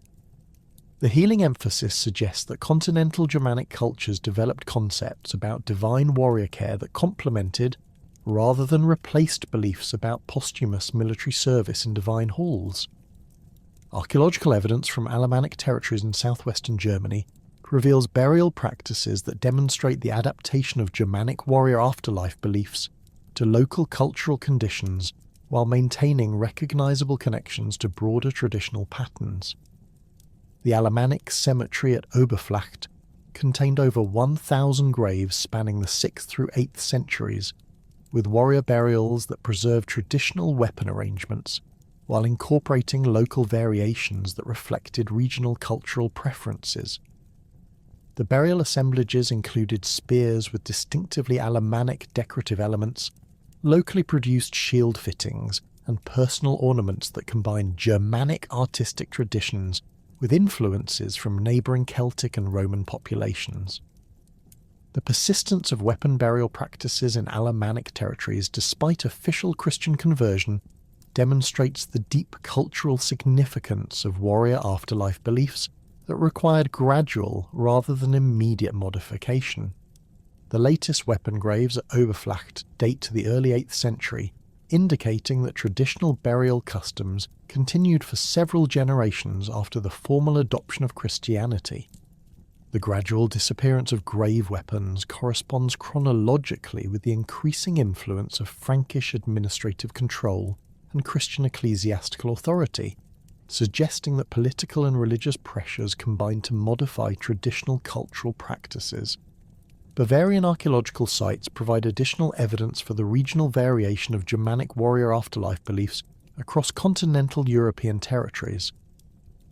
The healing emphasis suggests that continental Germanic cultures developed concepts about divine warrior care that complemented rather than replaced beliefs about posthumous military service in divine halls. Archaeological evidence from Alemannic territories in southwestern Germany reveals burial practices that demonstrate the adaptation of Germanic warrior afterlife beliefs to local cultural conditions while maintaining recognizable connections to broader traditional patterns. The Alemannic cemetery at Oberflacht contained over 1,000 graves spanning the 6th through 8th centuries, with warrior burials that preserve traditional weapon arrangements while incorporating local variations that reflected regional cultural preferences. The burial assemblages included spears with distinctively Alemannic decorative elements, locally produced shield fittings, and personal ornaments that combined Germanic artistic traditions with influences from neighbouring Celtic and Roman populations. The persistence of weapon burial practices in Alemannic territories despite official Christian conversion demonstrates the deep cultural significance of warrior afterlife beliefs that required gradual rather than immediate modification. The latest weapon graves at Oberflacht date to the early 8th century, indicating that traditional burial customs continued for several generations after the formal adoption of Christianity. The gradual disappearance of grave weapons corresponds chronologically with the increasing influence of Frankish administrative control and Christian ecclesiastical authority, suggesting that political and religious pressures combined to modify traditional cultural practices. Bavarian archaeological sites provide additional evidence for the regional variation of Germanic warrior afterlife beliefs across continental European territories.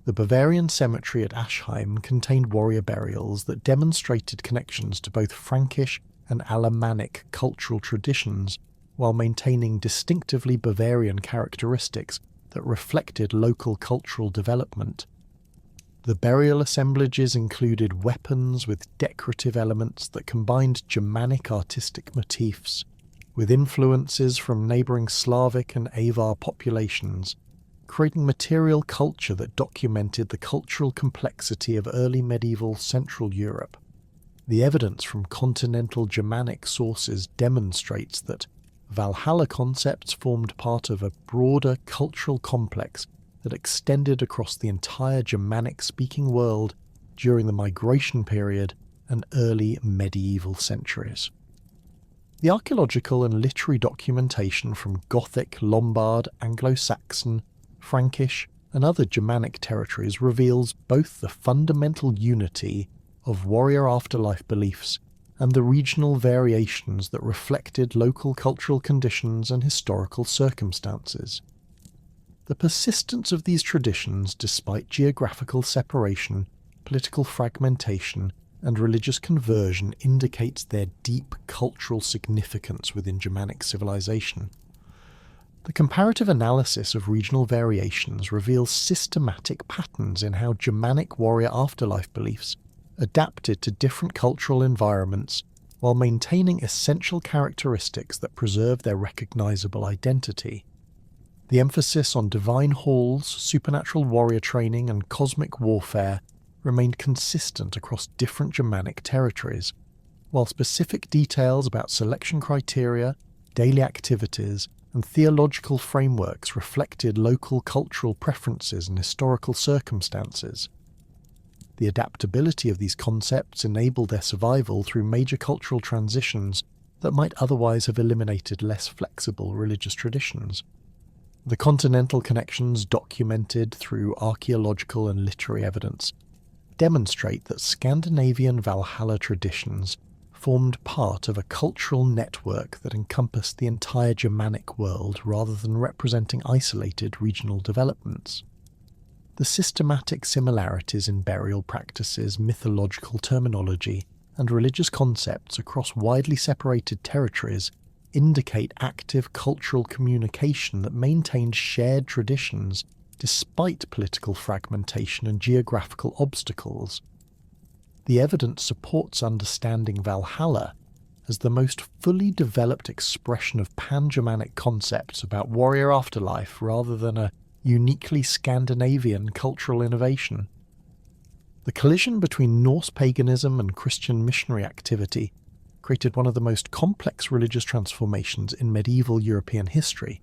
The Bavarian cemetery at Aschheim contained warrior burials that demonstrated connections to both Frankish and Alemannic cultural traditions, while maintaining distinctively Bavarian characteristics that reflected local cultural development. The burial assemblages included weapons with decorative elements that combined Germanic artistic motifs with influences from neighbouring Slavic and Avar populations, creating material culture that documented the cultural complexity of early medieval Central Europe. The evidence from continental Germanic sources demonstrates that Valhalla concepts formed part of a broader cultural complex that extended across the entire Germanic-speaking world during the migration period and early medieval centuries. The archaeological and literary documentation from Gothic, Lombard, Anglo-Saxon, Frankish, and other Germanic territories reveals both the fundamental unity of warrior afterlife beliefs and the regional variations that reflected local cultural conditions and historical circumstances. The persistence of these traditions, despite geographical separation, political fragmentation, and religious conversion, indicates their deep cultural significance within Germanic civilization. The comparative analysis of regional variations reveals systematic patterns in how Germanic warrior afterlife beliefs adapted to different cultural environments while maintaining essential characteristics that preserve their recognizable identity. The emphasis on divine halls, supernatural warrior training, and cosmic warfare remained consistent across different Germanic territories, while specific details about selection criteria, daily activities, and theological frameworks reflected local cultural preferences and historical circumstances. The adaptability of these concepts enabled their survival through major cultural transitions that might otherwise have eliminated less flexible religious traditions. The continental connections documented through archaeological and literary evidence demonstrate that Scandinavian Valhalla traditions formed part of a cultural network that encompassed the entire Germanic world rather than representing isolated regional developments. The systematic similarities in burial practices, mythological terminology, and religious concepts across widely separated territories indicate active cultural communication that maintained shared traditions despite political fragmentation and geographical obstacles. The evidence supports understanding Valhalla as the most fully developed expression of pan-Germanic concepts about warrior afterlife rather than a uniquely Scandinavian cultural innovation. The collision between Norse paganism and Christian missionary activity created one of the most complex religious transformations in medieval European history,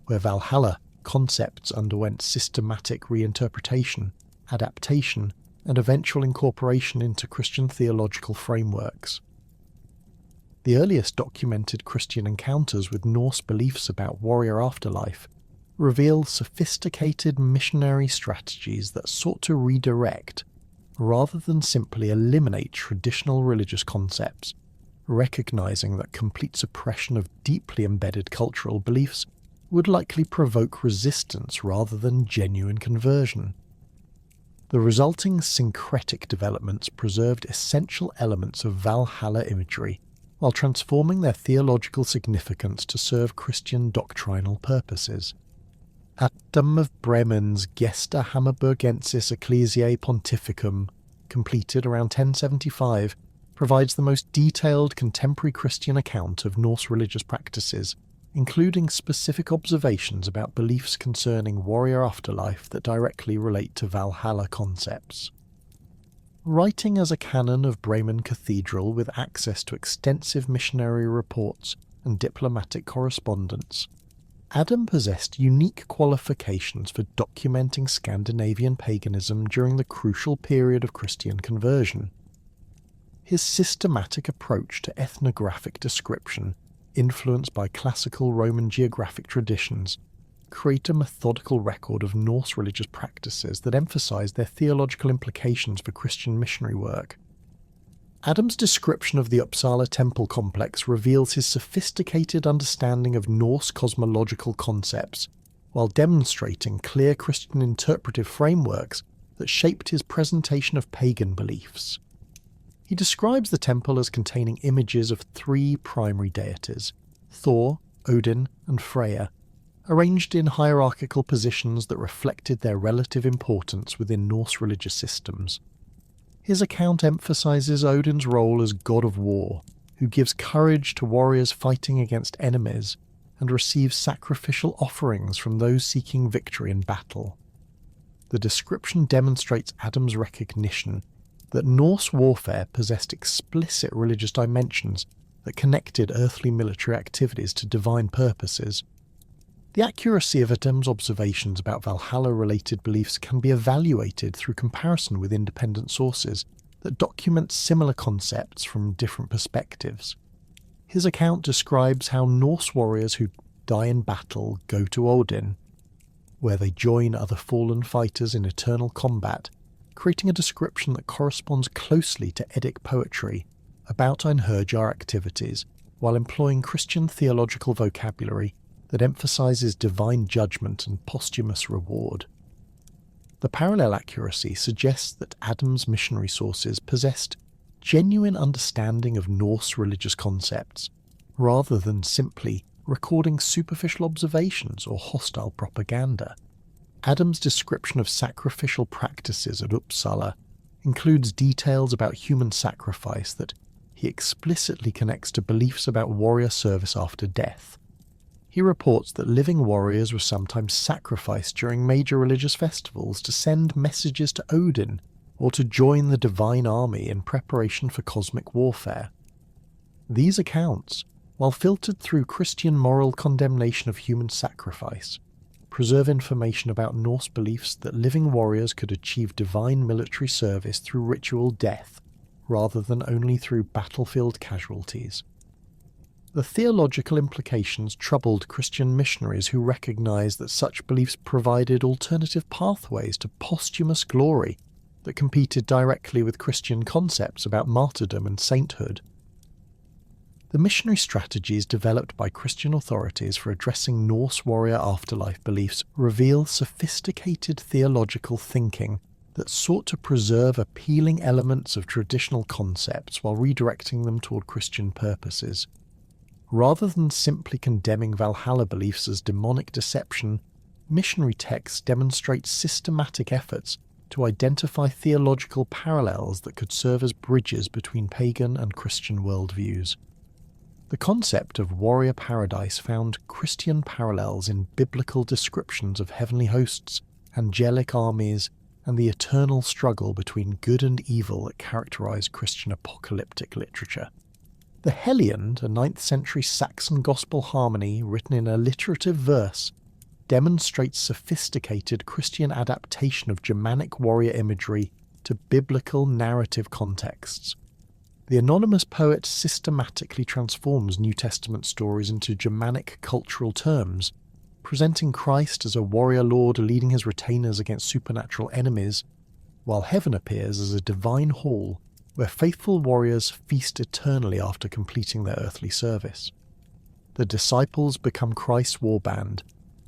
where Valhalla concepts underwent systematic reinterpretation, adaptation, and eventual incorporation into Christian theological frameworks. The earliest documented Christian encounters with Norse beliefs about warrior afterlife reveal sophisticated missionary strategies that sought to redirect, rather than simply eliminate traditional religious concepts, recognizing that complete suppression of deeply embedded cultural beliefs would likely provoke resistance rather than genuine conversion. The resulting syncretic developments preserved essential elements of Valhalla imagery while transforming their theological significance to serve Christian doctrinal purposes. Adam of Bremen's Gesta Hamburgensis Ecclesiae Pontificum, completed around 1075, provides the most detailed contemporary Christian account of Norse religious practices, including specific observations about beliefs concerning warrior afterlife that directly relate to Valhalla concepts. Writing as a canon of Bremen Cathedral with access to extensive missionary reports and diplomatic correspondence, Adam possessed unique qualifications for documenting Scandinavian paganism during the crucial period of Christian conversion. His systematic approach to ethnographic description, influenced by classical Roman geographic traditions, create a methodical record of Norse religious practices that emphasize their theological implications for Christian missionary work. Adam's description of the Uppsala temple complex reveals his sophisticated understanding of Norse cosmological concepts, while demonstrating clear Christian interpretive frameworks that shaped his presentation of pagan beliefs. He describes the temple as containing images of three primary deities, Thor, Odin, and Freya, arranged in hierarchical positions that reflected their relative importance within Norse religious systems. His account emphasizes Odin's role as god of war, who gives courage to warriors fighting against enemies and receives sacrificial offerings from those seeking victory in battle. The description demonstrates Adam's recognition that Norse warfare possessed explicit religious dimensions that connected earthly military activities to divine purposes. The accuracy of Adam's observations about Valhalla-related beliefs can be evaluated through comparison with independent sources that document similar concepts from different perspectives. His account describes how Norse warriors who die in battle go to Odin, where they join other fallen fighters in eternal combat, creating a description that corresponds closely to Eddic poetry about Einherjar activities, while employing Christian theological vocabulary that emphasizes divine judgment and posthumous reward. The parallel accuracy suggests that Adam's missionary sources possessed genuine understanding of Norse religious concepts, rather than simply recording superficial observations or hostile propaganda. Adam's description of sacrificial practices at Uppsala includes details about human sacrifice that he explicitly connects to beliefs about warrior service after death. He reports that living warriors were sometimes sacrificed during major religious festivals to send messages to Odin or to join the divine army in preparation for cosmic warfare. These accounts, while filtered through Christian moral condemnation of human sacrifice, preserve information about Norse beliefs that living warriors could achieve divine military service through ritual death, rather than only through battlefield casualties. The theological implications troubled Christian missionaries who recognized that such beliefs provided alternative pathways to posthumous glory that competed directly with Christian concepts about martyrdom and sainthood. The missionary strategies developed by Christian authorities for addressing Norse warrior afterlife beliefs reveal sophisticated theological thinking that sought to preserve appealing elements of traditional concepts while redirecting them toward Christian purposes. Rather than simply condemning Valhalla beliefs as demonic deception, missionary texts demonstrate systematic efforts to identify theological parallels that could serve as bridges between pagan and Christian worldviews. The concept of warrior paradise found Christian parallels in biblical descriptions of heavenly hosts, angelic armies, and the eternal struggle between good and evil that characterized Christian apocalyptic literature. The Hellion, a 9th century Saxon gospel harmony written in alliterative verse, demonstrates sophisticated Christian adaptation of Germanic warrior imagery to biblical narrative contexts. The anonymous poet systematically transforms New Testament stories into Germanic cultural terms, presenting Christ as a warrior lord leading his retainers against supernatural enemies, while heaven appears as a divine hall where faithful warriors feast eternally after completing their earthly service. The disciples become Christ's warband,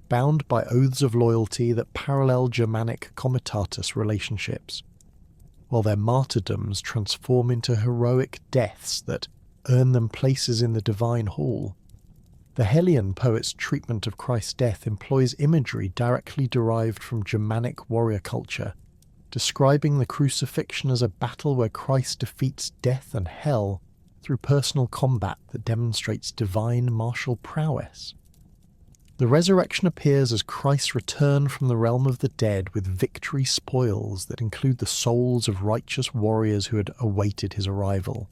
bound by oaths of loyalty that parallel Germanic comitatus relationships, while their martyrdoms transform into heroic deaths that earn them places in the divine hall. The Hellion poet's treatment of Christ's death employs imagery directly derived from Germanic warrior culture, describing the crucifixion as a battle where Christ defeats death and hell through personal combat that demonstrates divine martial prowess. The resurrection appears as Christ's return from the realm of the dead with victory spoils that include the souls of righteous warriors who had awaited his arrival.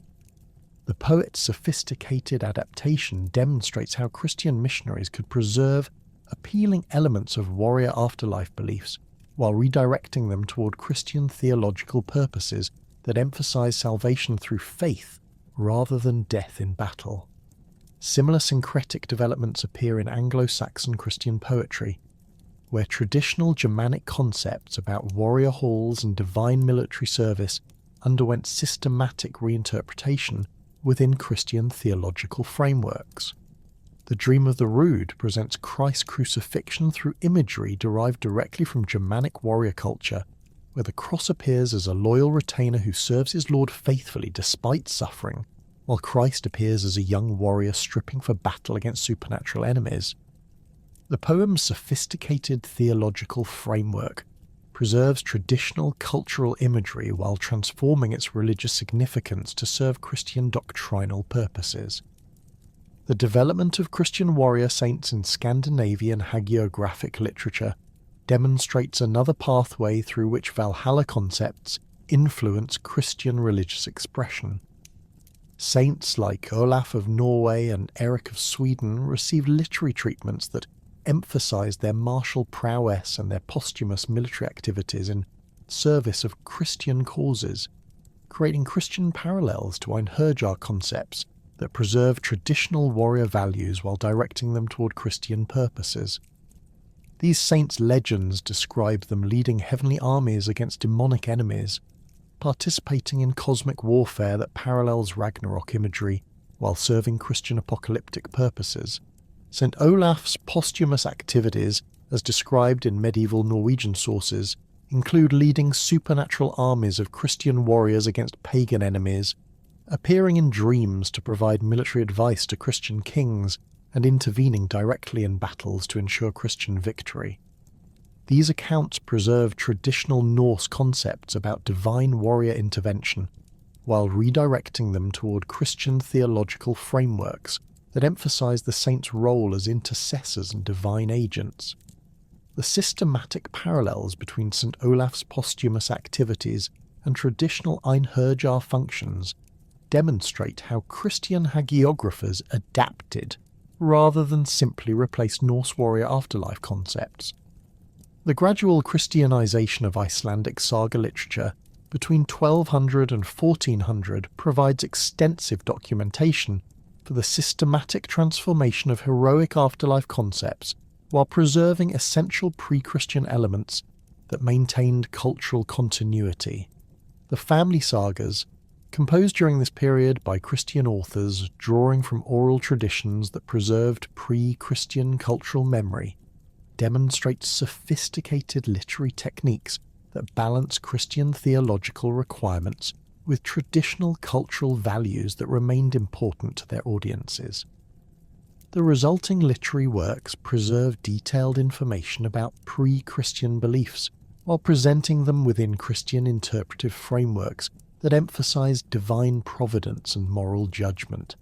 The poet's sophisticated adaptation demonstrates how Christian missionaries could preserve appealing elements of warrior afterlife beliefs while redirecting them toward Christian theological purposes that emphasize salvation through faith rather than death in battle. Similar syncretic developments appear in Anglo-Saxon Christian poetry, where traditional Germanic concepts about warrior halls and divine military service underwent systematic reinterpretation within Christian theological frameworks. The Dream of the Rood presents Christ's crucifixion through imagery derived directly from Germanic warrior culture, where the cross appears as a loyal retainer who serves his lord faithfully despite suffering, while Christ appears as a young warrior stripping for battle against supernatural enemies. The poem's sophisticated theological framework preserves traditional cultural imagery while transforming its religious significance to serve Christian doctrinal purposes. The development of Christian warrior saints in Scandinavian hagiographic literature demonstrates another pathway through which Valhalla concepts influence Christian religious expression. Saints like Olaf of Norway and Eric of Sweden received literary treatments that emphasized their martial prowess and their posthumous military activities in service of Christian causes, creating Christian parallels to Einherjar concepts that preserve traditional warrior values while directing them toward Christian purposes. These saints' legends describe them leading heavenly armies against demonic enemies, participating in cosmic warfare that parallels Ragnarok imagery while serving Christian apocalyptic purposes. St. Olaf's posthumous activities, as described in medieval Norwegian sources, include leading supernatural armies of Christian warriors against pagan enemies, appearing in dreams to provide military advice to Christian kings, and intervening directly in battles to ensure Christian victory. These accounts preserve traditional Norse concepts about divine warrior intervention, while redirecting them toward Christian theological frameworks that emphasize the saints' role as intercessors and divine agents. The systematic parallels between St. Olaf's posthumous activities and traditional Einherjar functions demonstrate how Christian hagiographers adapted rather than simply replaced Norse warrior afterlife concepts. The gradual Christianization of Icelandic saga literature between 1200 and 1400 provides extensive documentation for the systematic transformation of heroic afterlife concepts while preserving essential pre-Christian elements that maintained cultural continuity. The family sagas, composed during this period by Christian authors drawing from oral traditions that preserved pre-Christian cultural memory, demonstrate sophisticated literary techniques that balance Christian theological requirements with traditional cultural values that remained important to their audiences. The resulting literary works preserve detailed information about pre-Christian beliefs while presenting them within Christian interpretive frameworks that emphasize divine providence and moral judgment.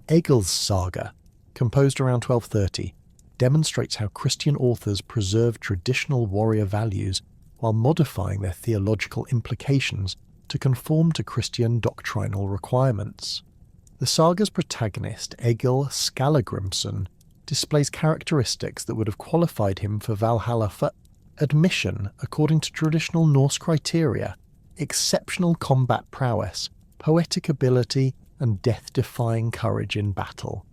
Egil's saga, composed around 1230, demonstrates how Christian authors preserved traditional warrior values while modifying their theological implications to conform to Christian doctrinal requirements. The saga's protagonist, Egil Skallagrimsson, displays characteristics that would have qualified him for Valhalla for admission according to traditional Norse criteria: exceptional combat prowess, poetic ability, and death-defying courage in battle.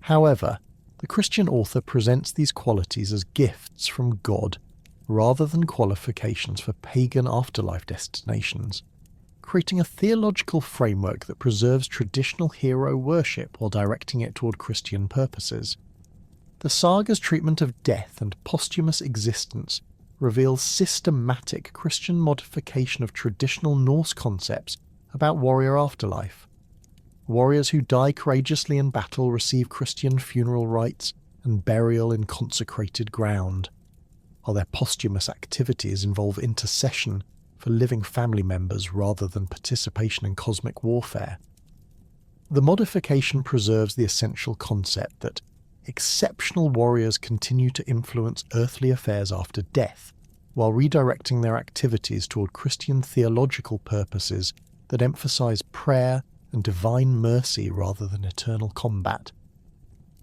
However, the Christian author presents these qualities as gifts from God rather than qualifications for pagan afterlife destinations, creating a theological framework that preserves traditional hero worship while directing it toward Christian purposes. The saga's treatment of death and posthumous existence reveals systematic Christian modification of traditional Norse concepts about warrior afterlife. Warriors who die courageously in battle receive Christian funeral rites and burial in consecrated ground, while their posthumous activities involve intercession for living family members rather than participation in cosmic warfare. The modification preserves the essential concept that exceptional warriors continue to influence earthly affairs after death, while redirecting their activities toward Christian theological purposes that emphasize prayer and divine mercy rather than eternal combat.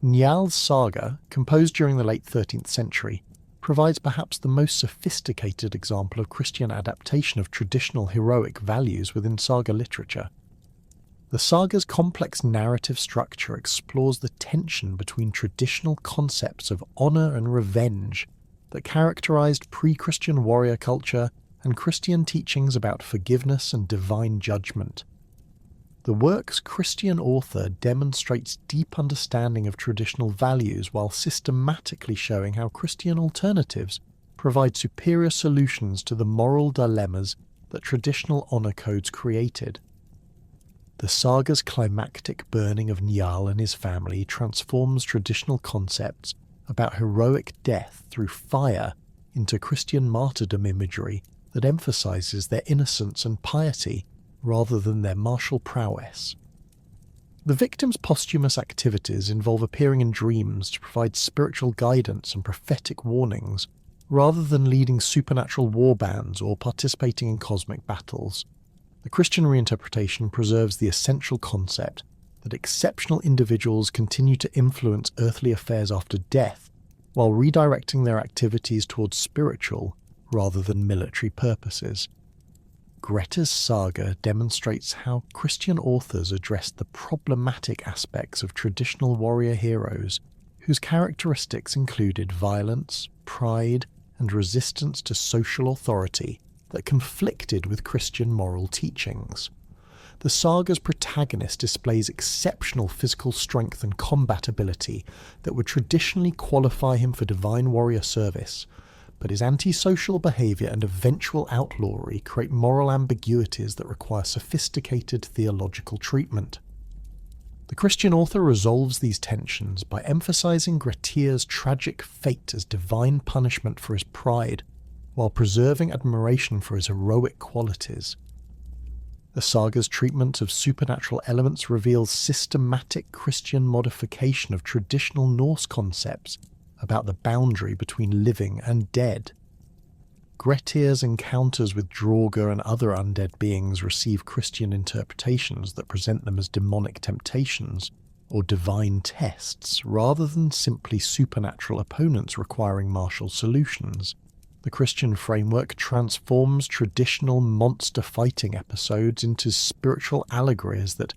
Njal's saga, composed during the late 13th century, provides perhaps the most sophisticated example of Christian adaptation of traditional heroic values within saga literature. The saga's complex narrative structure explores the tension between traditional concepts of honour and revenge that characterized pre-Christian warrior culture and Christian teachings about forgiveness and divine judgment. The work's Christian author demonstrates deep understanding of traditional values while systematically showing how Christian alternatives provide superior solutions to the moral dilemmas that traditional honour codes created. The saga's climactic burning of Njal and his family transforms traditional concepts about heroic death through fire into Christian martyrdom imagery that emphasizes their innocence and piety rather than their martial prowess. The victim's posthumous activities involve appearing in dreams to provide spiritual guidance and prophetic warnings, rather than leading supernatural war bands or participating in cosmic battles. The Christian reinterpretation preserves the essential concept that exceptional individuals continue to influence earthly affairs after death, while redirecting their activities towards spiritual rather than military purposes. Greta's saga demonstrates how Christian authors addressed the problematic aspects of traditional warrior heroes, whose characteristics included violence, pride, and resistance to social authority that conflicted with Christian moral teachings. The saga's protagonist displays exceptional physical strength and combat ability that would traditionally qualify him for divine warrior service, but his antisocial behaviour and eventual outlawry create moral ambiguities that require sophisticated theological treatment. The Christian author resolves these tensions by emphasising Grettir's tragic fate as divine punishment for his pride, while preserving admiration for his heroic qualities. The saga's treatment of supernatural elements reveals systematic Christian modification of traditional Norse concepts about the boundary between living and dead. Grettir's encounters with Draugr and other undead beings receive Christian interpretations that present them as demonic temptations or divine tests, rather than simply supernatural opponents requiring martial solutions. The Christian framework transforms traditional monster fighting episodes into spiritual allegories that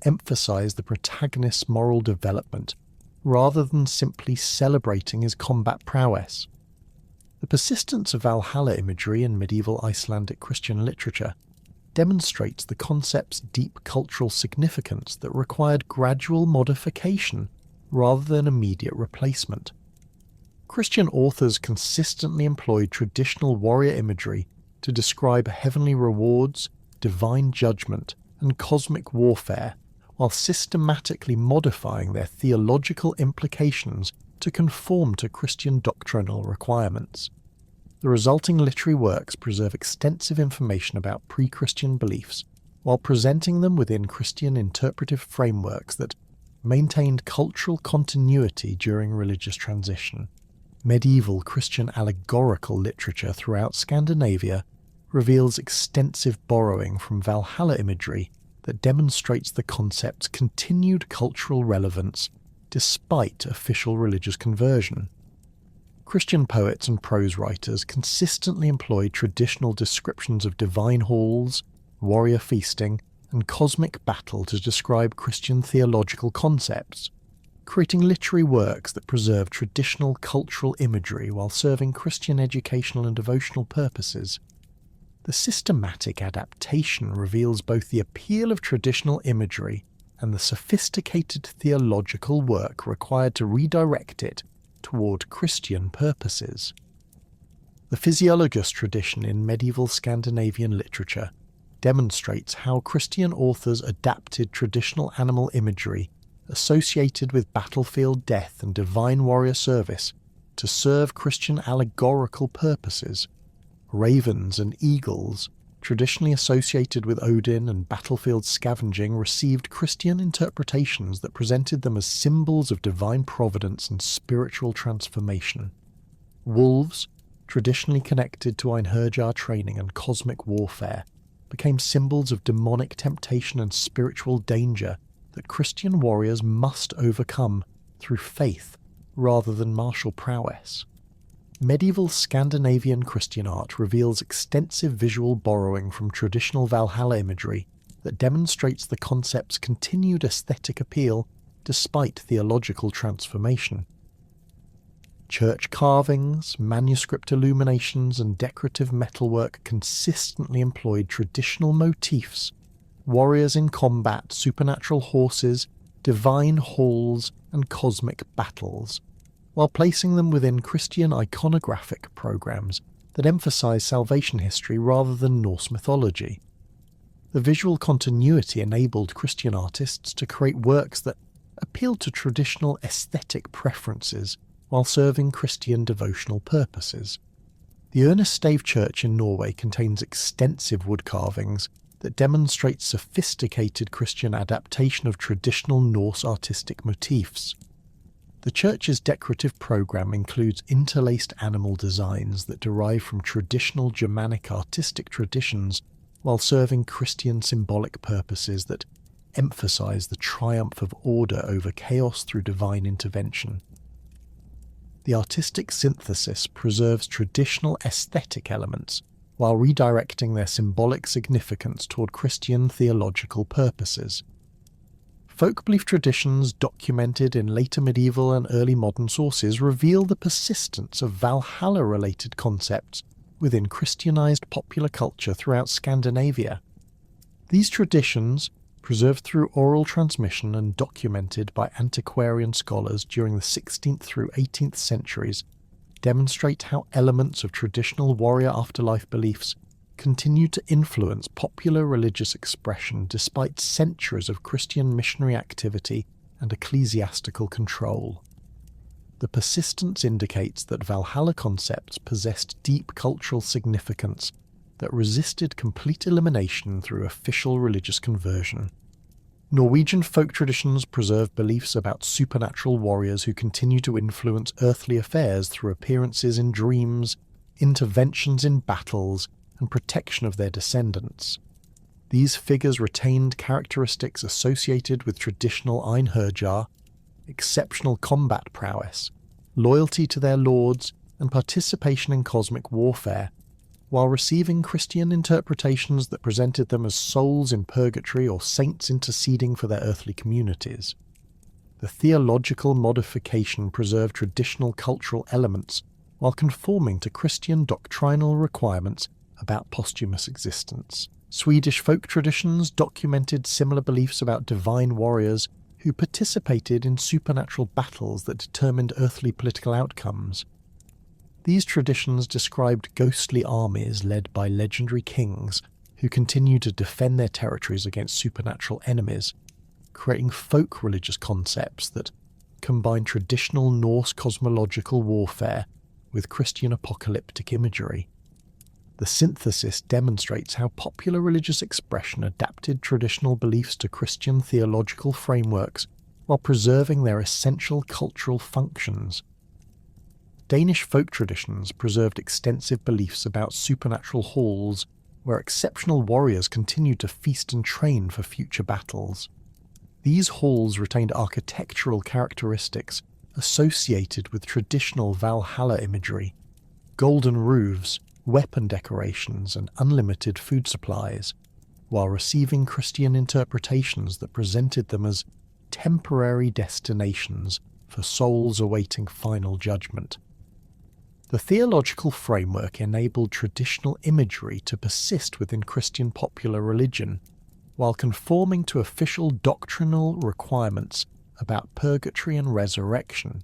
emphasize the protagonist's moral development rather than simply celebrating his combat prowess. The persistence of Valhalla imagery in medieval Icelandic Christian literature demonstrates the concept's deep cultural significance that required gradual modification rather than immediate replacement. Christian authors consistently employed traditional warrior imagery to describe heavenly rewards, divine judgment, and cosmic warfare, while systematically modifying their theological implications to conform to Christian doctrinal requirements. The resulting literary works preserve extensive information about pre-Christian beliefs, while presenting them within Christian interpretive frameworks that maintained cultural continuity during religious transition. Medieval Christian allegorical literature throughout Scandinavia reveals extensive borrowing from Valhalla imagery that demonstrates the concept's continued cultural relevance despite official religious conversion. Christian poets and prose writers consistently employed traditional descriptions of divine halls, warrior feasting, and cosmic battle to describe Christian theological concepts, creating literary works that preserve traditional cultural imagery while serving Christian educational and devotional purposes. The systematic adaptation reveals both the appeal of traditional imagery and the sophisticated theological work required to redirect it toward Christian purposes. The physiologist tradition in medieval Scandinavian literature demonstrates how Christian authors adapted traditional animal imagery associated with battlefield death and divine warrior service to serve Christian allegorical purposes. Ravens and eagles, traditionally associated with Odin and battlefield scavenging, received Christian interpretations that presented them as symbols of divine providence and spiritual transformation. Wolves, traditionally connected to Einherjar training and cosmic warfare, became symbols of demonic temptation and spiritual danger that Christian warriors must overcome through faith rather than martial prowess. Medieval Scandinavian Christian art reveals extensive visual borrowing from traditional Valhalla imagery that demonstrates the concept's continued aesthetic appeal despite theological transformation. Church carvings, manuscript illuminations, and decorative metalwork consistently employed traditional motifs: warriors in combat, supernatural horses, divine halls, and cosmic battles, while placing them within Christian iconographic programs that emphasize salvation history rather than Norse mythology. The visual continuity enabled Christian artists to create works that appealed to traditional aesthetic preferences while serving Christian devotional purposes. The Ernestave Church in Norway contains extensive wood carvings that demonstrate sophisticated Christian adaptation of traditional Norse artistic motifs. The church's decorative program includes interlaced animal designs that derive from traditional Germanic artistic traditions while serving Christian symbolic purposes that emphasize the triumph of order over chaos through divine intervention. The artistic synthesis preserves traditional aesthetic elements while redirecting their symbolic significance toward Christian theological purposes. Folk belief traditions documented in later medieval and early modern sources reveal the persistence of Valhalla-related concepts within Christianized popular culture throughout Scandinavia. These traditions, preserved through oral transmission and documented by antiquarian scholars during the 16th through 18th centuries, demonstrate how elements of traditional warrior afterlife beliefs continue to influence popular religious expression despite centuries of Christian missionary activity and ecclesiastical control. The persistence indicates that Valhalla concepts possessed deep cultural significance that resisted complete elimination through official religious conversion. Norwegian folk traditions preserve beliefs about supernatural warriors who continue to influence earthly affairs through appearances in dreams, interventions in battles, and protection of their descendants. These figures retained characteristics associated with traditional Einherjar, exceptional combat prowess, loyalty to their lords, and participation in cosmic warfare, while receiving Christian interpretations that presented them as souls in purgatory or saints interceding for their earthly communities. The theological modification preserved traditional cultural elements while conforming to Christian doctrinal requirements about posthumous existence. Swedish folk traditions documented similar beliefs about divine warriors who participated in supernatural battles that determined earthly political outcomes. These traditions described ghostly armies led by legendary kings who continue to defend their territories against supernatural enemies, creating folk religious concepts that combine traditional Norse cosmological warfare with Christian apocalyptic imagery. The synthesis demonstrates how popular religious expression adapted traditional beliefs to Christian theological frameworks while preserving their essential cultural functions. Danish folk traditions preserved extensive beliefs about supernatural halls, where exceptional warriors continued to feast and train for future battles. These halls retained architectural characteristics associated with traditional Valhalla imagery: golden roofs, weapon decorations, and unlimited food supplies, while receiving Christian interpretations that presented them as temporary destinations for souls awaiting final judgment. The theological framework enabled traditional imagery to persist within Christian popular religion, while conforming to official doctrinal requirements about purgatory and resurrection.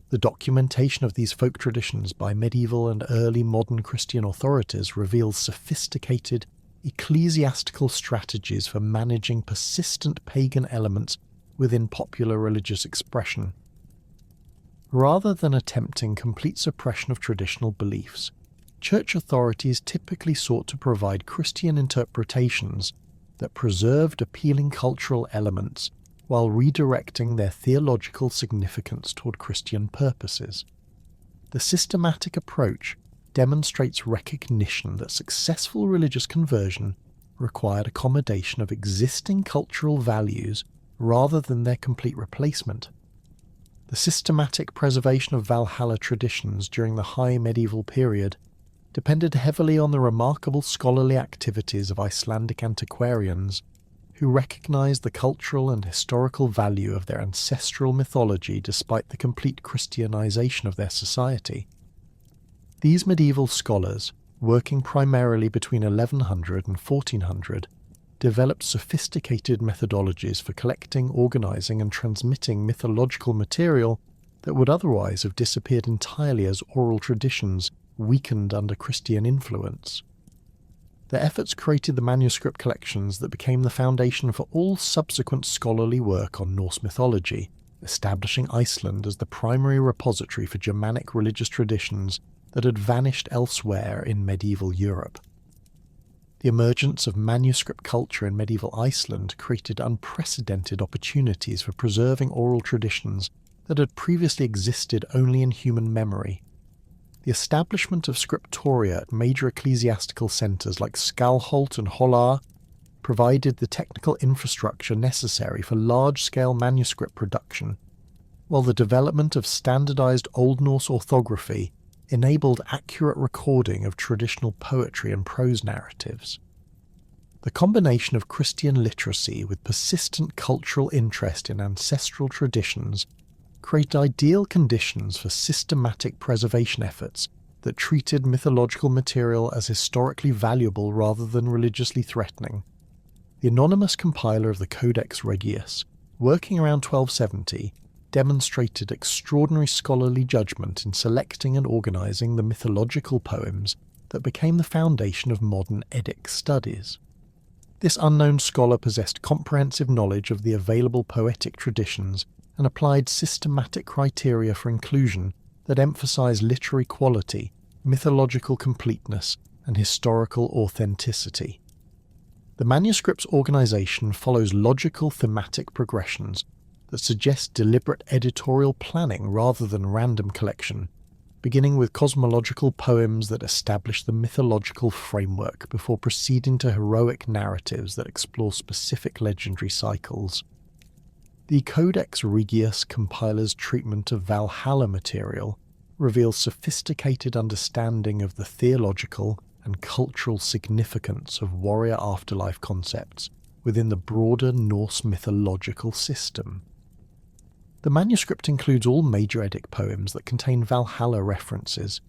The documentation of these folk traditions by medieval and early modern Christian authorities reveals sophisticated ecclesiastical strategies for managing persistent pagan elements within popular religious expression. Rather than attempting complete suppression of traditional beliefs, church authorities typically sought to provide Christian interpretations that preserved appealing cultural elements while redirecting their theological significance toward Christian purposes. The systematic approach demonstrates recognition that successful religious conversion required accommodation of existing cultural values rather than their complete replacement. The systematic preservation of Valhalla traditions during the High Medieval period depended heavily on the remarkable scholarly activities of Icelandic antiquarians who recognized the cultural and historical value of their ancestral mythology despite the complete Christianization of their society. These medieval scholars, working primarily between 1100 and 1400, developed sophisticated methodologies for collecting, organizing, and transmitting mythological material that would otherwise have disappeared entirely as oral traditions weakened under Christian influence. Their efforts created the manuscript collections that became the foundation for all subsequent scholarly work on Norse mythology, establishing Iceland as the primary repository for Germanic religious traditions that had vanished elsewhere in medieval Europe. The emergence of manuscript culture in medieval Iceland created unprecedented opportunities for preserving oral traditions that had previously existed only in human memory. The establishment of scriptoria at major ecclesiastical centres like Skalholt and Holar provided the technical infrastructure necessary for large-scale manuscript production, while the development of standardised Old Norse orthography enabled accurate recording of traditional poetry and prose narratives. The combination of Christian literacy with persistent cultural interest in ancestral traditions created ideal conditions for systematic preservation efforts that treated mythological material as historically valuable rather than religiously threatening. The anonymous compiler of the Codex Regius, working around 1270, demonstrated extraordinary scholarly judgment in selecting and organising the mythological poems that became the foundation of modern Eddic studies. This unknown scholar possessed comprehensive knowledge of the available poetic traditions and applied systematic criteria for inclusion that emphasised literary quality, mythological completeness, and historical authenticity. The manuscript's organisation follows logical thematic progressions that suggest deliberate editorial planning rather than random collection, beginning with cosmological poems that establish the mythological framework before proceeding to heroic narratives that explore specific legendary cycles. The Codex Regius compiler's treatment of Valhalla material reveals sophisticated understanding of the theological and cultural significance of warrior afterlife concepts within the broader Norse mythological system. The manuscript includes all major Eddic poems that contain Valhalla references,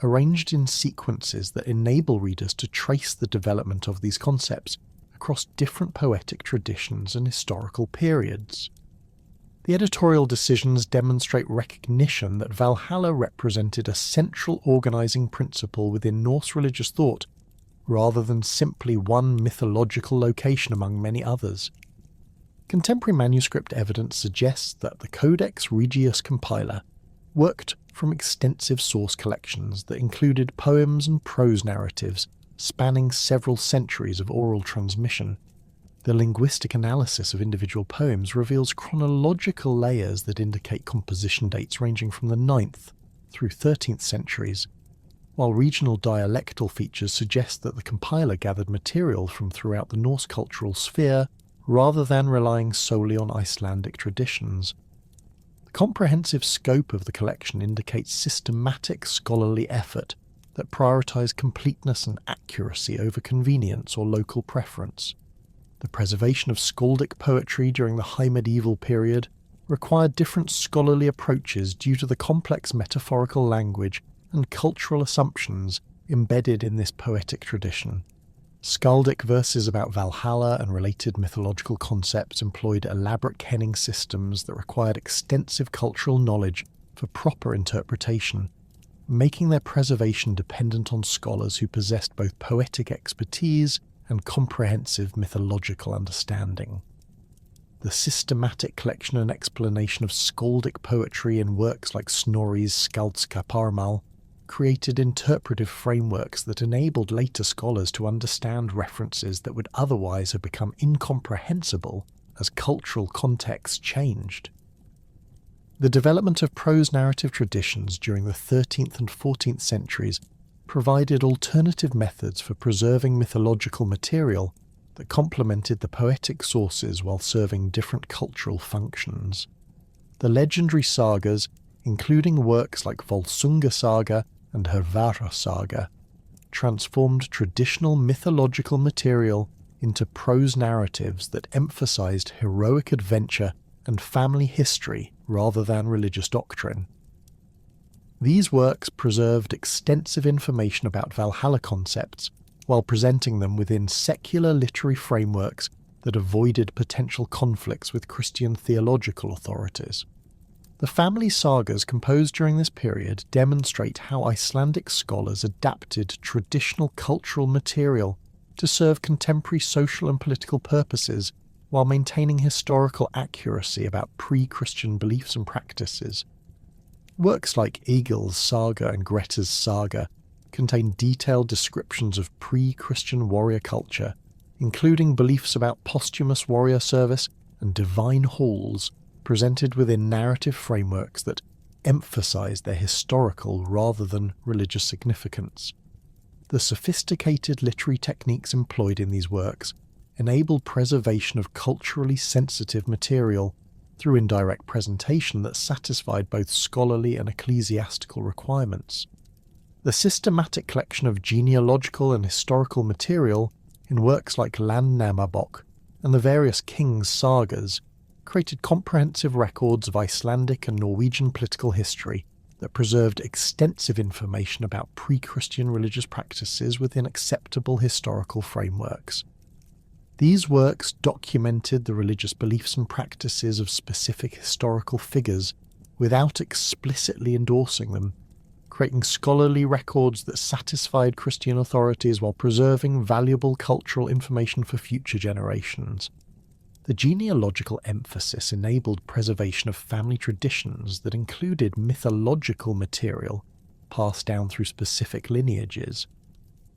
arranged in sequences that enable readers to trace the development of these concepts across different poetic traditions and historical periods. The editorial decisions demonstrate recognition that Valhalla represented a central organising principle within Norse religious thought, rather than simply one mythological location among many others. Contemporary manuscript evidence suggests that the Codex Regius compiler worked from extensive source collections that included poems and prose narratives spanning several centuries of oral transmission. The linguistic analysis of individual poems reveals chronological layers that indicate composition dates ranging from the 9th through 13th centuries. while regional dialectal features suggest that the compiler gathered material from throughout the Norse cultural sphere rather than relying solely on Icelandic traditions. The comprehensive scope of the collection indicates systematic scholarly effort that prioritise completeness and accuracy over convenience or local preference. The preservation of skaldic poetry during the High Medieval period required different scholarly approaches due to the complex metaphorical language and cultural assumptions embedded in this poetic tradition. Skaldic verses about Valhalla and related mythological concepts employed elaborate kenning systems that required extensive cultural knowledge for proper interpretation, making their preservation dependent on scholars who possessed both poetic expertise and comprehensive mythological understanding. The systematic collection and explanation of skaldic poetry in works like Snorri's Skaldskaparmal created interpretive frameworks that enabled later scholars to understand references that would otherwise have become incomprehensible as cultural contexts changed. The development of prose narrative traditions during the 13th and 14th centuries provided alternative methods for preserving mythological material that complemented the poetic sources while serving different cultural functions. The legendary sagas, including works like Volsunga Saga and Hervara Saga, transformed traditional mythological material into prose narratives that emphasized heroic adventure and family history rather than religious doctrine. These works preserved extensive information about Valhalla concepts while presenting them within secular literary frameworks that avoided potential conflicts with Christian theological authorities. The family sagas composed during this period demonstrate how Icelandic scholars adapted traditional cultural material to serve contemporary social and political purposes while maintaining historical accuracy about pre-Christian beliefs and practices. Works like Egil's Saga and Grettir's Saga contain detailed descriptions of pre-Christian warrior culture, including beliefs about posthumous warrior service and divine halls, presented within narrative frameworks that emphasize their historical rather than religious significance. The sophisticated literary techniques employed in these works enabled preservation of culturally sensitive material through indirect presentation that satisfied both scholarly and ecclesiastical requirements. The systematic collection of genealogical and historical material in works like Landnámabók and the various kings' sagas created comprehensive records of Icelandic and Norwegian political history that preserved extensive information about pre-Christian religious practices within acceptable historical frameworks. These works documented the religious beliefs and practices of specific historical figures without explicitly endorsing them, creating scholarly records that satisfied Christian authorities while preserving valuable cultural information for future generations. The genealogical emphasis enabled preservation of family traditions that included mythological material passed down through specific lineages.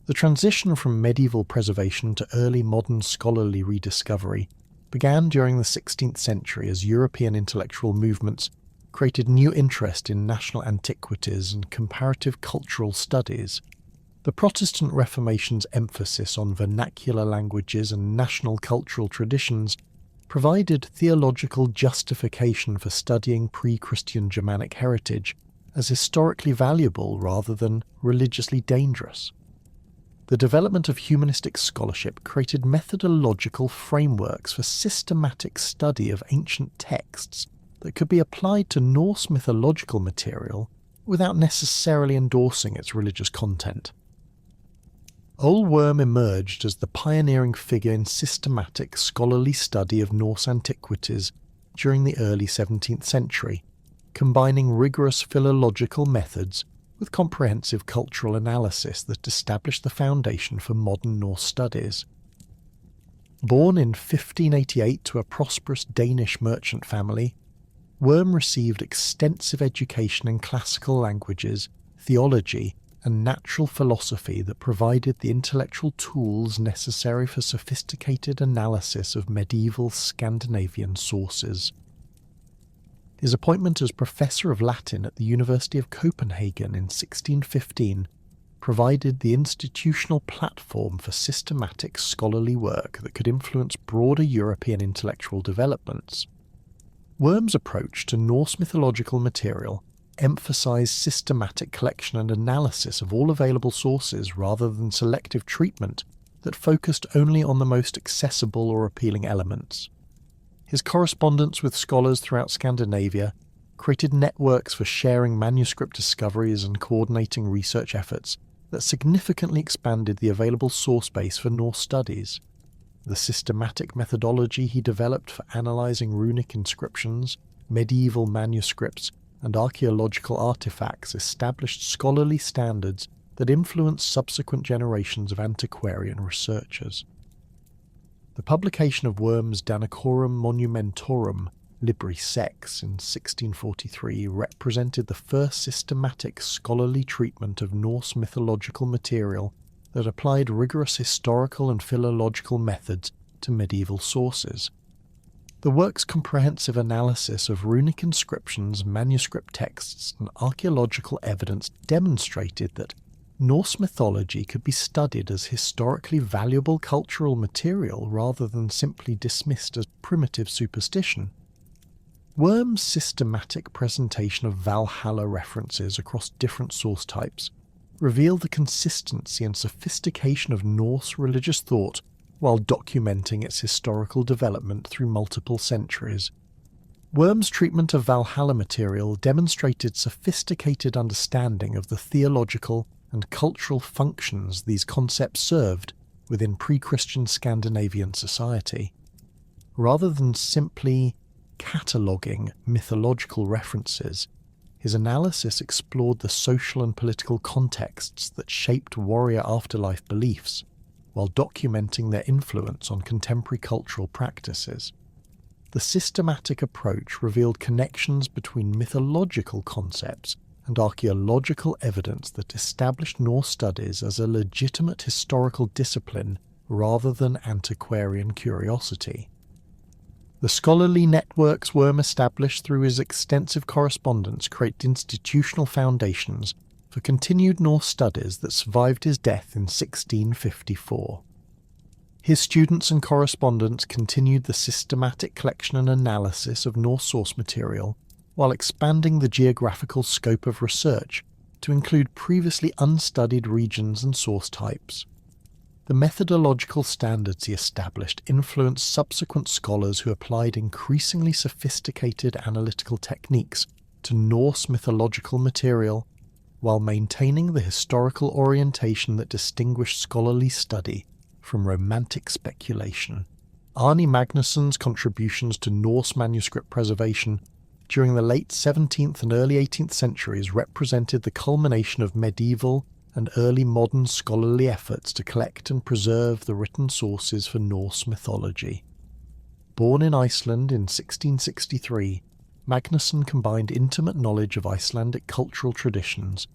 The transition from medieval preservation to early modern scholarly rediscovery began during the 16th century as European intellectual movements created new interest in national antiquities and comparative cultural studies. The Protestant Reformation's emphasis on vernacular languages and national cultural traditions provided theological justification for studying pre-Christian Germanic heritage as historically valuable rather than religiously dangerous. The development of humanistic scholarship created methodological frameworks for systematic study of ancient texts that could be applied to Norse mythological material without necessarily endorsing its religious content. Olworm emerged as the pioneering figure in systematic scholarly study of Norse antiquities during the early 17th century, combining rigorous philological methods with comprehensive cultural analysis that established the foundation for modern Norse studies. Born in 1588 to a prosperous Danish merchant family, Worm received extensive education in classical languages, theology, and natural philosophy that provided the intellectual tools necessary for sophisticated analysis of medieval Scandinavian sources. His appointment as Professor of Latin at the University of Copenhagen in 1615 provided the institutional platform for systematic scholarly work that could influence broader European intellectual developments. Worm's approach to Norse mythological material emphasized systematic collection and analysis of all available sources rather than selective treatment that focused only on the most accessible or appealing elements. His correspondence with scholars throughout Scandinavia created networks for sharing manuscript discoveries and coordinating research efforts that significantly expanded the available source base for Norse studies. The systematic methodology he developed for analysing runic inscriptions, medieval manuscripts, and archaeological artifacts established scholarly standards that influenced subsequent generations of antiquarian researchers. The publication of Worm's Danicorum Monumentorum Libri Sex in 1643 represented the first systematic scholarly treatment of Norse mythological material that applied rigorous historical and philological methods to medieval sources. The work's comprehensive analysis of runic inscriptions, manuscript texts, and archaeological evidence demonstrated that Norse mythology could be studied as historically valuable cultural material rather than simply dismissed as primitive superstition. Worm's systematic presentation of Valhalla references across different source types revealed the consistency and sophistication of Norse religious thought while documenting its historical development through multiple centuries. Worm's treatment of Valhalla material demonstrated sophisticated understanding of the theological and cultural functions these concepts served within pre-Christian Scandinavian society. Rather than simply cataloguing mythological references, his analysis explored the social and political contexts that shaped warrior afterlife beliefs, while documenting their influence on contemporary cultural practices. The systematic approach revealed connections between mythological concepts and archaeological evidence that established Norse studies as a legitimate historical discipline rather than antiquarian curiosity. The scholarly networks Worm established through his extensive correspondence create institutional foundations for continued Norse studies that survived his death in 1654. His students and correspondents continued the systematic collection and analysis of Norse source material while expanding the geographical scope of research to include previously unstudied regions and source types. The methodological standards he established influenced subsequent scholars who applied increasingly sophisticated analytical techniques to Norse mythological material while maintaining the historical orientation that distinguished scholarly study from romantic speculation. Arni Magnusson's contributions to Norse manuscript preservation during the late 17th and early 18th centuries represented the culmination of medieval and early modern scholarly efforts to collect and preserve the written sources for Norse mythology. Born in Iceland in 1663, Magnusson combined intimate knowledge of Icelandic cultural traditions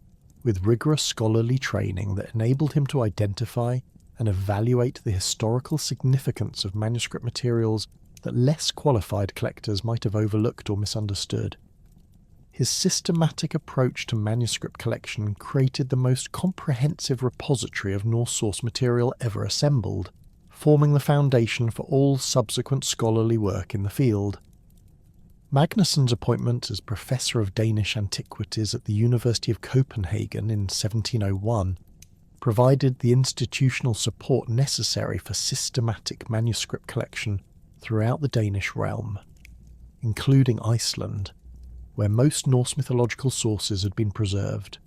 with rigorous scholarly training that enabled him to identify and evaluate the historical significance of manuscript materials that less qualified collectors might have overlooked or misunderstood. His systematic approach to manuscript collection created the most comprehensive repository of Norse source material ever assembled, forming the foundation for all subsequent scholarly work in the field. Magnusson's appointment as Professor of Danish Antiquities at the University of Copenhagen in 1701 provided the institutional support necessary for systematic manuscript collection throughout the Danish realm, including Iceland, where most Norse mythological sources had been preserved.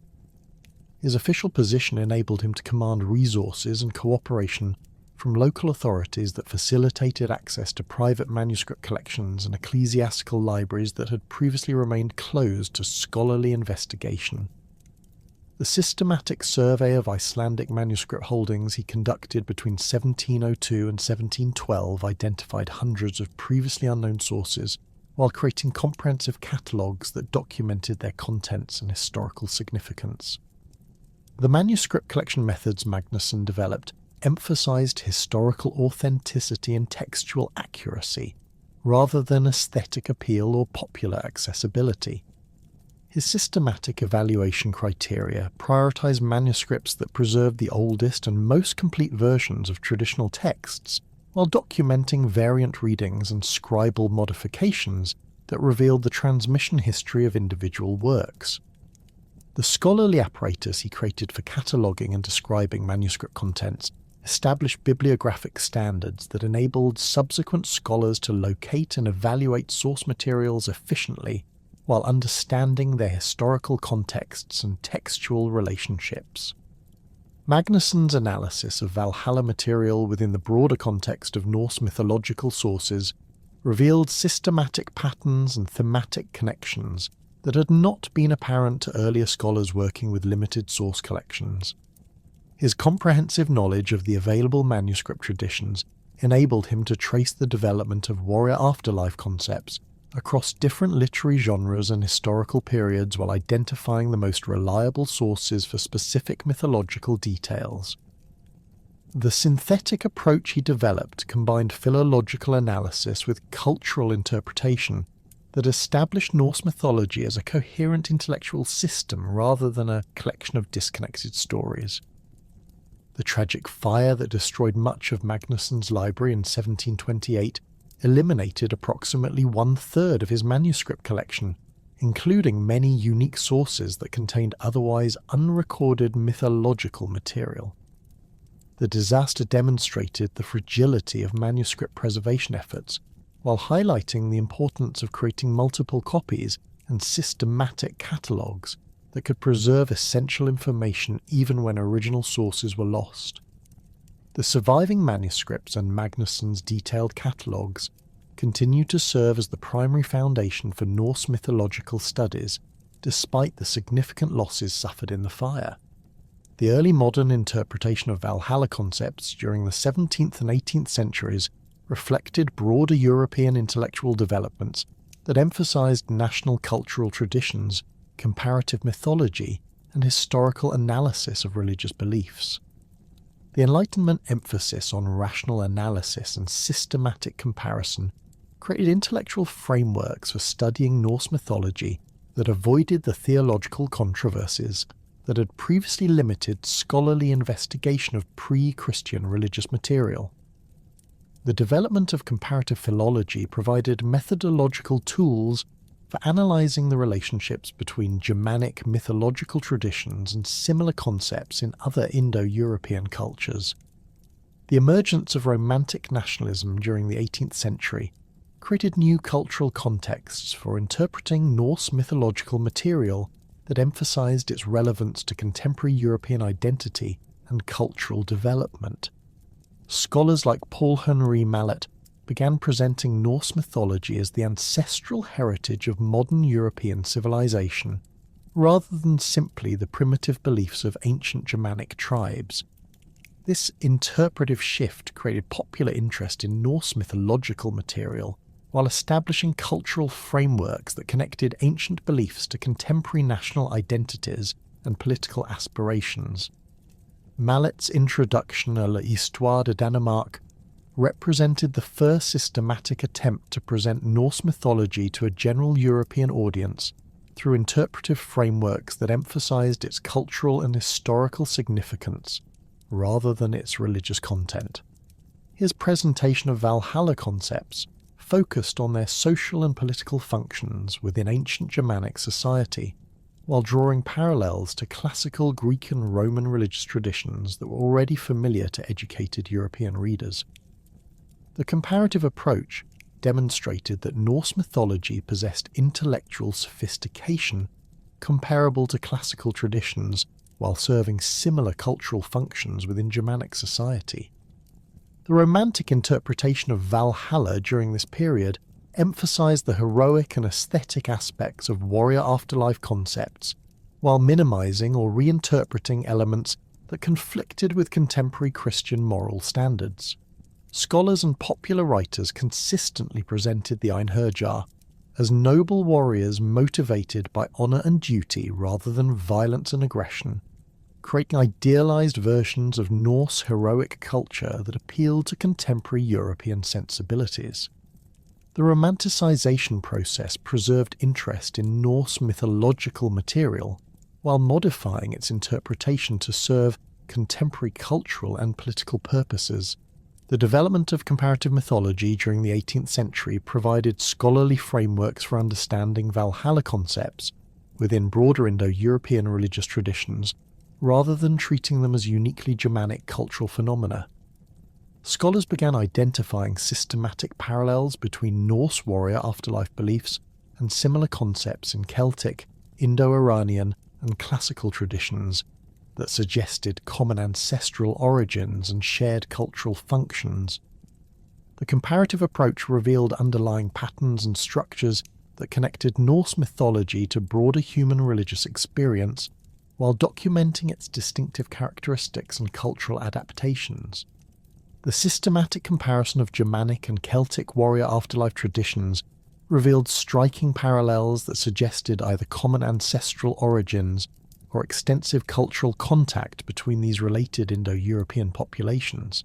His official position enabled him to command resources and cooperation from local authorities that facilitated access to private manuscript collections and ecclesiastical libraries that had previously remained closed to scholarly investigation. The systematic survey of Icelandic manuscript holdings he conducted between 1702 and 1712 identified hundreds of previously unknown sources, while creating comprehensive catalogues that documented their contents and historical significance. The manuscript collection methods Magnusson developed emphasized historical authenticity and textual accuracy, rather than aesthetic appeal or popular accessibility. His systematic evaluation criteria prioritise manuscripts that preserve the oldest and most complete versions of traditional texts, while documenting variant readings and scribal modifications that revealed the transmission history of individual works. The scholarly apparatus he created for cataloguing and describing manuscript contents established bibliographic standards that enabled subsequent scholars to locate and evaluate source materials efficiently while understanding their historical contexts and textual relationships. Magnusson's analysis of Valhalla material within the broader context of Norse mythological sources revealed systematic patterns and thematic connections that had not been apparent to earlier scholars working with limited source collections. His comprehensive knowledge of the available manuscript traditions enabled him to trace the development of warrior afterlife concepts across different literary genres and historical periods while identifying the most reliable sources for specific mythological details. The synthetic approach he developed combined philological analysis with cultural interpretation that established Norse mythology as a coherent intellectual system rather than a collection of disconnected stories. The tragic fire that destroyed much of Magnusson's library in 1728 eliminated approximately 1/3 of his manuscript collection, including many unique sources that contained otherwise unrecorded mythological material. The disaster demonstrated the fragility of manuscript preservation efforts, while highlighting the importance of creating multiple copies and systematic catalogues that could preserve essential information even when original sources were lost. The surviving manuscripts and Magnusson's detailed catalogues continue to serve as the primary foundation for Norse mythological studies, despite the significant losses suffered in the fire. The early modern interpretation of Valhalla concepts during the 17th and 18th centuries reflected broader European intellectual developments that emphasized national cultural traditions, comparative mythology, and historical analysis of religious beliefs. The Enlightenment emphasis on rational analysis and systematic comparison created intellectual frameworks for studying Norse mythology that avoided the theological controversies that had previously limited scholarly investigation of pre-Christian religious material. The development of comparative philology provided methodological tools for analysing the relationships between Germanic mythological traditions and similar concepts in other Indo-European cultures. The emergence of Romantic nationalism during the 18th century created new cultural contexts for interpreting Norse mythological material that emphasised its relevance to contemporary European identity and cultural development. Scholars like Paul Henri Mallet began presenting Norse mythology as the ancestral heritage of modern European civilization, rather than simply the primitive beliefs of ancient Germanic tribes. This interpretive shift created popular interest in Norse mythological material, while establishing cultural frameworks that connected ancient beliefs to contemporary national identities and political aspirations. Mallet's introduction à l'Histoire de Danemark represented the first systematic attempt to present Norse mythology to a general European audience through interpretive frameworks that emphasized its cultural and historical significance rather than its religious content. His presentation of Valhalla concepts focused on their social and political functions within ancient Germanic society, while drawing parallels to classical Greek and Roman religious traditions that were already familiar to educated European readers. The comparative approach demonstrated that Norse mythology possessed intellectual sophistication comparable to classical traditions while serving similar cultural functions within Germanic society. The Romantic interpretation of Valhalla during this period emphasized the heroic and aesthetic aspects of warrior afterlife concepts, while minimizing or reinterpreting elements that conflicted with contemporary Christian moral standards. Scholars and popular writers consistently presented the Einherjar as noble warriors motivated by honor and duty rather than violence and aggression, creating idealized versions of Norse heroic culture that appealed to contemporary European sensibilities. The romanticization process preserved interest in Norse mythological material while modifying its interpretation to serve contemporary cultural and political purposes. The development of comparative mythology during the 18th century provided scholarly frameworks for understanding Valhalla concepts within broader Indo-European religious traditions, rather than treating them as uniquely Germanic cultural phenomena. Scholars began identifying systematic parallels between Norse warrior afterlife beliefs and similar concepts in Celtic, Indo-Iranian, and classical traditions that suggested common ancestral origins and shared cultural functions. The comparative approach revealed underlying patterns and structures that connected Norse mythology to broader human religious experience, while documenting its distinctive characteristics and cultural adaptations. The systematic comparison of Germanic and Celtic warrior afterlife traditions revealed striking parallels that suggested either common ancestral origins or extensive cultural contact between these related Indo-European populations.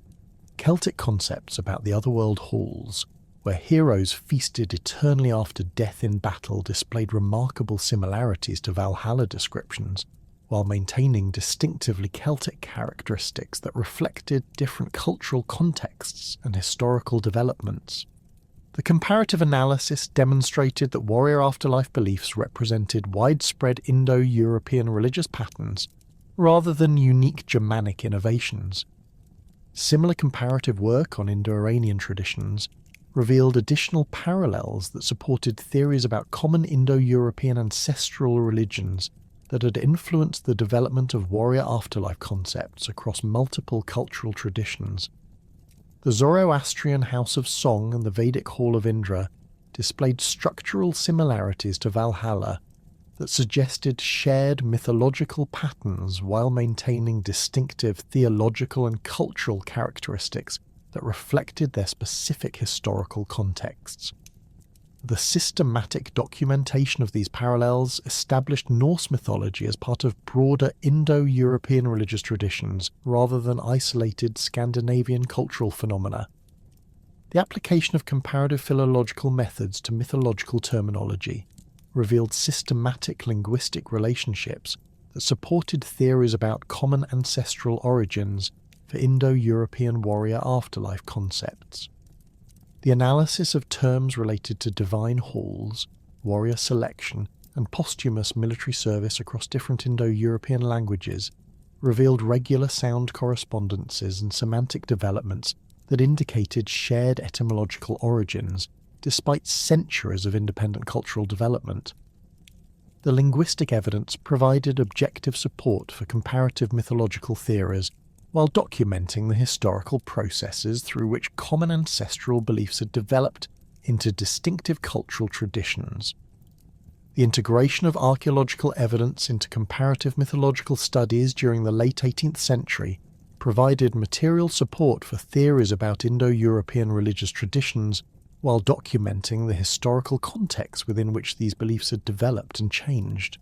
Celtic concepts about the otherworld halls, where heroes feasted eternally after death in battle, displayed remarkable similarities to Valhalla descriptions, while maintaining distinctively Celtic characteristics that reflected different cultural contexts and historical developments. The comparative analysis demonstrated that warrior afterlife beliefs represented widespread Indo-European religious patterns rather than unique Germanic innovations. Similar comparative work on Indo-Iranian traditions revealed additional parallels that supported theories about common Indo-European ancestral religions that had influenced the development of warrior afterlife concepts across multiple cultural traditions. The Zoroastrian House of Song and the Vedic Hall of Indra displayed structural similarities to Valhalla that suggested shared mythological patterns while maintaining distinctive theological and cultural characteristics that reflected their specific historical contexts. The systematic documentation of these parallels established Norse mythology as part of broader Indo-European religious traditions rather than isolated Scandinavian cultural phenomena. The application of comparative philological methods to mythological terminology revealed systematic linguistic relationships that supported theories about common ancestral origins for Indo-European warrior afterlife concepts. The analysis of terms related to divine halls, warrior selection, and posthumous military service across different Indo-European languages revealed regular sound correspondences and semantic developments that indicated shared etymological origins, despite centuries of independent cultural development. The linguistic evidence provided objective support for comparative mythological theories, while documenting the historical processes through which common ancestral beliefs had developed into distinctive cultural traditions. The integration of archaeological evidence into comparative mythological studies during the late 18th century provided material support for theories about Indo-European religious traditions, while documenting the historical context within which these beliefs had developed and changed.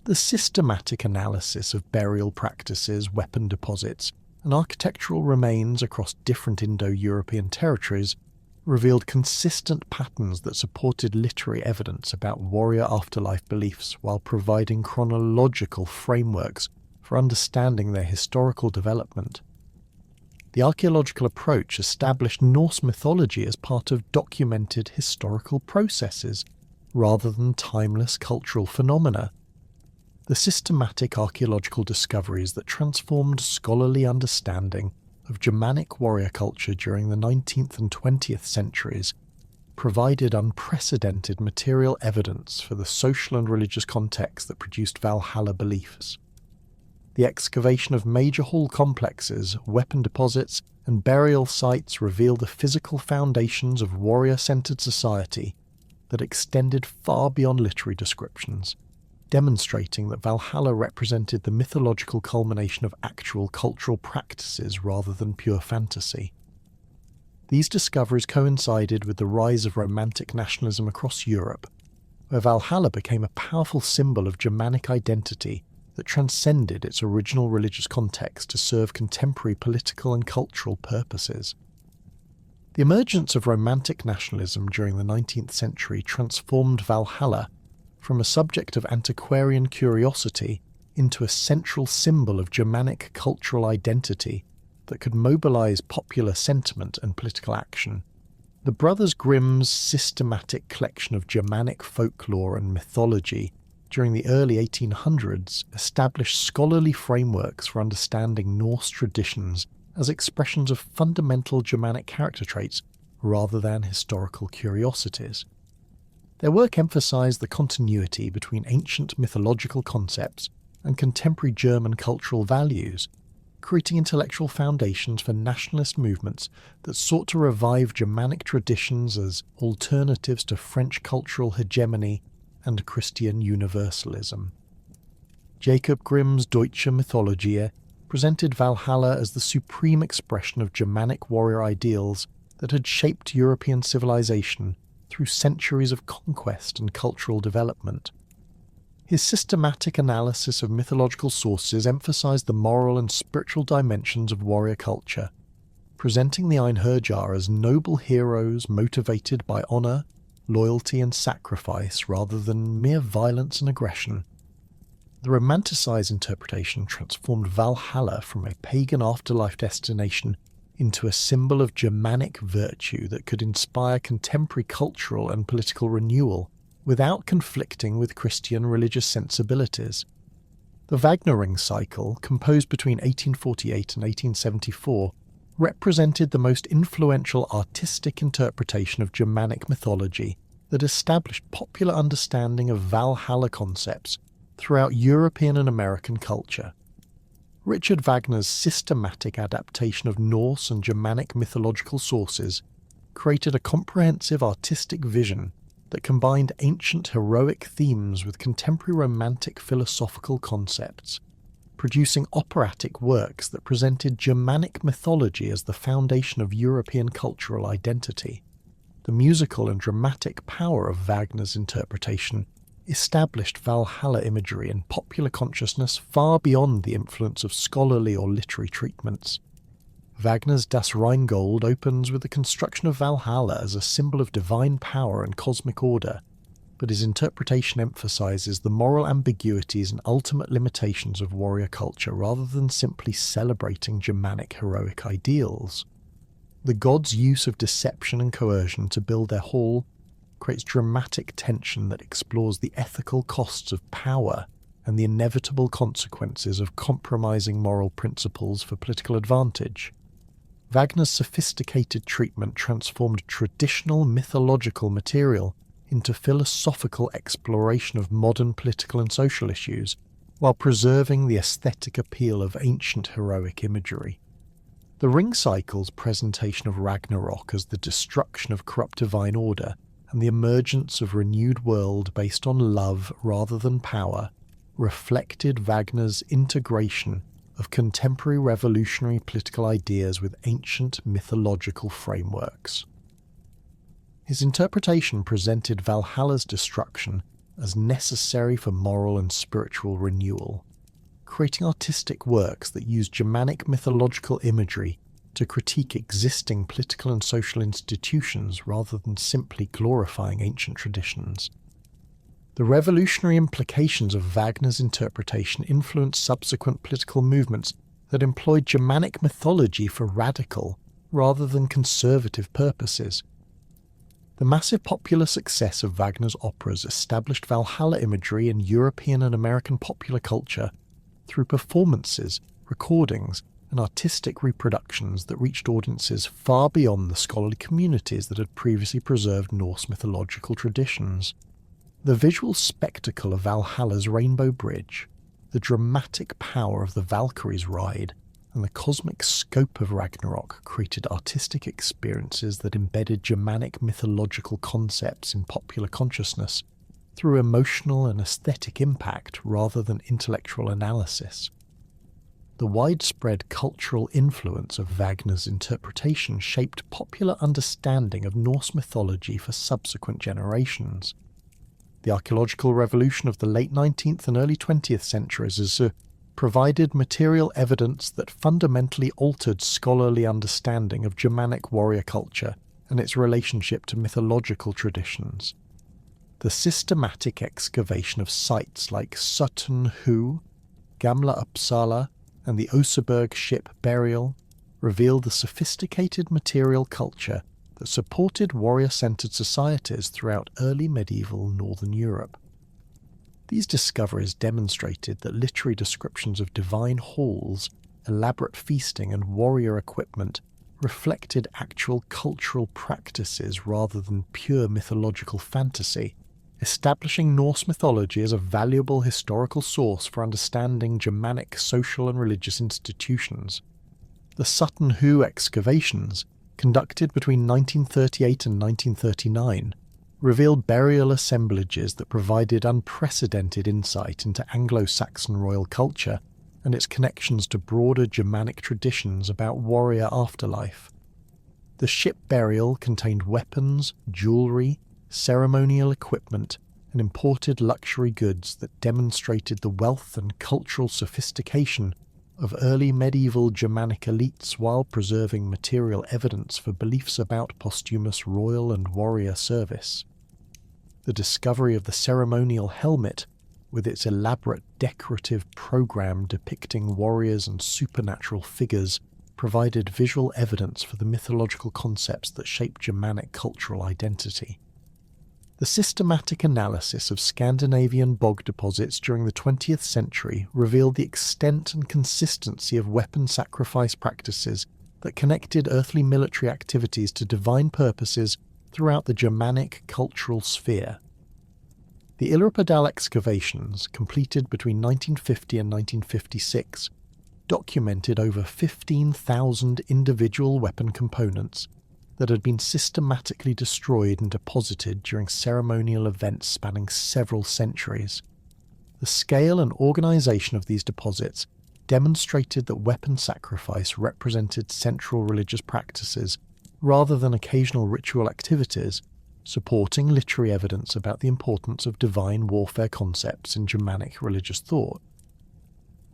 The systematic analysis of burial practices, weapon deposits, and architectural remains across different Indo-European territories revealed consistent patterns that supported literary evidence about warrior afterlife beliefs while providing chronological frameworks for understanding their historical development. The archaeological approach established Norse mythology as part of documented historical processes, rather than timeless cultural phenomena. The systematic archaeological discoveries that transformed scholarly understanding of Germanic warrior culture during the 19th and 20th centuries provided unprecedented material evidence for the social and religious context that produced Valhalla beliefs. The excavation of major hall complexes, weapon deposits, and burial sites reveal the physical foundations of warrior-centered society that extended far beyond literary descriptions, demonstrating that Valhalla represented the mythological culmination of actual cultural practices rather than pure fantasy. These discoveries coincided with the rise of Romantic nationalism across Europe, where Valhalla became a powerful symbol of Germanic identity that transcended its original religious context to serve contemporary political and cultural purposes. The emergence of romantic nationalism during the 19th century transformed Valhalla from a subject of antiquarian curiosity into a central symbol of Germanic cultural identity that could mobilize popular sentiment and political action. The Brothers Grimm's systematic collection of Germanic folklore and mythology during the early 1800s established scholarly frameworks for understanding Norse traditions as expressions of fundamental Germanic character traits rather than historical curiosities. Their work emphasized the continuity between ancient mythological concepts and contemporary German cultural values, creating intellectual foundations for nationalist movements that sought to revive Germanic traditions as alternatives to French cultural hegemony and Christian universalism. Jacob Grimm's Deutsche Mythologie presented Valhalla as the supreme expression of Germanic warrior ideals that had shaped European civilization through centuries of conquest and cultural development. His systematic analysis of mythological sources emphasized the moral and spiritual dimensions of warrior culture, presenting the Einherjar as noble heroes motivated by honor, loyalty and sacrifice rather than mere violence and aggression. The romanticized interpretation transformed Valhalla from a pagan afterlife destination into a symbol of Germanic virtue that could inspire contemporary cultural and political renewal without conflicting with Christian religious sensibilities. The Wagner cycle, composed between 1848 and 1874, represented the most influential artistic interpretation of Germanic mythology that established popular understanding of Valhalla concepts throughout European and American culture. Richard Wagner's systematic adaptation of Norse and Germanic mythological sources created a comprehensive artistic vision that combined ancient heroic themes with contemporary romantic philosophical concepts, producing operatic works that presented Germanic mythology as the foundation of European cultural identity. The musical and dramatic power of Wagner's interpretation established Valhalla imagery in popular consciousness far beyond the influence of scholarly or literary treatments. Wagner's Das Rheingold opens with the construction of Valhalla as a symbol of divine power and cosmic order, but his interpretation emphasizes the moral ambiguities and ultimate limitations of warrior culture rather than simply celebrating Germanic heroic ideals. The gods' use of deception and coercion to build their hall creates dramatic tension that explores the ethical costs of power and the inevitable consequences of compromising moral principles for political advantage. Wagner's sophisticated treatment transformed traditional mythological material into philosophical exploration of modern political and social issues, while preserving the aesthetic appeal of ancient heroic imagery. The Ring Cycle's presentation of Ragnarok as the destruction of corrupt divine order and the emergence of renewed world based on love rather than power reflected Wagner's integration of contemporary revolutionary political ideas with ancient mythological frameworks. His interpretation presented Valhalla's destruction as necessary for moral and spiritual renewal, creating artistic works that used Germanic mythological imagery to critique existing political and social institutions rather than simply glorifying ancient traditions. The revolutionary implications of Wagner's interpretation influenced subsequent political movements that employed Germanic mythology for radical rather than conservative purposes. The massive popular success of Wagner's operas established Valhalla imagery in European and American popular culture through performances, recordings, and artistic reproductions that reached audiences far beyond the scholarly communities that had previously preserved Norse mythological traditions. The visual spectacle of Valhalla's Rainbow Bridge, the dramatic power of the Valkyries ride, and the cosmic scope of Ragnarok created artistic experiences that embedded Germanic mythological concepts in popular consciousness through emotional and aesthetic impact rather than intellectual analysis. The widespread cultural influence of Wagner's interpretation shaped popular understanding of Norse mythology for subsequent generations. The archaeological revolution of the late 19th and early 20th centuries is a provided material evidence that fundamentally altered scholarly understanding of Germanic warrior culture and its relationship to mythological traditions. The systematic excavation of sites like Sutton Hoo, Gamla Uppsala, and the Oseberg ship burial revealed the sophisticated material culture that supported warrior-centered societies throughout early medieval Northern Europe. These discoveries demonstrated that literary descriptions of divine halls, elaborate feasting, and warrior equipment reflected actual cultural practices rather than pure mythological fantasy, establishing Norse mythology as a valuable historical source for understanding Germanic social and religious institutions. The Sutton Hoo excavations, conducted between 1938 and 1939, revealed burial assemblages that provided unprecedented insight into Anglo-Saxon royal culture and its connections to broader Germanic traditions about warrior afterlife. The ship burial contained weapons, jewellery, ceremonial equipment, and imported luxury goods that demonstrated the wealth and cultural sophistication of early medieval Germanic elites while preserving material evidence for beliefs about posthumous royal and warrior service. The discovery of the ceremonial helmet, with its elaborate decorative program depicting warriors and supernatural figures, provided visual evidence for the mythological concepts that shaped Germanic cultural identity. The systematic analysis of Scandinavian bog deposits during the 20th century revealed the extent and consistency of weapon sacrifice practices that connected earthly military activities to divine purposes throughout the Germanic cultural sphere. The Illerpadal excavations, completed between 1950 and 1956, documented over 15,000 individual weapon components that had been systematically destroyed and deposited during ceremonial events spanning several centuries. The scale and organisation of these deposits demonstrated that weapon sacrifice represented central religious practices rather than occasional ritual activities, supporting literary evidence about the importance of divine warfare concepts in Germanic religious thought.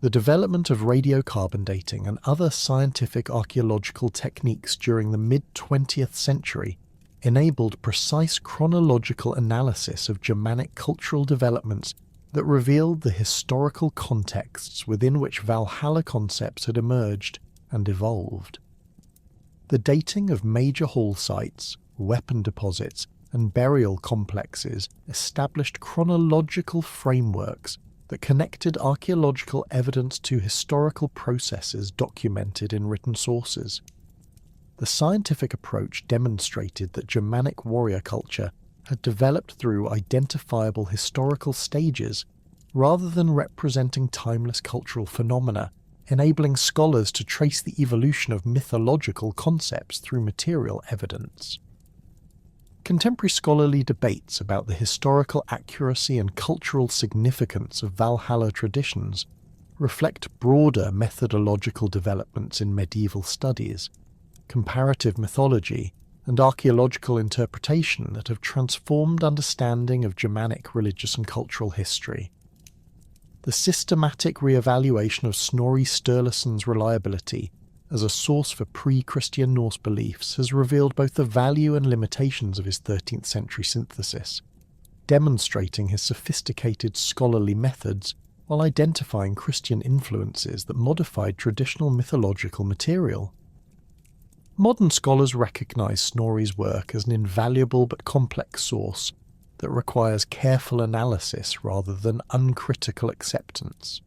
The development of radiocarbon dating and other scientific archaeological techniques during the mid-20th century enabled precise chronological analysis of Germanic cultural developments that revealed the historical contexts within which Valhalla concepts had emerged and evolved. The dating of major hall sites, weapon deposits, and burial complexes established chronological frameworks that connected archaeological evidence to historical processes documented in written sources. The scientific approach demonstrated that Germanic warrior culture had developed through identifiable historical stages rather than representing timeless cultural phenomena, enabling scholars to trace the evolution of mythological concepts through material evidence. Contemporary scholarly debates about the historical accuracy and cultural significance of Valhalla traditions reflect broader methodological developments in medieval studies, comparative mythology, and archaeological interpretation that have transformed understanding of Germanic religious and cultural history. The systematic re-evaluation of Snorri Sturluson's reliability as a source for pre-Christian Norse beliefs has revealed both the value and limitations of his 13th century synthesis, demonstrating his sophisticated scholarly methods while identifying Christian influences that modified traditional mythological material. Modern scholars recognize Snorri's work as an invaluable but complex source that requires careful analysis rather than uncritical acceptance.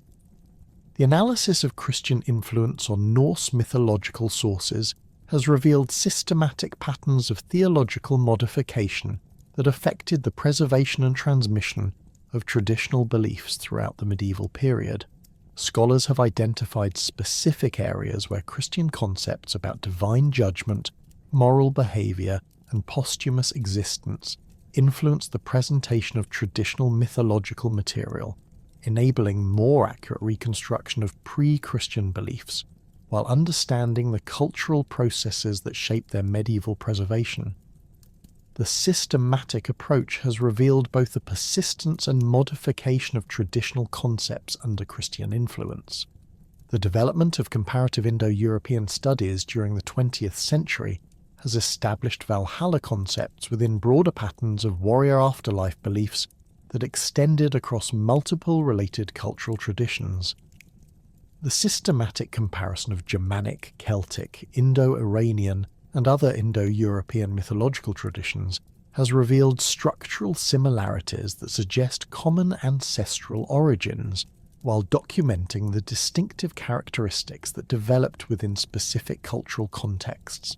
The analysis of Christian influence on Norse mythological sources has revealed systematic patterns of theological modification that affected the preservation and transmission of traditional beliefs throughout the medieval period. Scholars have identified specific areas where Christian concepts about divine judgment, moral behaviour, and posthumous existence influenced the presentation of traditional mythological material, enabling more accurate reconstruction of pre-Christian beliefs, while understanding the cultural processes that shape their medieval preservation. the systematic approach has revealed both the persistence and modification of traditional concepts under Christian influence. The development of comparative Indo-European studies during the 20th century has established Valhalla concepts within broader patterns of warrior afterlife beliefs that extended across multiple related cultural traditions. The systematic comparison of Germanic, Celtic, Indo-Iranian, and other Indo-European mythological traditions has revealed structural similarities that suggest common ancestral origins, while documenting the distinctive characteristics that developed within specific cultural contexts.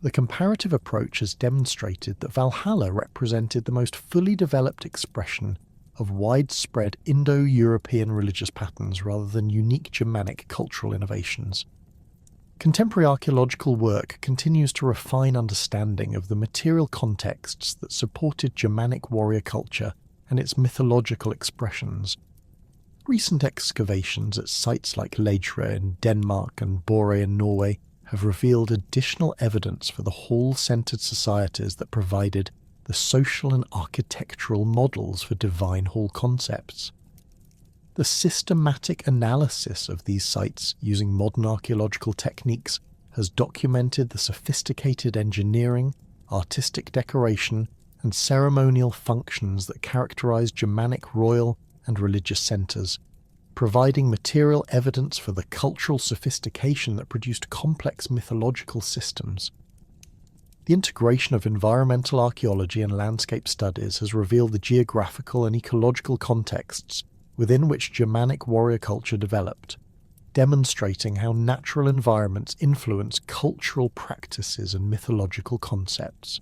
The comparative approach has demonstrated that Valhalla represented the most fully developed expression of widespread Indo-European religious patterns rather than unique Germanic cultural innovations. Contemporary archaeological work continues to refine understanding of the material contexts that supported Germanic warrior culture and its mythological expressions. Recent excavations at sites like Lejdre in Denmark and Borre in Norway have revealed additional evidence for the hall-centered societies that provided the social and architectural models for divine hall concepts. The systematic analysis of these sites using modern archaeological techniques has documented the sophisticated engineering, artistic decoration, and ceremonial functions that characterize Germanic royal and religious centres, providing material evidence for the cultural sophistication that produced complex mythological systems. The integration of environmental archaeology and landscape studies has revealed the geographical and ecological contexts within which Germanic warrior culture developed, demonstrating how natural environments influence cultural practices and mythological concepts.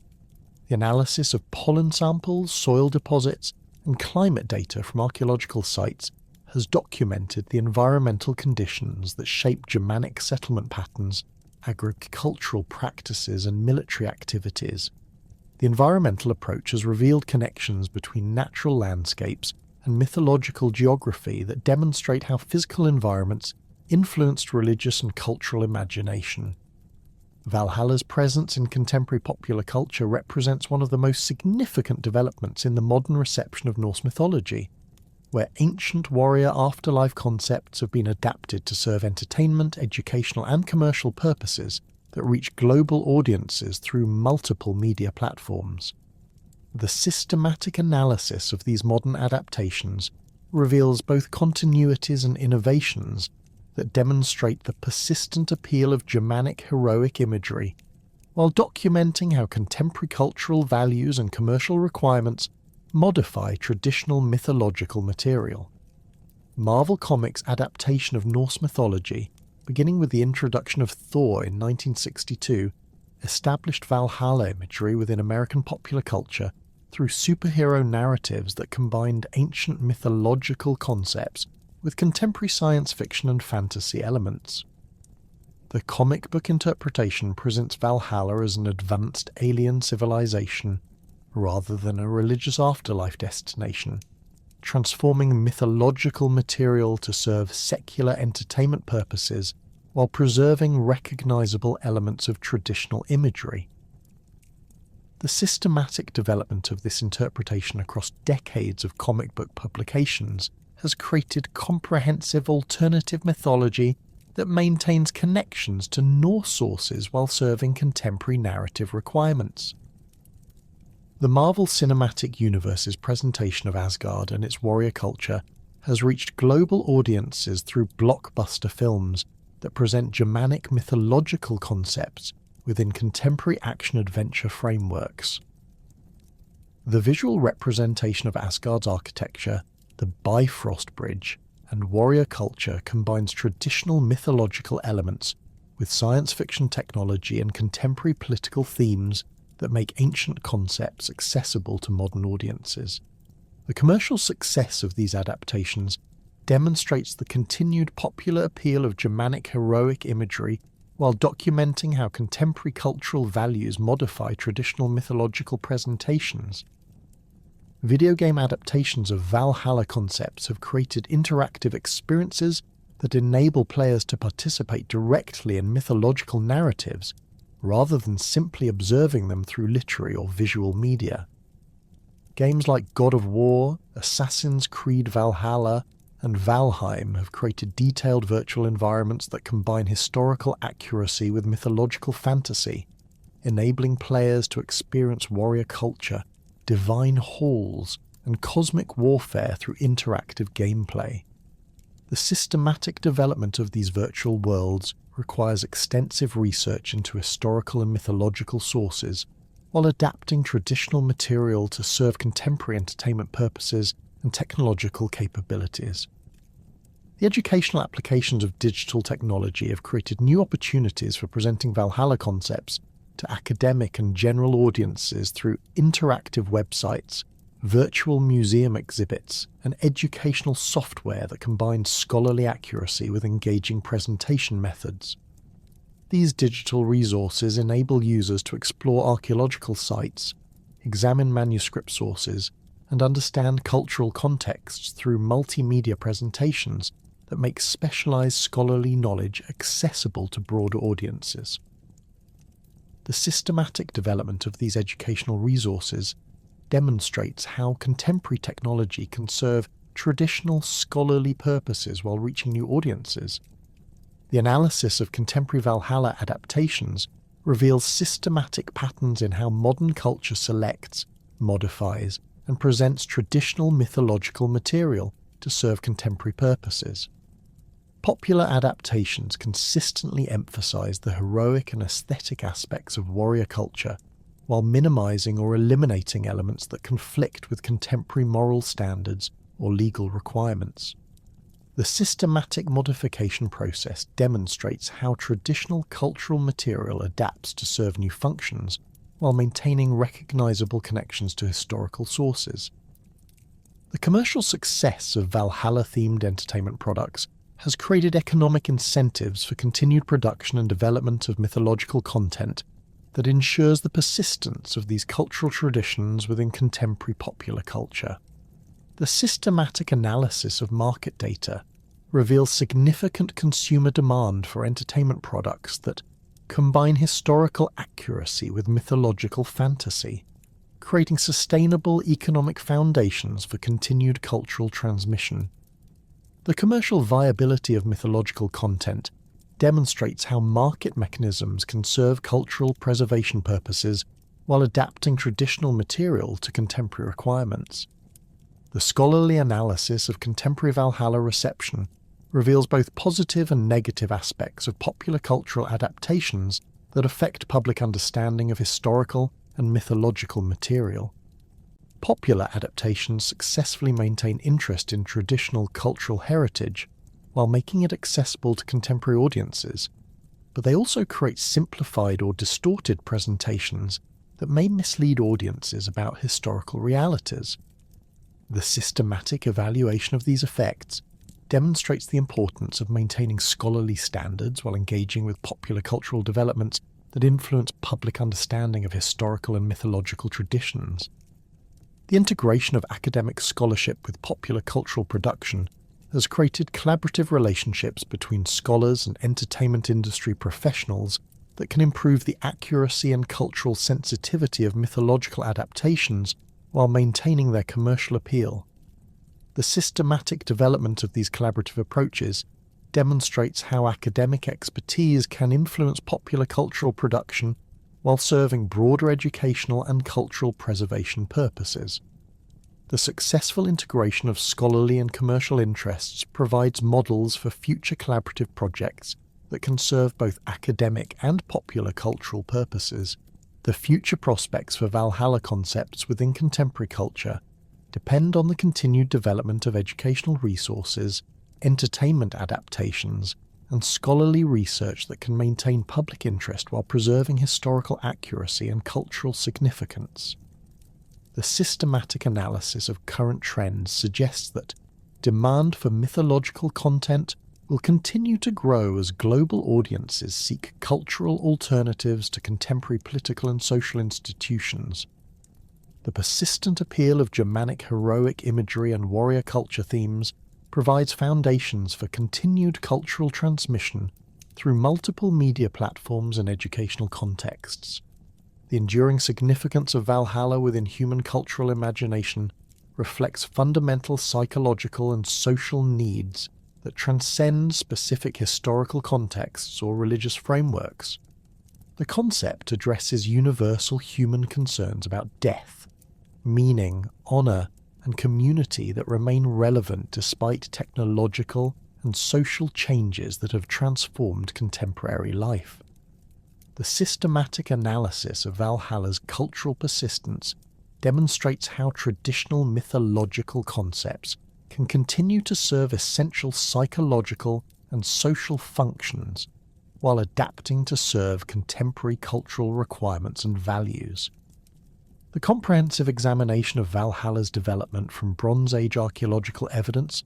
The analysis of pollen samples, soil deposits, and climate data from archaeological sites has documented the environmental conditions that shape Germanic settlement patterns, agricultural practices, and military activities. The environmental approach has revealed connections between natural landscapes and mythological geography that demonstrate how physical environments influenced religious and cultural imagination. Valhalla's presence in contemporary popular culture represents one of the most significant developments in the modern reception of Norse mythology, where ancient warrior afterlife concepts have been adapted to serve entertainment, educational, and commercial purposes that reach global audiences through multiple media platforms. The systematic analysis of these modern adaptations reveals both continuities and innovations that demonstrate the persistent appeal of Germanic heroic imagery, while documenting how contemporary cultural values and commercial requirements modify traditional mythological material. Marvel Comics' adaptation of Norse mythology, beginning with the introduction of Thor in 1962, established Valhalla imagery within American popular culture through superhero narratives that combined ancient mythological concepts with contemporary science fiction and fantasy elements. The comic book interpretation presents Valhalla as an advanced alien civilization rather than a religious afterlife destination, transforming mythological material to serve secular entertainment purposes while preserving recognizable elements of traditional imagery. The systematic development of this interpretation across decades of comic book publications has created comprehensive alternative mythology that maintains connections to Norse sources while serving contemporary narrative requirements. The Marvel Cinematic Universe's presentation of Asgard and its warrior culture has reached global audiences through blockbuster films that present Germanic mythological concepts within contemporary action-adventure frameworks. The visual representation of Asgard's architecture, the Bifrost Bridge, and warrior culture combines traditional mythological elements with science fiction technology and contemporary political themes that make ancient concepts accessible to modern audiences. The commercial success of these adaptations demonstrates the continued popular appeal of Germanic heroic imagery while documenting how contemporary cultural values modify traditional mythological presentations. Video game adaptations of Valhalla concepts have created interactive experiences that enable players to participate directly in mythological narratives rather than simply observing them through literary or visual media. Games like God of War, Assassin's Creed Valhalla, and Valheim have created detailed virtual environments that combine historical accuracy with mythological fantasy, enabling players to experience warrior culture, divine halls, and cosmic warfare through interactive gameplay. The systematic development of these virtual worlds requires extensive research into historical and mythological sources, while adapting traditional material to serve contemporary entertainment purposes and technological capabilities. The educational applications of digital technology have created new opportunities for presenting Valhalla concepts to academic and general audiences through interactive websites, virtual museum exhibits, and educational software that combines scholarly accuracy with engaging presentation methods. These digital resources enable users to explore archaeological sites, examine manuscript sources, and understand cultural contexts through multimedia presentations that make specialized scholarly knowledge accessible to broader audiences. The systematic development of these educational resources demonstrates how contemporary technology can serve traditional scholarly purposes while reaching new audiences. The analysis of contemporary Valhalla adaptations reveals systematic patterns in how modern culture selects, modifies, and presents traditional mythological material to serve contemporary purposes. Popular adaptations consistently emphasize the heroic and aesthetic aspects of warrior culture, while minimizing or eliminating elements that conflict with contemporary moral standards or legal requirements. The systematic modification process demonstrates how traditional cultural material adapts to serve new functions, while maintaining recognizable connections to historical sources. The commercial success of Valhalla-themed entertainment products has created economic incentives for continued production and development of mythological content that ensures the persistence of these cultural traditions within contemporary popular culture. The systematic analysis of market data reveals significant consumer demand for entertainment products that combine historical accuracy with mythological fantasy, creating sustainable economic foundations for continued cultural transmission. The commercial viability of mythological content demonstrates how market mechanisms can serve cultural preservation purposes while adapting traditional material to contemporary requirements. The scholarly analysis of contemporary Valhalla reception reveals both positive and negative aspects of popular cultural adaptations that affect public understanding of historical and mythological material. Popular adaptations successfully maintain interest in traditional cultural heritage while making it accessible to contemporary audiences, but they also create simplified or distorted presentations that may mislead audiences about historical realities. The systematic evaluation of these effects demonstrates the importance of maintaining scholarly standards while engaging with popular cultural developments that influence public understanding of historical and mythological traditions. The integration of academic scholarship with popular cultural production has created collaborative relationships between scholars and entertainment industry professionals that can improve the accuracy and cultural sensitivity of mythological adaptations while maintaining their commercial appeal. The systematic development of these collaborative approaches demonstrates how academic expertise can influence popular cultural production while serving broader educational and cultural preservation purposes. The successful integration of scholarly and commercial interests provides models for future collaborative projects that can serve both academic and popular cultural purposes. The future prospects for Valhalla concepts within contemporary culture depend on the continued development of educational resources, entertainment adaptations, and scholarly research that can maintain public interest while preserving historical accuracy and cultural significance. The systematic analysis of current trends suggests that demand for mythological content will continue to grow as global audiences seek cultural alternatives to contemporary political and social institutions. The persistent appeal of Germanic heroic imagery and warrior culture themes provides foundations for continued cultural transmission through multiple media platforms and educational contexts. The enduring significance of Valhalla within human cultural imagination reflects fundamental psychological and social needs that transcend specific historical contexts or religious frameworks. The concept addresses universal human concerns about death, meaning, honour, and community that remain relevant despite technological and social changes that have transformed contemporary life. The systematic analysis of Valhalla's cultural persistence demonstrates how traditional mythological concepts can continue to serve essential psychological and social functions while adapting to serve contemporary cultural requirements and values. The comprehensive examination of Valhalla's development from Bronze Age archaeological evidence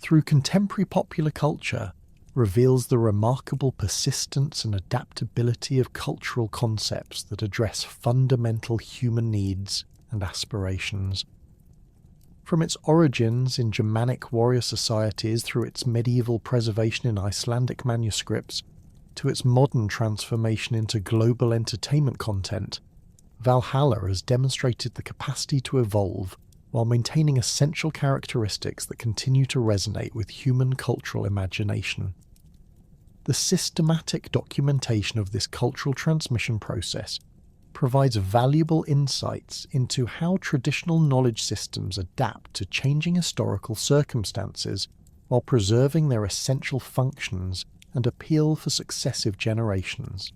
through contemporary popular culture reveals the remarkable persistence and adaptability of cultural concepts that address fundamental human needs and aspirations. From its origins in Germanic warrior societies through its medieval preservation in Icelandic manuscripts to its modern transformation into global entertainment content, Valhalla has demonstrated the capacity to evolve while maintaining essential characteristics that continue to resonate with human cultural imagination. The systematic documentation of this cultural transmission process provides valuable insights into how traditional knowledge systems adapt to changing historical circumstances while preserving their essential functions and appeal for successive generations.